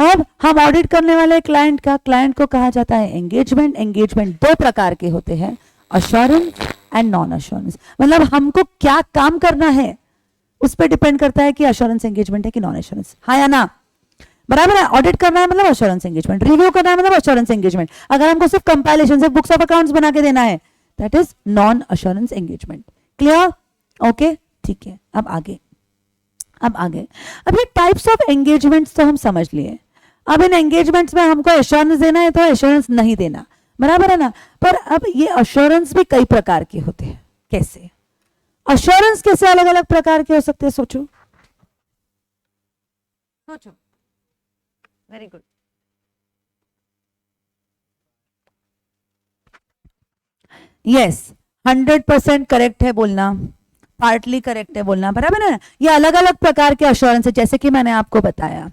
अब हम ऑडिट करने वाले क्लाइंट का, क्लाइंट को कहा जाता है एंगेजमेंट। एंगेजमेंट दो प्रकार के होते हैं, अश्योरेंस एंड नॉन अश्योरेंस। मतलब हमको क्या काम करना है उस पर डिपेंड करता है कि अश्योरेंस एंगेजमेंट है कि नॉन अश्योरेंस। हाँ या ना? बराबर है? ऑडिट करना है मतलब अश्योरेंस एंगेजमेंट, रिव्यू करना है मतलब अश्योरेंस एंगेजमेंट। अगर हमको सिर्फ कंपाइलेशन, सिर्फ बुक्स ऑफ अकाउंट्स बना के देना है that is non assurance engagement. Clear? Okay, ठीक है। अब आगे अब ये टाइप्स ऑफ एंगेजमेंट्स तो हम समझ लिए। अब इन एंगेजमेंट्स में हमको एश्योरेंस देना है तो एश्योरेंस नहीं देना, बराबर है ना। पर अब ये अश्योरेंस भी कई प्रकार के होते हैं। कैसे अश्योरेंस कैसे अलग अलग प्रकार के हो सकते हैं? सोचो सोचो। Very good. यस, 100% करेक्ट है बोलना, पार्टली करेक्ट है बोलना, बराबर है ना। ये अलग अलग प्रकार के अश्योरेंस है। जैसे कि मैंने आपको बताया,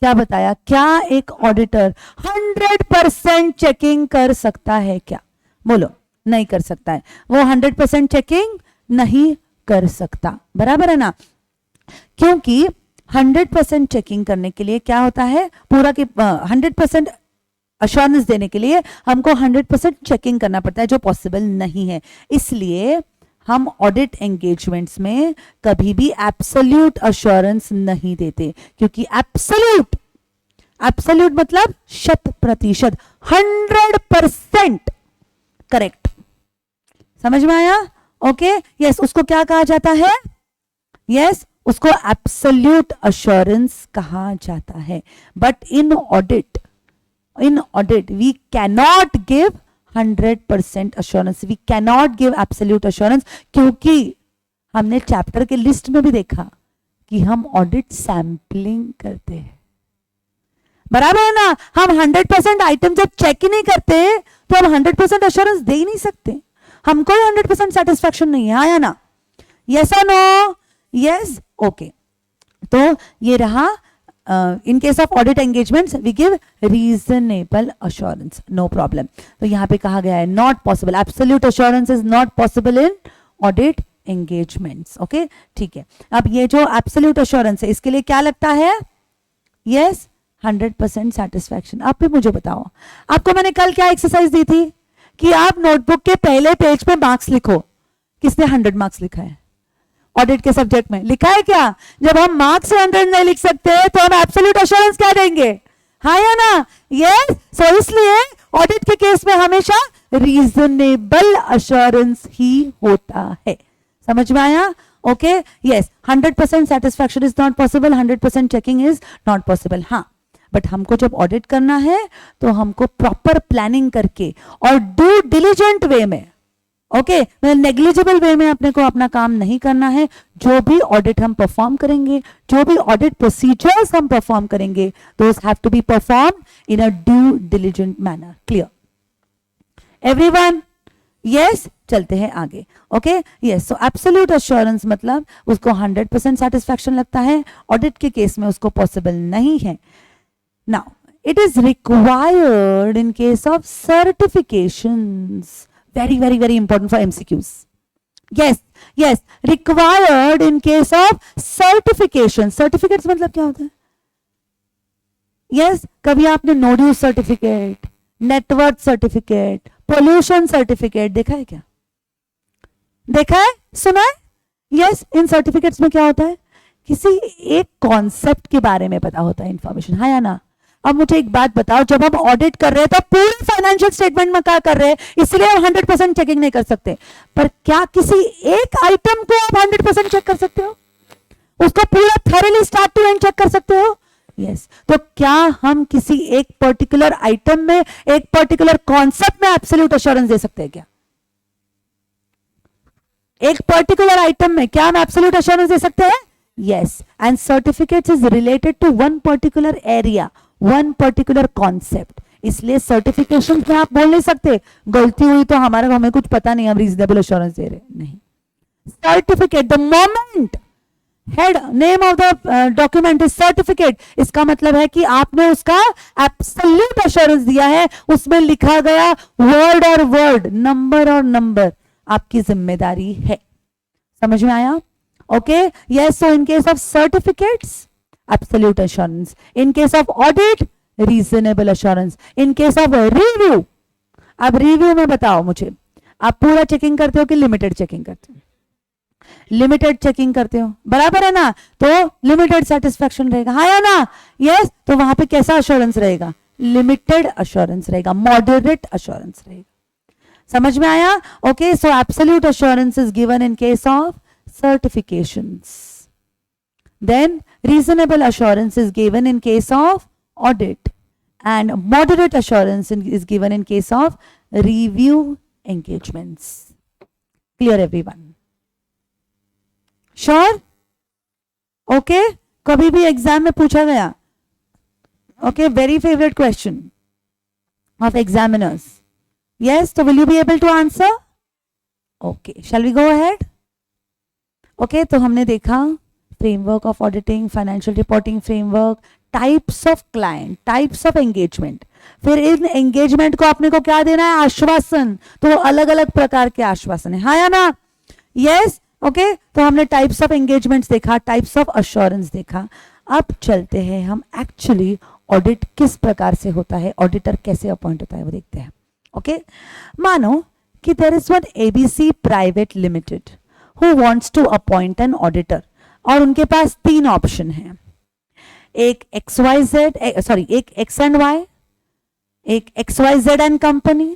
क्या बताया? क्या एक ऑडिटर 100% चेकिंग कर सकता है? क्या बोलो? नहीं कर सकता है। वो 100% चेकिंग नहीं कर सकता, बराबर है ना। क्योंकि 100% चेकिंग करने के लिए क्या होता है, पूरा की 100% अश्योरेंस देने के लिए हमको 100% चेकिंग करना पड़ता है, जो पॉसिबल नहीं है। इसलिए हम ऑडिट एंगेजमेंट्स में कभी भी एब्सोल्यूट अश्योरेंस नहीं देते, क्योंकि एब्सोल्यूट मतलब 100%, 100% करेक्ट। समझ में आया? Okay, yes. उसको क्या कहा जाता है? यस, उसको एब्सोल्यूट अश्योरेंस कहा जाता है। But in audit we cannot give 100% assurance, we cannot give absolute assurance, क्योंकि हमने चैप्टर के लिस्ट में भी देखा कि हम ऑडिट सैंपलिंग करते हैं, बराबर है ना। हम 100% आइटम जब चेक ही नहीं करते तो हम 100% अश्योरेंस दे ही नहीं सकते। हमको 100% सेटिस्फैक्शन नहीं है, आया ना? यस और नो? Yes, okay. तो ये रहा in case of audit engagements we give reasonable assurance, no problem। तो यहाँ पे कहा गया है not possible, absolute assurance is not possible in audit engagements। Okay, ठीक है। अब ये जो absolute assurance है, इसके लिए क्या लगता है? yes, 100% satisfaction। आप भी मुझे बताओ, आपको मैंने कल क्या एक्सरसाइज दी थी कि आप नोटबुक के पहले पेज पे मार्क्स लिखो। किसने 100 मार्क्स लिखा है? ऑडिट के सब्जेक्ट में लिखा है क्या? जब हम मार्क्स 100 नहीं लिख सकते तो हम एब्सोल्यूट अश्योरेंस क्या देंगे? हाँ या ना? यस। सो इसलिए ऑडिट के केस में हमेशा रीजनेबल अश्योरेंस ही होता है। समझ में आया? Okay, yes. 100% satisfaction is not possible, 100% checking is not possible. हाँ, बट हमको जब ऑडिट करना है तो हमको प्रॉपर प्लानिंग करके और डू डिलिजेंट वे में, ओके, नेग्लिजिबल वे में अपने को अपना काम नहीं करना है। जो भी ऑडिट हम परफॉर्म करेंगे, जो भी ऑडिट प्रोसीजर्स हम परफॉर्म करेंगे, those have to be perform in a due diligent manner. Clear everyone? Yes, चलते हैं आगे। Okay, yes. So absolute assurance मतलब उसको 100% सेटिस्फैक्शन लगता है, ऑडिट के केस में उसको पॉसिबल नहीं है। Now it is required in case of certifications, very important for MCQs। yes, required in case of certification। certificates मतलब क्या होता है? yes, कभी आपने nodule certificate, network certificate, pollution certificate देखा है क्या? देखा है, सुना है? yes, इन सर्टिफिकेट्स में क्या होता है? किसी एक कॉन्सेप्ट के बारे में पता होता है, इंफॉर्मेशन। हाँ या ना? अब मुझे एक बात बताओ, जब हम ऑडिट कर रहे हैं तो पूरे फाइनेंशियल स्टेटमेंट में क्या कर रहे हैं, इसलिए हम 100% चेकिंग नहीं कर सकते। पर क्या किसी एक आइटम को आप 100% चेक कर सकते हो? उसको पूरा thoroughly start to end check कर सकते हो? यस। तो क्या हम किसी एक पर्टिकुलर आइटम में, एक पर्टिकुलर कॉन्सेप्ट में एब्सोल्यूट एश्योरेंस दे सकते हैं क्या? एक पर्टिकुलर आइटम में क्या हम एब्सोल्यूट एश्योरेंस दे सकते हैं? Yes. And certificate is related to one particular area, one particular concept. इसलिए सर्टिफिकेशन में आप बोल नहीं सकते गलती हुई तो हमें कुछ पता नहीं, हम रीजनेबल एश्योरेंस दे रहे नहीं। Certificate, the moment head name of the document is certificate, इसका मतलब है कि आपने उसका एब्सोल्यूट एश्योरेंस दिया है। उसमें लिखा गया वर्ड और वर्ड, नंबर और नंबर आपकी जिम्मेदारी है। समझ में आया? Okay, yes. So in case of certificates absolute assurance, in case of audit reasonable assurance, in case of review। अब रिव्यू में बताओ मुझे, आप पूरा चेकिंग करते हो कि लिमिटेड चेकिंग करते हो? लिमिटेड चेकिंग करते हो, बराबर है ना? तो लिमिटेड सेटिस्फैक्शन रहेगा, हाँ या ना? यस। तो वहां पे कैसा अश्योरेंस रहेगा? लिमिटेड अश्योरेंस रहेगा, मॉडरेट अश्योरेंस रहेगा। समझ में आया? Okay, so absolute assurance is given in case of certifications, then reasonable assurance is given in case of audit, and moderate assurance is given in case of review engagements. Clear everyone? Sure? Okay, कभी भी एग्जाम में पूछा गया, okay, very favorite question of examiners. Yes, so will you be able to answer? Okay, shall we go ahead? Okay, तो हमने देखा framework of auditing, financial reporting framework, types of client, types of engagement, फिर इन एंगेजमेंट को आपने को क्या देना है? आश्वासन। तो अलग अलग प्रकार के आश्वासन है, हाँ या ना? यस, ओके, तो हमने टाइप्स ऑफ एंगेजमेंट्स देखा, टाइप्स ऑफ अश्योरेंस देखा। अब चलते हैं हम एक्चुअली ऑडिट किस प्रकार से होता है, ऑडिटर कैसे अपॉइंट होता है वो देखते हैं। ओके, मानो कि there is one ABC private limited who wants to appoint an auditor, और उनके पास 3 ऑप्शन हैं, एक एक एक्स एंड वाई, एक XYZ एंड कंपनी,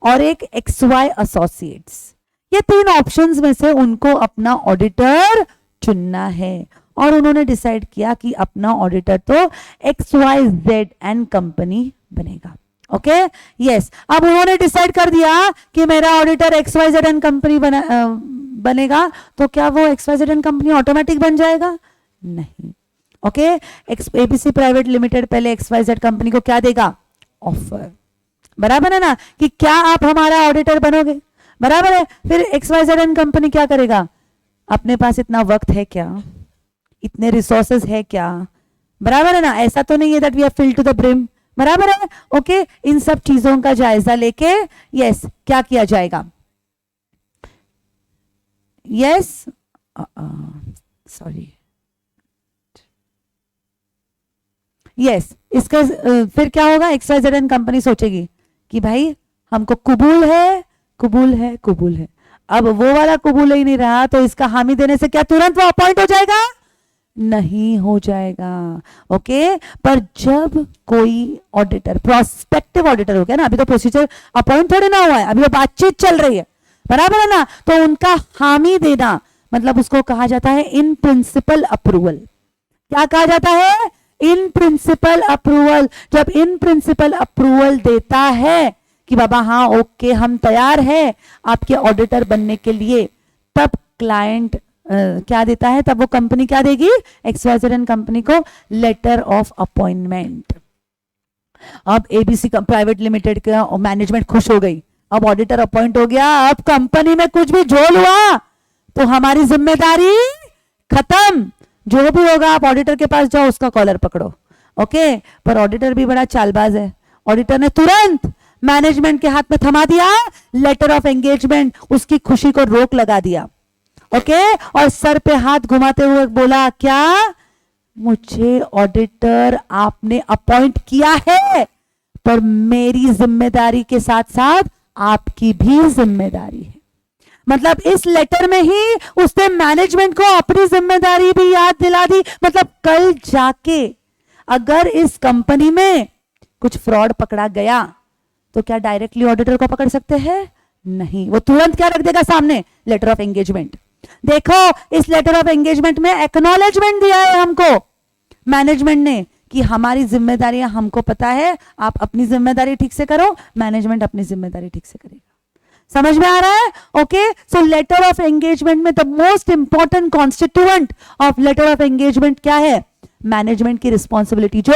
और एक XY एसोसिएट्स। ये 3 ऑप्शंस में से उनको अपना ऑडिटर चुनना है, और उन्होंने डिसाइड किया कि अपना ऑडिटर तो XYZ एंड कंपनी बनेगा। ओके, यस, अब उन्होंने डिसाइड कर दिया कि मेरा ऑडिटर XYZ एंड कंपनी बनेगा, तो क्या वो XYZ एंड कंपनी ऑटोमेटिक बन जाएगा? नहीं। ओके, एबीसी प्राइवेट लिमिटेड पहले XYZ कंपनी को क्या देगा? ऑफर, बराबर है ना, कि क्या आप हमारा ऑडिटर बनोगे, बराबर है। फिर XYZ एंड कंपनी क्या करेगा? अपने पास इतना वक्त है क्या, इतने रिसोर्सेज है क्या, बराबर है ना, ऐसा तो नहीं है that we are filled to the brim, बराबर है। ओके, इन सब चीजों का जायजा लेके यस क्या किया जाएगा? यस, सॉरी, यस, इसका फिर क्या होगा? XYZ एंड कंपनी सोचेगी कि भाई हमको कबूल है, कबूल है, कबूल है। अब वो वाला कबूल ही नहीं रहा, तो इसका हामी देने से क्या तुरंत वो अपॉइंट हो जाएगा? नहीं हो जाएगा। ओके, पर जब कोई ऑडिटर, प्रोस्पेक्टिव ऑडिटर हो गया ना, अभी तो प्रोसीजर अपॉइंट थोड़े ना हुआ है, अभी तो बातचीत चल रही है, बराबर है ना, तो उनका हामी देना मतलब उसको कहा जाता है इन प्रिंसिपल अप्रूवल। क्या कहा जाता है? In principle approval. जब इन प्रिंसिपल अप्रूवल देता है कि बाबा हाँ ओके हम तैयार है आपके ऑडिटर बनने के लिए, तब क्लाइंट क्या देता है? तब वो कंपनी क्या देगी? XYZ एंड कंपनी को लेटर ऑफ अपॉइंटमेंट। अब एबीसी प्राइवेट लिमिटेड का मैनेजमेंट खुश हो गई, अब ऑडिटर अपॉइंट हो गया, अब कंपनी में कुछ भी झोल हुआ तो हमारी जिम्मेदारी खत्म, जो भी होगा आप ऑडिटर के पास जाओ, उसका कॉलर पकड़ो। ओके, पर ऑडिटर भी बड़ा चालबाज है, ऑडिटर ने तुरंत मैनेजमेंट के हाथ में थमा दिया लेटर ऑफ एंगेजमेंट, उसकी खुशी को रोक लगा दिया। ओके, और सर पे हाथ घुमाते हुए बोला क्या? मुझे ऑडिटर आपने अपॉइंट किया है, पर मेरी जिम्मेदारी के साथ साथ आपकी भी जिम्मेदारी है। मतलब इस लेटर में ही उसने मैनेजमेंट को अपनी जिम्मेदारी भी याद दिला दी। मतलब कल जाके अगर इस कंपनी में कुछ फ्रॉड पकड़ा गया तो क्या डायरेक्टली ऑडिटर को पकड़ सकते हैं? नहीं, वो तुरंत क्या रख देगा सामने? Letter of engagement. देखो इस लेटर ऑफ एंगेजमेंट में एक्नॉलेजमेंट दिया है हमको मैनेजमेंट ने कि हमारी जिम्मेदारियां हमको पता है, आप अपनी जिम्मेदारी ठीक से करो, मैनेजमेंट अपनी जिम्मेदारी ठीक से करेगा। समझ में आ रहा है? Okay, so letter of engagement में the most important constituent of letter of engagement क्या है? मैनेजमेंट की रिस्पॉन्सिबिलिटी, जो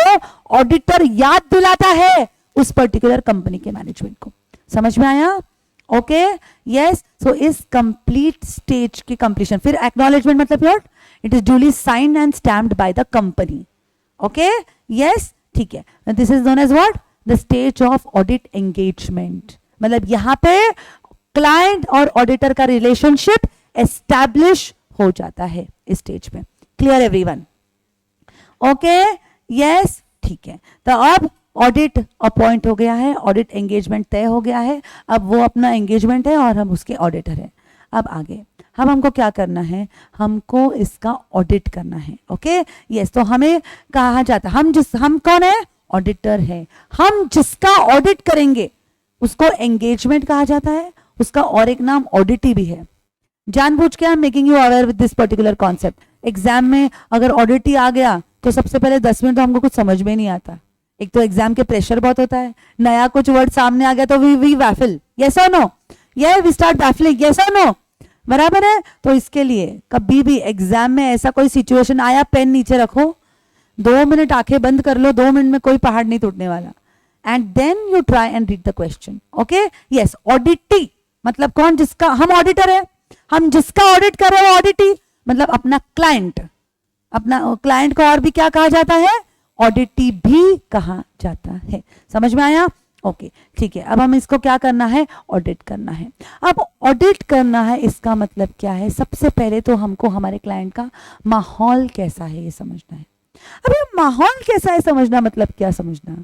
ऑडिटर याद दिलाता है उस पर्टिकुलर कंपनी के मैनेजमेंट को। समझ में आया? Okay, yes. सो इस कंप्लीट स्टेज की कंप्लीशन, फिर एक्नॉलेजमेंट मतलब what? It is duly signed and stamped by the company. Okay, yes, ठीक है। This is known as what? The stage of audit engagement. मतलब यहां पे क्लाइंट और ऑडिटर का रिलेशनशिप एस्टैब्लिश हो जाता है इस स्टेज पे। Clear everyone? ओके, यस, ठीक है। तो अब ऑडिट अपॉइंट हो गया है, ऑडिट एंगेजमेंट तय हो गया है, अब वो अपना एंगेजमेंट है और हम उसके ऑडिटर हैं। अब आगे हमको क्या करना है? हमको इसका ऑडिट करना है। Okay, yes. तो हमें कहा जाता है हम कौन है? ऑडिटर है। हम जिसका ऑडिट करेंगे उसको एंगेजमेंट कहा जाता है, उसका और एक नाम ऑडिटी भी है। जानबूझ के I am making you aware with this particular concept. Exam में अगर ऑडिटी आ गया तो सबसे पहले 10 मिनट तो हमको कुछ समझ में नहीं आता। एक तो एग्जाम के प्रेशर बहुत होता है, नया कुछ वर्ड सामने आ गया तो वी वैफल, यस और नो, वी स्टार्ट वैफलिंग, यस और नो, बराबर है। तो इसके लिए कभी भी एग्जाम में ऐसा कोई सिचुएशन आया, पेन नीचे रखो, 2 मिनट आंखें बंद कर लो, 2 मिनट में कोई पहाड़ नहीं टूटने वाला, and then you try and read the question. Okay, yes, auditee मतलब कौन, जिसका हम ऑडिटर है, हम जिसका ऑडिट कर रहे हो ऑडिटी मतलब अपना क्लाइंट। अपना क्लाइंट को और भी क्या कहा जाता है, ऑडिटी भी कहा जाता है। समझ में आया? ओके, ठीक है। अब हम इसको क्या करना है, ऑडिट करना है। अब ऑडिट करना है इसका मतलब क्या है, सबसे पहले तो हमको हमारे क्लाइंट का माहौल कैसा है ये समझना है। अब ये माहौल कैसा है समझना मतलब क्या समझना,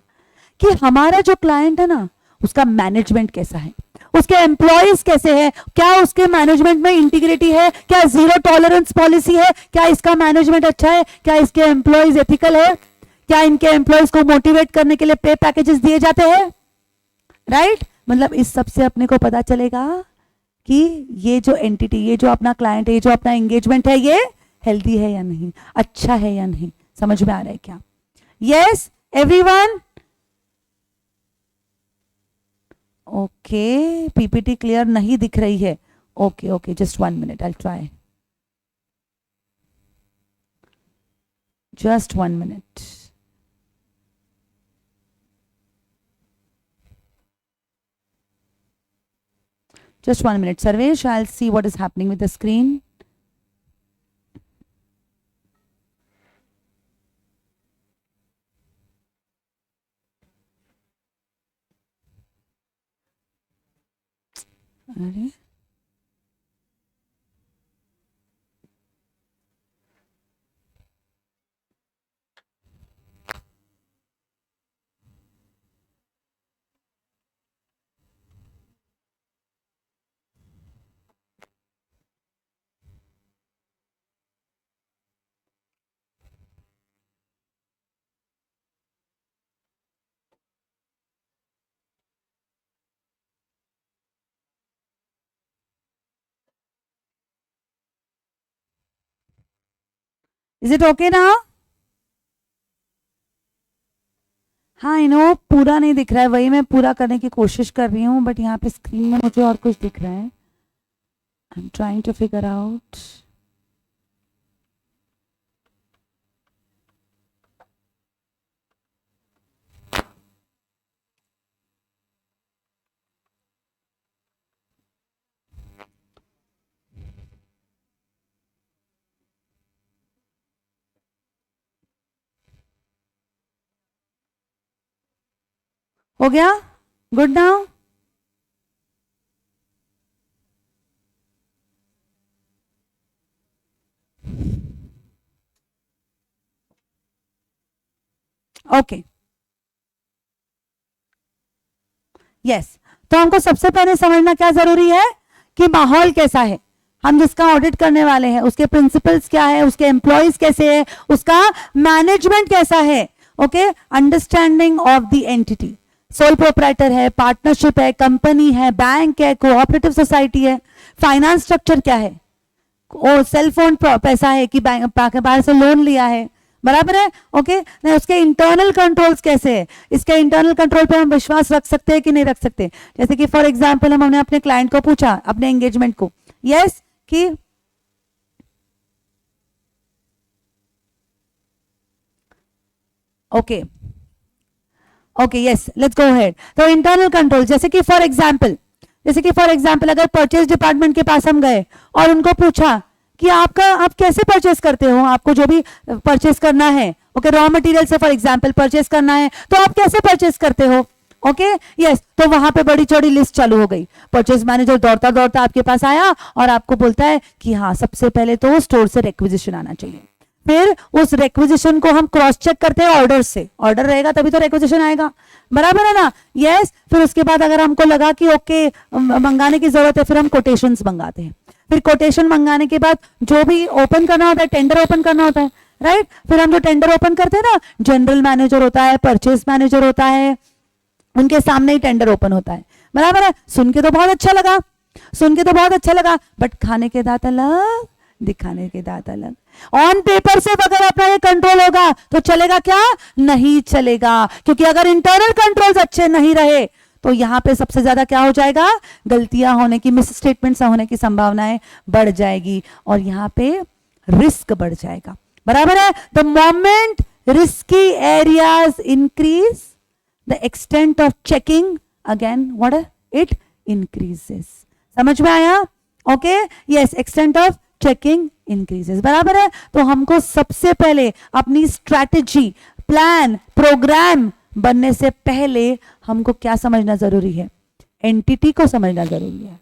कि हमारा जो क्लाइंट है ना उसका मैनेजमेंट कैसा है, उसके एम्प्लॉयज कैसे हैं, क्या उसके मैनेजमेंट में इंटीग्रिटी है, क्या जीरो टॉलरेंस पॉलिसी है, क्या इसका मैनेजमेंट अच्छा है, क्या इसके एम्प्लॉयज एथिकल है, क्या इनके एम्प्लॉयज को मोटिवेट करने के लिए पे पैकेजेस दिए जाते हैं, राइट। मतलब इस सब से अपने को पता चलेगा कि ये जो एंटिटी, ये जो अपना क्लाइंट है, ये जो अपना एंगेजमेंट है, ये हेल्दी है या नहीं, अच्छा है या नहीं। समझ में आ रहा है क्या? Yes everyone? Okay, PPT clear नहीं दिख रही है। Okay okay, just 1 minute, I try, just 1 minute. Just 1 minute, Sarvesh. I'll see what is happening with the screen. अरे इज इट ओके ना? हाँ, आई नो पूरा नहीं दिख रहा है, वही मैं पूरा करने की कोशिश कर रही हूँ, बट यहाँ पे स्क्रीन में मुझे और कुछ दिख रहा है। I am trying to figure out. हो गया? Good now? Okay, yes. तो हमको सबसे पहले समझना क्या जरूरी है कि माहौल कैसा है, हम जिसका ऑडिट करने वाले हैं उसके प्रिंसिपल्स क्या है, उसके एम्प्लॉयज कैसे है, उसका मैनेजमेंट कैसा है। Okay, understanding of the entity, sole proprietor है, पार्टनरशिप है, कंपनी है, बैंक है, कोऑपरेटिव सोसाइटी है, फाइनेंस स्ट्रक्चर क्या है, और सेल फोन पैसा है कि बैंक बाहर से लोन लिया है, बराबर है। ओके, उसके इंटरनल कंट्रोल्स कैसे है, इसके इंटरनल कंट्रोल पे हम विश्वास रख सकते हैं कि नहीं रख सकते। जैसे कि फॉर एग्जांपल हमने अपने क्लाइंट को पूछा, अपने एंगेजमेंट को, यस कि okay okay, yes, let's go ahead. तो इंटरनल कंट्रोल जैसे कि फॉर एग्जांपल अगर परचेज डिपार्टमेंट के पास हम गए और उनको पूछा कि आप कैसे परचेस करते हो, आपको जो भी परचेस करना है, ओके, रॉ मटेरियल से फॉर एग्जांपल परचेस करना है तो आप कैसे परचेस करते हो, ओके, यस। तो वहां पे बड़ी चौड़ी लिस्ट चालू हो गई। परचेस मैनेजर दौड़ता दौड़ता आपके पास आया और आपको बोलता है कि हाँ, सबसे पहले तो स्टोर से रिक्विजिशन आना चाहिए, फिर उस रिक्विजिशन को हम क्रॉस चेक करते हैं ऑर्डर से, ऑर्डर रहेगा तभी तो रिक्विजिशन आएगा, बराबर है ना, यस। फिर उसके बाद अगर हमको लगा कि ओके मंगाने की जरूरत है, फिर हम कोटेशंस मंगाते हैं, फिर कोटेशन मंगाने के बाद जो भी ओपन करना होता है, टेंडर ओपन करना होता है, राइट। फिर हम जो टेंडर ओपन करते हैं ना, जनरल मैनेजर होता है, परचेस मैनेजर होता है, उनके सामने ही टेंडर ओपन होता है, बराबर है। सुन के तो बहुत अच्छा लगा, सुन के तो बहुत अच्छा लगा, बट खाने के दांत अलग, दिखाने के दांत अलग। ऑन पेपर से अगर अपना ये कंट्रोल होगा तो चलेगा क्या? नहीं चलेगा, क्योंकि अगर इंटरनल कंट्रोल्स अच्छे नहीं रहे तो यहां पे सबसे ज्यादा क्या हो जाएगा? गलतियां होने की, मिस स्टेटमेंट्स होने की संभावनाएं बढ़ जाएगी और यहां पे रिस्क बढ़ जाएगा। बराबर है। The moment risky areas increase, the extent of checking again what it increases. समझ में आया? Okay, yes, extent of checking increases. बराबर है। तो हमको सबसे पहले अपनी स्ट्रैटेजी, प्लान, प्रोग्राम बनने से पहले हमको क्या समझना जरूरी है? एंटिटी को समझना जरूरी है,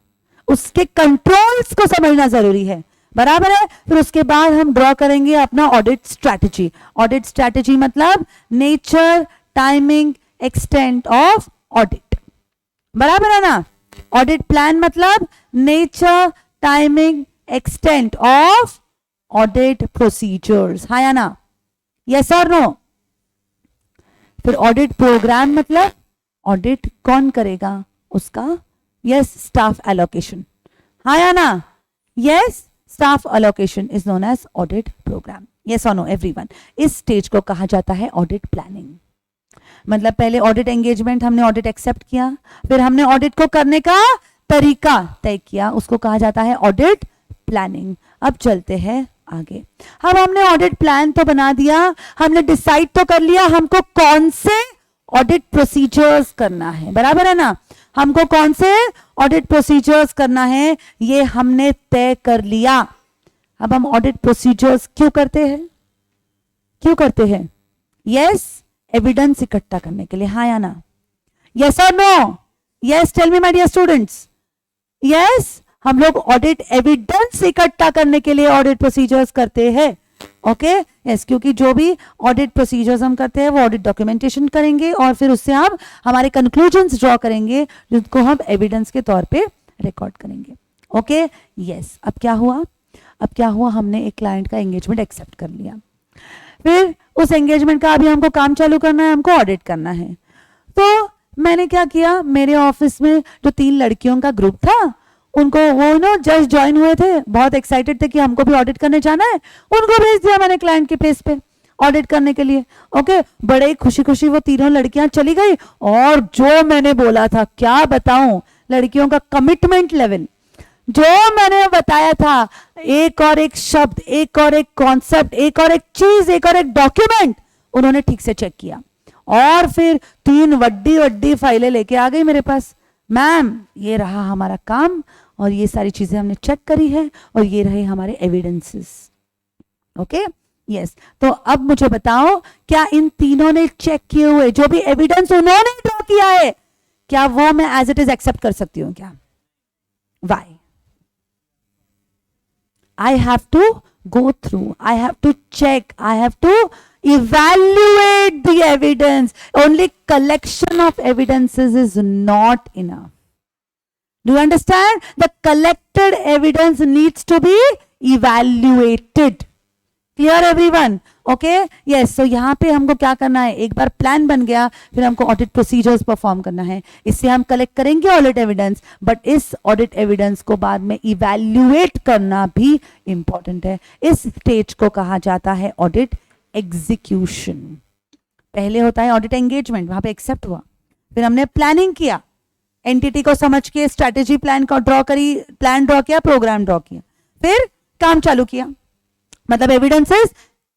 उसके कंट्रोल्स को समझना जरूरी है। बराबर है। फिर उसके बाद हम ड्रॉ करेंगे अपना ऑडिट स्ट्रैटेजी। ऑडिट स्ट्रैटेजी मतलब nature, timing, extent of audit. बराबर है ना? ऑडिट प्लान मतलब nature, timing, extent of audit procedures. हाँ या ना? यस और नो? फिर ऑडिट प्रोग्राम मतलब ऑडिट कौन करेगा उसका, यस, स्टाफ एलोकेशन। हाँ या ना? Yes, staff allocation is known as audit programme. Yes और नो एवरीवन? इस स्टेज को कहा जाता है ऑडिट प्लानिंग। मतलब पहले ऑडिट एंगेजमेंट, हमने ऑडिट एक्सेप्ट किया, फिर हमने ऑडिट को करने का तरीका तय किया, उसको कहा जाता है ऑडिट प्लानिंग। अब चलते हैं आगे। अब हमने ऑडिट प्लान तो बना दिया, हमने डिसाइड तो कर लिया हमको कौन से ऑडिट प्रोसीजर्स करना है। बराबर है ना? हमको कौन से ऑडिट प्रोसीजर्स करना है ये हमने तय कर लिया। अब हम ऑडिट प्रोसीजर्स क्यों करते हैं? क्यों करते हैं? यस, एविडेंस इकट्ठा करने के लिए। हाँ या ना? यस और no? Yes, tell me my dear students. Yes, हम लोग ऑडिट एविडेंस इकट्ठा करने के लिए ऑडिट प्रोसीजर्स करते हैं। ओके, यस, क्योंकि जो भी ऑडिट प्रोसीजर्स हम करते हैं वो ऑडिट डॉक्यूमेंटेशन करेंगे और फिर उससे हम हमारे कंक्लूजन्स ड्रॉ करेंगे जिनको हम एविडेंस के तौर पे रिकॉर्ड करेंगे। Okay, yes. अब क्या हुआ? अब क्या हुआ? हमने एक क्लाइंट का एंगेजमेंट एक्सेप्ट कर लिया, फिर उस एंगेजमेंट का अभी हमको काम चालू करना है, हमको ऑडिट करना है। तो मैंने क्या किया, मेरे ऑफिस में जो 3 लड़कियों का ग्रुप था, उनको, वो जस्ट ज्वाइन हुए थे, बहुत एक्साइटेड थे कि हमको भी ऑडिट करने जाना है, उनको भेज दिया मैंने क्लाइंट के प्लेस पे ऑडिट करने के लिए। ओके, बड़े खुशी खुशी वो तीनों लड़कियां चली गई और जो मैंने बोला था, क्या बताऊं, लड़कियों का कमिटमेंट लेवल, जो मैंने बताया था, एक और एक शब्द, एक और एक कॉन्सेप्ट, एक और एक चीज, एक और एक डॉक्यूमेंट उन्होंने ठीक से चेक किया और फिर 3 वड्डी वड्डी फाइलें लेके आ गई मेरे पास। मैम, ये रहा हमारा काम और ये सारी चीजें हमने चेक करी है और ये रहे हमारे एविडेंसेस। Okay, yes. तो अब मुझे बताओ, क्या इन तीनों ने चेक किए हुए जो भी एविडेंस उन्होंने ड्रॉ किया है, क्या वो मैं एज इट इज एक्सेप्ट कर सकती हूँ क्या? Y? I have to go through, I have to check, I have to evaluate the evidence. Only collection of evidences is not enough. Do you understand? The collected evidence needs to be evaluated. Clear everyone? Okay? Yes. So यहाँ पे हमको क्या करना है, एक बार प्लान बन गया, फिर हमको ऑडिट प्रोसीजर्स परफॉर्म करना है। इससे हम कलेक्ट करेंगे ऑडिट एविडेंस, बट इस ऑडिट एविडेंस को बाद में इवैल्यूएट करना भी इंपॉर्टेंट है। इस स्टेज को कहा जाता है ऑडिट एग्जीक्यूशन। पहले होता है ऑडिट एंगेजमेंट, वहां पे एक्सेप्ट हुआ, फिर हमने प्लानिंग किया, एंटिटी को समझ के स्ट्रैटेजी प्लान को ड्रॉ करी, प्लान ड्रॉ किया, प्रोग्राम ड्रॉ किया, फिर काम चालू किया, मतलब एविडेंसेस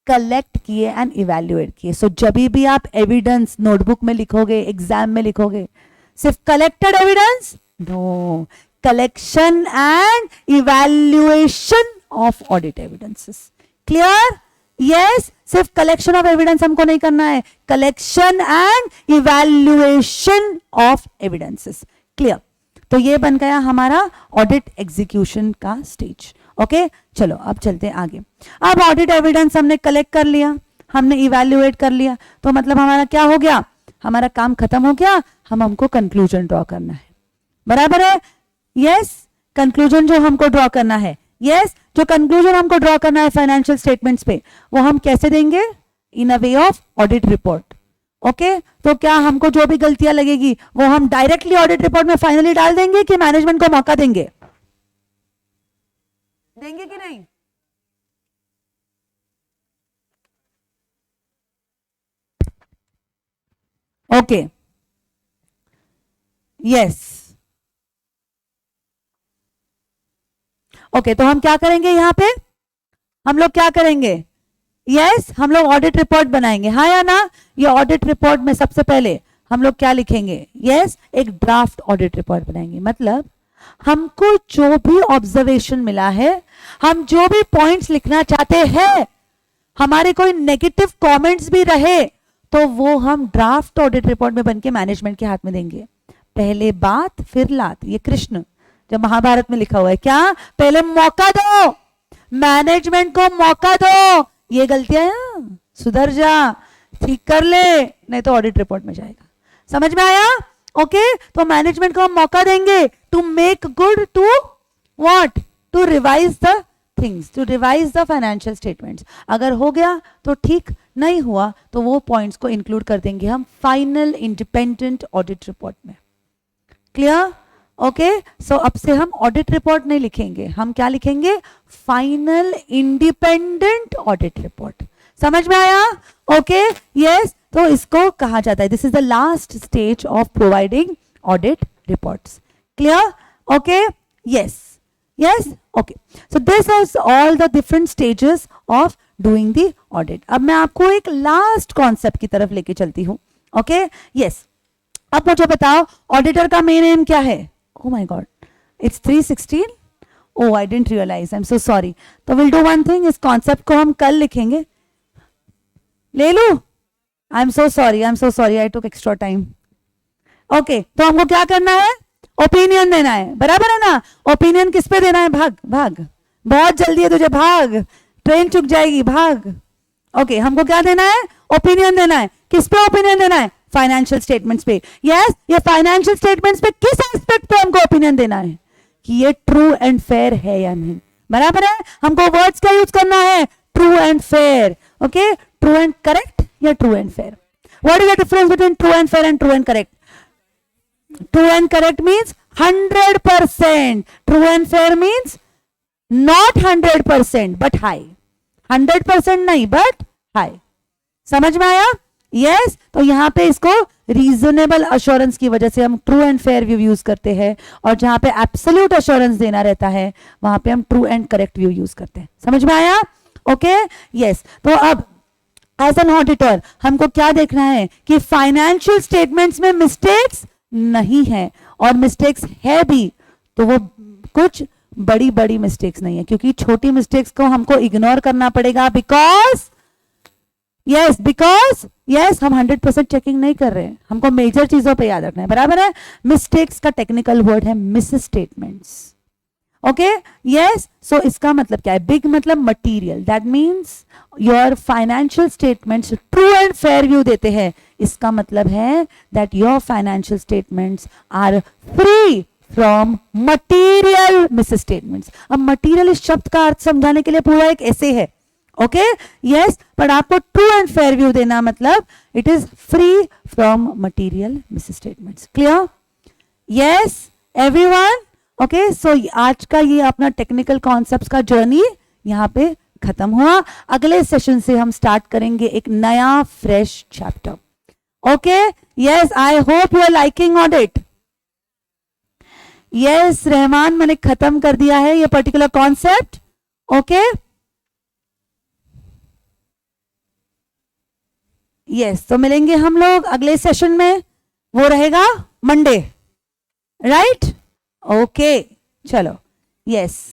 कलेक्ट किए एंड इवैल्यूएट किए। सो जब भी आप एविडेंस नोटबुक में लिखोगे, एग्जाम में लिखोगे, सिर्फ collected evidence, no, collection and evaluation of audit evidences. Clear? Yes, सिर्फ कलेक्शन ऑफ एविडेंस हमको नहीं करना है, collection and evaluation of evidences. Clear? तो ये बन गया हमारा ऑडिट एग्जीक्यूशन का स्टेज। ओके, चलो अब चलते हैं आगे। अब ऑडिट एविडेंस हमने कलेक्ट कर लिया, हमने इवैल्यूएट कर लिया, तो मतलब हमारा क्या हो गया, हमारा काम खत्म हो गया। हमको कंक्लूजन ड्रॉ करना है। बराबर है? यस, कंक्लूजन जो हमको ड्रॉ करना है, यस, जो कंक्लूजन हमको ड्रॉ करना है फाइनेंशियल स्टेटमेंट्स पे, वो हम कैसे देंगे? In a way of audit report. Okay तो क्या हमको जो भी गलतियां लगेगी वो हम डायरेक्टली ऑडिट रिपोर्ट में फाइनली डाल देंगे कि मैनेजमेंट को मौका देंगे? देंगे कि नहीं? ओके यस ओके तो हम क्या करेंगे यहां पे? हम लोग क्या करेंगे? यस हम लोग ऑडिट रिपोर्ट बनाएंगे, हाँ या ना? ये ऑडिट रिपोर्ट में सबसे पहले हम लोग क्या लिखेंगे? यस एक ड्राफ्ट ऑडिट रिपोर्ट बनाएंगे। मतलब हमको जो भी ऑब्जर्वेशन मिला है, हम जो भी पॉइंट्स लिखना चाहते हैं, हमारे कोई नेगेटिव कमेंट्स भी रहे तो वो हम ड्राफ्ट ऑडिट रिपोर्ट में बनके मैनेजमेंट के हाथ में देंगे। पहले बात फिर लात, ये कृष्ण जब महाभारत में लिखा हुआ है, क्या? पहले मौका दो, मैनेजमेंट को मौका दो, ये गलतियां सुधर जा, ठीक कर ले, नहीं तो ऑडिट रिपोर्ट में जाएगा। समझ में आया? ओके तो मैनेजमेंट को हम मौका देंगे to make good, to what? To revise the things, to revise the financial statements. अगर हो गया तो ठीक, नहीं हुआ तो वो पॉइंट्स को इंक्लूड कर देंगे हम फाइनल इंडिपेंडेंट ऑडिट रिपोर्ट में। क्लियर? ओके सो अब से हम ऑडिट रिपोर्ट नहीं लिखेंगे, हम क्या लिखेंगे? Final independent audit report. समझ में आया? ओके यस तो इसको कहा जाता है, this is the last stage of providing audit reports. Clear? Okay yes yes okay so this is all the different stages of doing the audit. अब मैं आपको एक लास्ट कॉन्सेप्ट की तरफ लेके चलती हूं। ओके यस अब मुझे बताओ ऑडिटर का मेन एम क्या है? Oh my God, it's 316. Oh, I didn't realize. I'm so sorry. तो we'll do one thing. इस concept को हम कल लिखेंगे। ले लूं? I'm so sorry. I'm so sorry. I took extra time. Okay. तो हमको क्या करना है? ओपिनियन देना है, बराबर है ना? ओपिनियन किस पे देना है? भाग भाग, बहुत जल्दी है तुझे, भाग, ट्रेन चुक जाएगी, भाग। ओके हमको क्या देना है? ओपिनियन देना है। किस पे ओपिनियन देना है? फाइनेंशियल स्टेटमेंट्स पे। यस ये फाइनेंशियल स्टेटमेंट्स पे किस एस्पेक्ट पे हमको ओपिनियन देना है कि ये ट्रू एंड फेयर है या नहीं, बराबर है? हमको वर्ड्स का यूज करना है, true and fair. Okay true and correct या true and fair? What is the difference between true and fair and true and correct? True and correct means 100%, true and fair means not 100% but high, 100% नहीं बट हाई। समझ में आया? यस तो यहां पे इसको रीजनेबल अश्योरेंस की वजह से हम true and fair view use करते हैं, और जहां पे एब्सोल्यूट अश्योरेंस देना रहता है वहां पे हम true and correct view use करते हैं। समझ में आया? ओके यस तो अब एज एन ऑडिटर हमको क्या देखना है कि फाइनेंशियल स्टेटमेंट्स में मिस्टेक्स नहीं है, और मिस्टेक्स है भी तो वो कुछ बड़ी बड़ी मिस्टेक्स नहीं है, क्योंकि छोटी मिस्टेक्स को हमको इग्नोर करना पड़ेगा बिकॉज यस हम 100% चेकिंग नहीं कर रहे हैं, हमको मेजर चीजों पे याद रखना है, बराबर है? मिस्टेक्स का टेक्निकल वर्ड है misstatements. Okay yes so इसका मतलब क्या है? बिग मतलब material, that means your financial statements true and fair view देते हैं, इसका मतलब है that your financial statements are free from material misstatements. अब मटीरियल इस शब्द का अर्थ समझाने के लिए पूरा एक ऐसे है। ओके यस पर आपको ट्रू एंड फेयर व्यू देना मतलब it is free from material miss statements. Clear? Yes everyone? Okay so आज का ये अपना टेक्निकल कॉन्सेप्ट्स का जर्नी यहाँ पे खत्म हुआ। अगले सेशन से हम स्टार्ट करेंगे एक नया fresh chapter. Okay yes I hope you are liking audit. Yes Rahman मैंने खत्म कर दिया है ये पर्टिकुलर कॉन्सेप्ट। ओके यस तो मिलेंगे हम लोग अगले सेशन में, वो रहेगा मंडे, राइट? ओके चलो यस